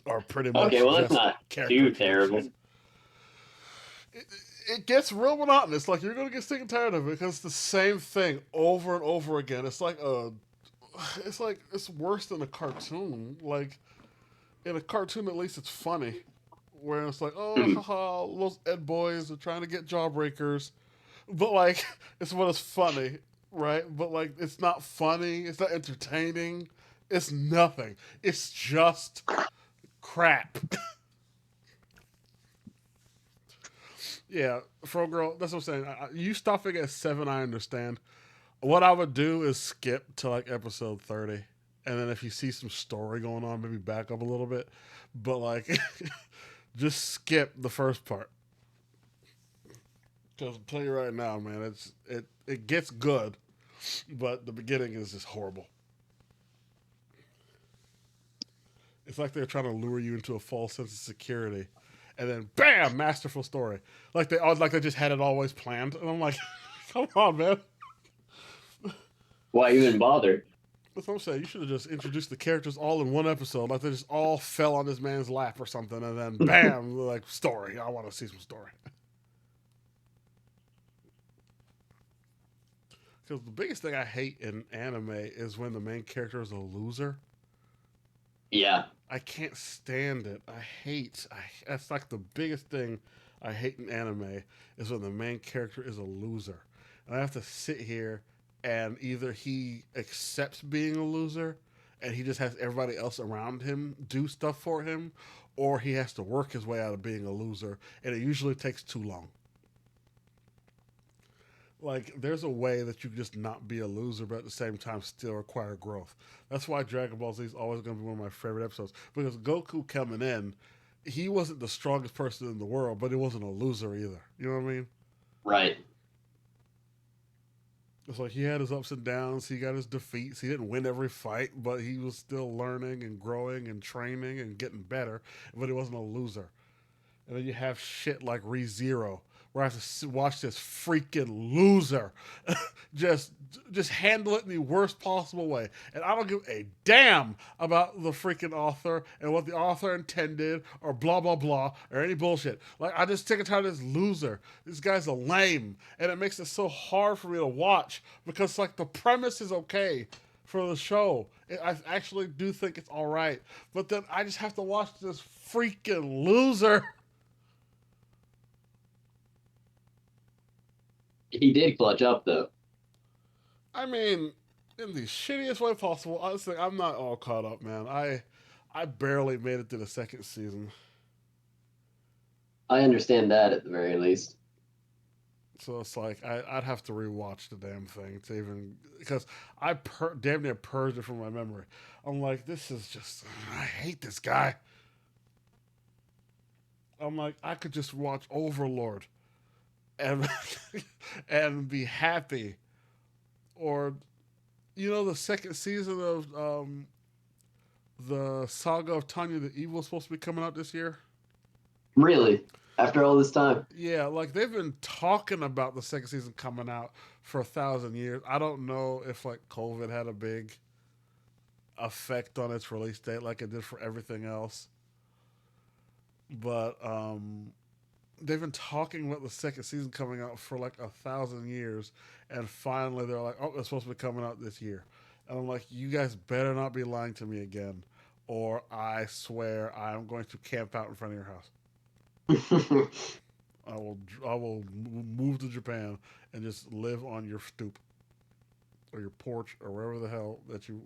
are pretty much Okay, well that's just not character too introductions. terrible. It gets real monotonous. Like you're gonna get sick and tired of it because it's the same thing over and over again. It's worse than a cartoon. Like in a cartoon, at least it's funny. Where it's like, oh, Hmm. haha, those Ed boys are trying to get jawbreakers, but like it's what is funny, right? But like it's not funny. It's not entertaining. It's nothing. It's just crap. Yeah, Fro Girl, that's what I'm saying. You stopping at 7, I understand. What I would do is skip to like episode 30. And then if you see some story going on, maybe back up a little bit. But like, just skip the first part. Because I'll tell you right now, man, it gets good, but the beginning is just horrible. It's like they're trying to lure you into a false sense of security, and then bam, masterful story. Like they just had it always planned, and I'm like, come on, man. Why even bother? That's what I'm saying. You should have just introduced the characters all in one episode, like they just all fell on this man's lap or something, and then bam, like story. I want to see some story. Because the biggest thing I hate in anime is when the main character is a loser. Yeah, I can't stand it. That's like the biggest thing I hate in anime is when the main character is a loser. And I have to sit here and either he accepts being a loser and he just has everybody else around him do stuff for him, or he has to work his way out of being a loser, and it usually takes too long. Like there's a way that you can just not be a loser but at the same time still require growth. That's why Dragon Ball Z is always going to be one of my favorite episodes, because Goku coming in, he wasn't the strongest person in the world, but he wasn't a loser either. You know what I mean? right. It's like he had his ups and downs, he got his defeats, he didn't win every fight, but he was still learning and growing and training and getting better, but he wasn't a loser. And then you have shit like ReZero, where I have to watch this freaking loser just just handle it in the worst possible way. And I don't give a damn about the freaking author and what the author intended or blah blah blah or any bullshit. Like I just take a time of this loser. This guy's a lame, and it makes it so hard for me to watch because like the premise is okay for the show. I actually do think it's all right, but then I just have to watch this freaking loser. He did clutch up though. I mean, in the shittiest way possible. Honestly, I'm not all caught up, man. I barely made it to the second season, I understand that at the very least. so it's like I'd have to rewatch the damn thing to even because damn near purged it from my memory. I'm like, this is just I hate this guy. I'm like, I could just watch Overlord and and be happy. Or the second season of the Saga of Tanya the Evil is supposed to be coming out this year. Really? After all this time? Yeah, like they've been talking about the second season coming out for 1,000 years. I don't know if like COVID had a big effect on its release date like it did for everything else. But they've been talking about the second season coming out for like 1,000 years, and finally they're like, "Oh, it's supposed to be coming out this year," and I'm like, "You guys better not be lying to me again, or I swear I'm going to camp out in front of your house. I will move to Japan and just live on your stoop or your porch or wherever the hell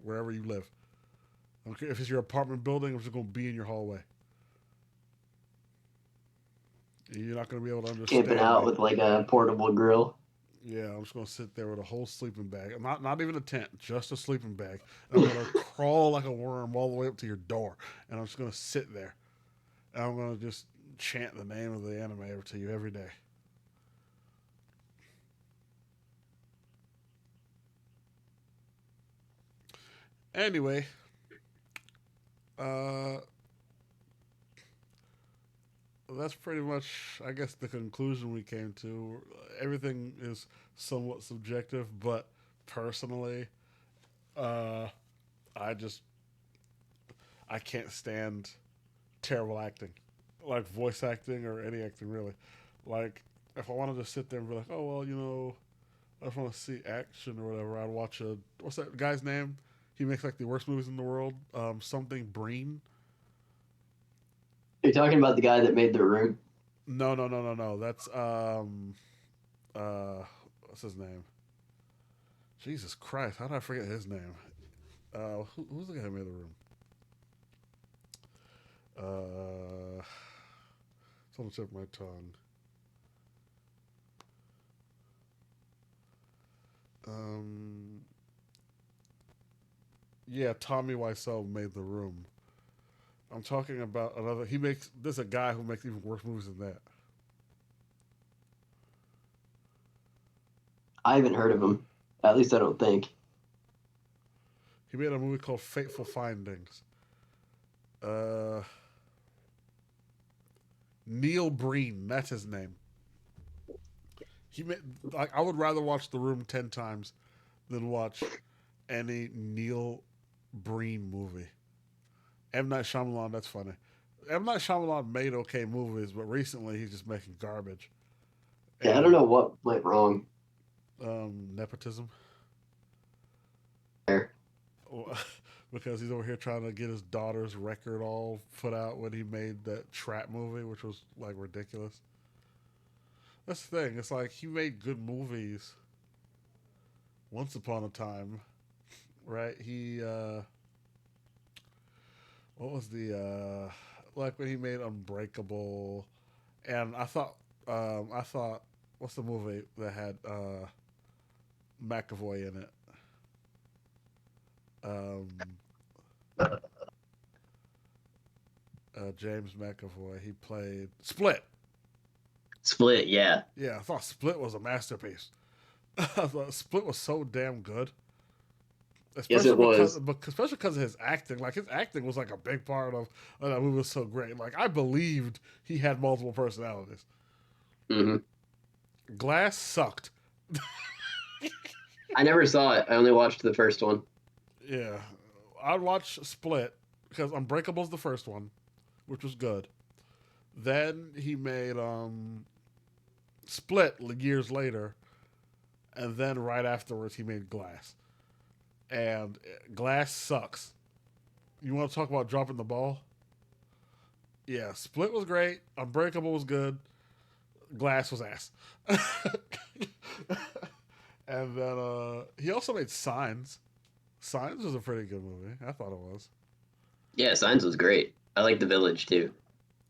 wherever you live. I don't care if it's your apartment building. I'm just going to be in your hallway. You're not going to be able to understand Camping out me. with like a portable grill. Yeah, I'm just gonna sit there with a whole sleeping bag. Not even a tent, just a sleeping bag. And I'm gonna crawl like a worm all the way up to your door, and I'm just gonna sit there, and I'm gonna just chant the name of the anime over to you every day. Anyway, uh, that's pretty much, I guess, the conclusion we came to. Everything is somewhat subjective, but personally, uh, I just I can't stand terrible acting, like voice acting or any acting really. Like if I wanted to sit there and be like, oh well, I just want to see action or whatever, I'd watch a what's that guy's name? He makes like the worst movies in the world. Something Breen. You're talking about the guy that made The Room? No, no, no, no, no. That's uh what's his name? Jesus Christ, how did I forget his name? Who's the guy who made the room? It's on the tip of my tongue. Um, yeah, Tommy Wiseau made the room. I'm talking about another. He makes. There's a guy who makes even worse movies than that. I haven't heard of him. At least I don't think. He made a movie called Fateful Findings. Uh, Neil Breen, that's his name. He made. Like, I would rather watch The Room 10 times than watch any Neil Breen movie. M Night Shyamalan, that's funny. M Night Shyamalan made okay movies, but recently he's just making garbage. Yeah, I don't know what went wrong Nepotism. there. Because he's over here trying to get his daughter's record all put out when he made that trap movie, which was like ridiculous. That's the thing. It's like he made good movies once upon a time, right? He what was the like when he made Unbreakable, and I thought what's the movie that had McAvoy in it? Um, James McAvoy. He played Split. Split, yeah. Yeah, I thought Split was a masterpiece. I thought Split was so damn good, Yes, especially it was. especially because of his acting. Like his acting was like a big part of that movie. Was so great. Like I believed he had multiple personalities. Hmm. Glass sucked. I never saw it. I only watched the first one. Yeah, I'd watch Split because Unbreakable's the first one, which was good. Then he made Split years later, and then right afterwards he made Glass. And Glass sucks. You want to talk about dropping the ball? Yeah, Split was great. Unbreakable was good. Glass was ass. And then he also made Signs. Signs was a pretty good movie. I thought it was. Yeah, Signs was great. I like The Village too.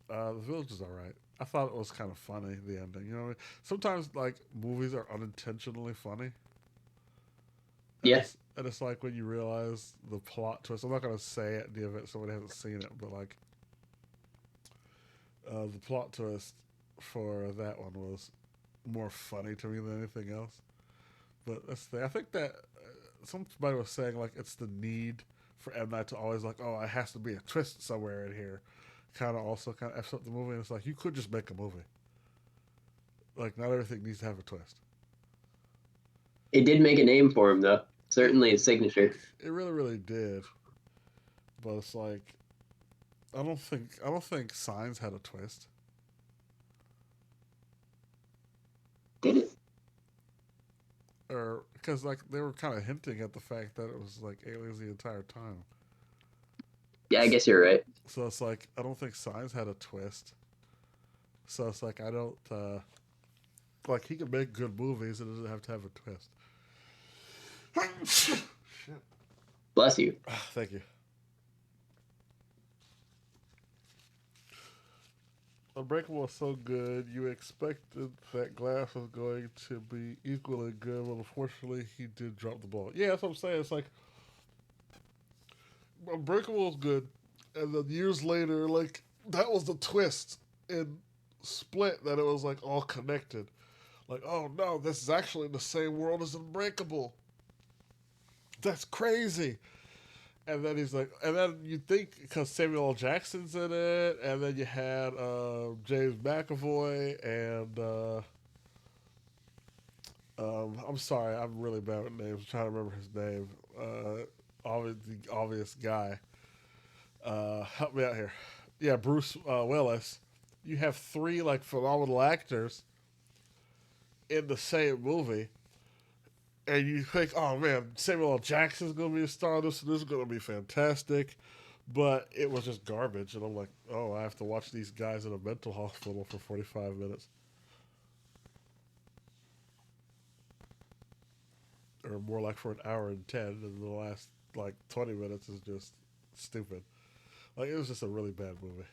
The Village is all right. I thought it was kind of funny, the ending. You know what I mean? Sometimes, like, movies are unintentionally funny. And Yeah. it's like when you realize the plot twist. I'm not going to say it in the event somebody hasn't seen it, but, like, The plot twist for that one was more funny to me than anything else. But that's the thing. I think that somebody was saying like it's the need for M Night to always like, oh, it has to be a twist somewhere in here. Kind of also kind of f's up the movie. And it's like you could just make a movie. Like not everything needs to have a twist. It did make a name for him, though. Certainly his signature. It really, really did. But it's like I don't think Signs had a twist. Did it? Or because like they were kind of hinting at the fact that it was like aliens the entire time. Yeah, I guess you're right. So it's like I don't think Signs had a twist. So it's like I don't like he can make good movies. It doesn't have to have a twist. Shit. Bless you. Thank you. Unbreakable was so good. You expected that Glass was going to be equally good, but unfortunately, he did drop the ball. Yeah, that's what I'm saying. It's like Unbreakable was good, and then years later, like that was the twist in Split that it was like all connected. Like, oh no, this is actually in the same world as Unbreakable. That's crazy. And then he's like, and then you think because Samuel L. Jackson's in it, and then you had James McAvoy and I'm sorry, I'm really bad with names. I'm trying to remember his name. The obvious guy. Help me out here. Yeah, Bruce Willis. You have three like phenomenal actors in the same movie, and you think, oh man, Samuel L. Jackson's gonna be a star. This is gonna be fantastic, but it was just garbage. And I'm like, oh, I have to watch these guys in a mental hospital for 45 minutes, or more like for an hour and 10, and the last like 20 minutes is just stupid. Like it was just a really bad movie.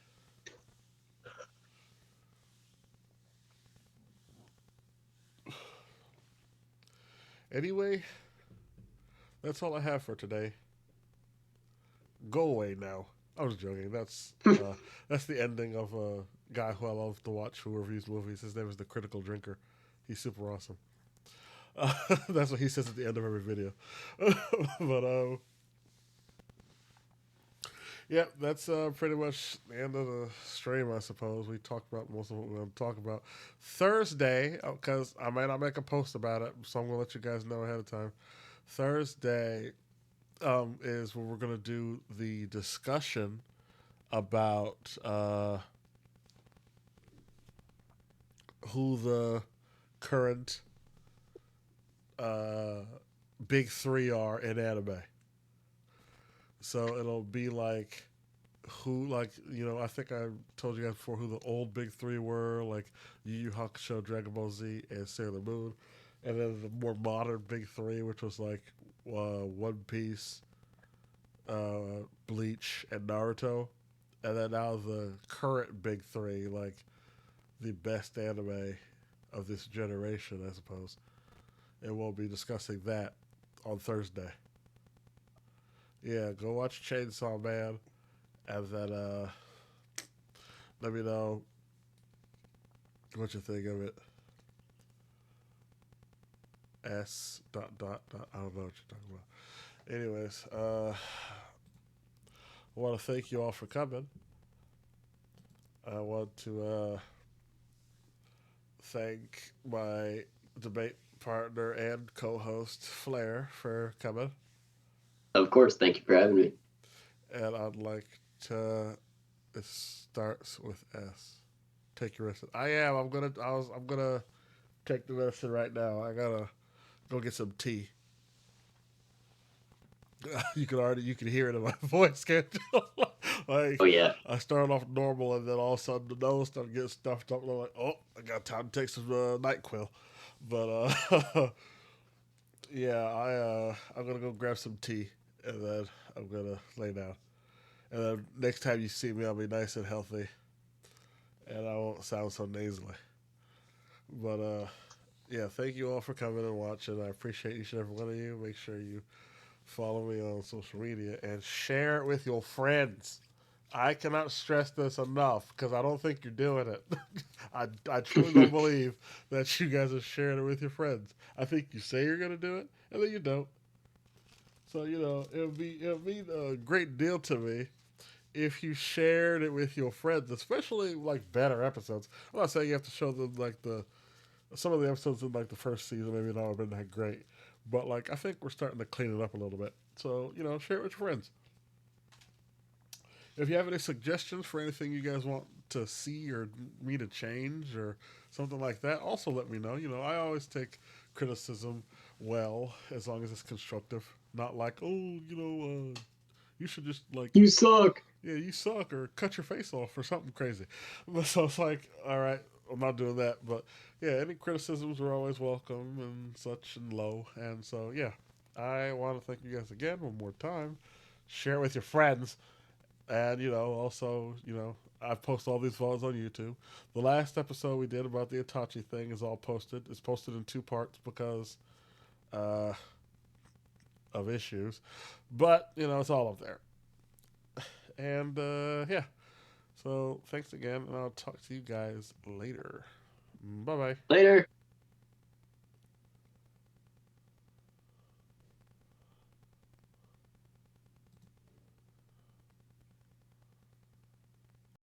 Anyway, that's all I have for today. Go away now. I was joking. That's the ending of a guy who I love to watch who reviews movies. His name is the Critical Drinker. He's super awesome. That's what he says at the end of every video. But yeah, that's pretty much the end of the stream, I suppose. We talked about most of what we're going to talk about. Thursday, because I may not make a post about it, so I'm going to let you guys know ahead of time. Thursday is when we're going to do the discussion about who the current big three are in anime. So it'll be like who, like, I think I told you guys before who the old big three were, like Yu Yu Hakusho, Dragon Ball Z, and Sailor Moon. And then the more modern big three, which was like One Piece, Bleach, and Naruto. And then now the current big three, like the best anime of this generation, I suppose. And we'll be discussing that on Thursday. Yeah, go watch Chainsaw Man, and then let me know what you think of it. S dot dot dot. I don't know what you're talking about. Anyways, I want to thank you all for coming. I want to thank my debate partner and co-host Flair for coming. Of course, thank you for having me. And I'd like to. It starts with S. Take your medicine. I'm gonna take the medicine right now. I gotta go get some tea. You can hear it in my voice, can't you? Like, Oh yeah. I started off normal, and then all of a sudden the nose started getting stuffed up. And I'm like, oh, I got time to take some NyQuil. But yeah, I'm gonna go grab some tea, and then I'm gonna lay down. And then next time you see me, I'll be nice and healthy, and I won't sound so nasally. But yeah, thank you all for coming and watching. I appreciate each and every one of you. Make sure you follow me on social media and share it with your friends. I cannot stress this enough because I don't think you're doing it. I truly don't believe that you guys are sharing it with your friends. I think you say you're gonna do it and then you don't. So it would mean a great deal to me if you shared it with your friends, especially like better episodes. I'm not saying you have to show them like the some of the episodes in like the first season maybe not have been that great, but like I think we're starting to clean it up a little bit. So share it with your friends. If you have any suggestions for anything you guys want to see or me to change or something like that, also let me know. I always take criticism well as long as it's constructive. Not like, oh, you should just like, You suck. yeah, you suck or cut your face off or something crazy. So it's like, all right, I'm not doing that. But yeah, any criticisms are always welcome and such and low. And so, yeah, I want to thank you guys again one more time. Share it with your friends. And, also, I've posted all these vlogs on YouTube. The last episode we did about the Itachi thing is all posted. It's posted in 2 parts because uh, of issues. But, it's all up there. And, yeah. So, thanks again, and I'll talk to you guys later. Bye bye. Later.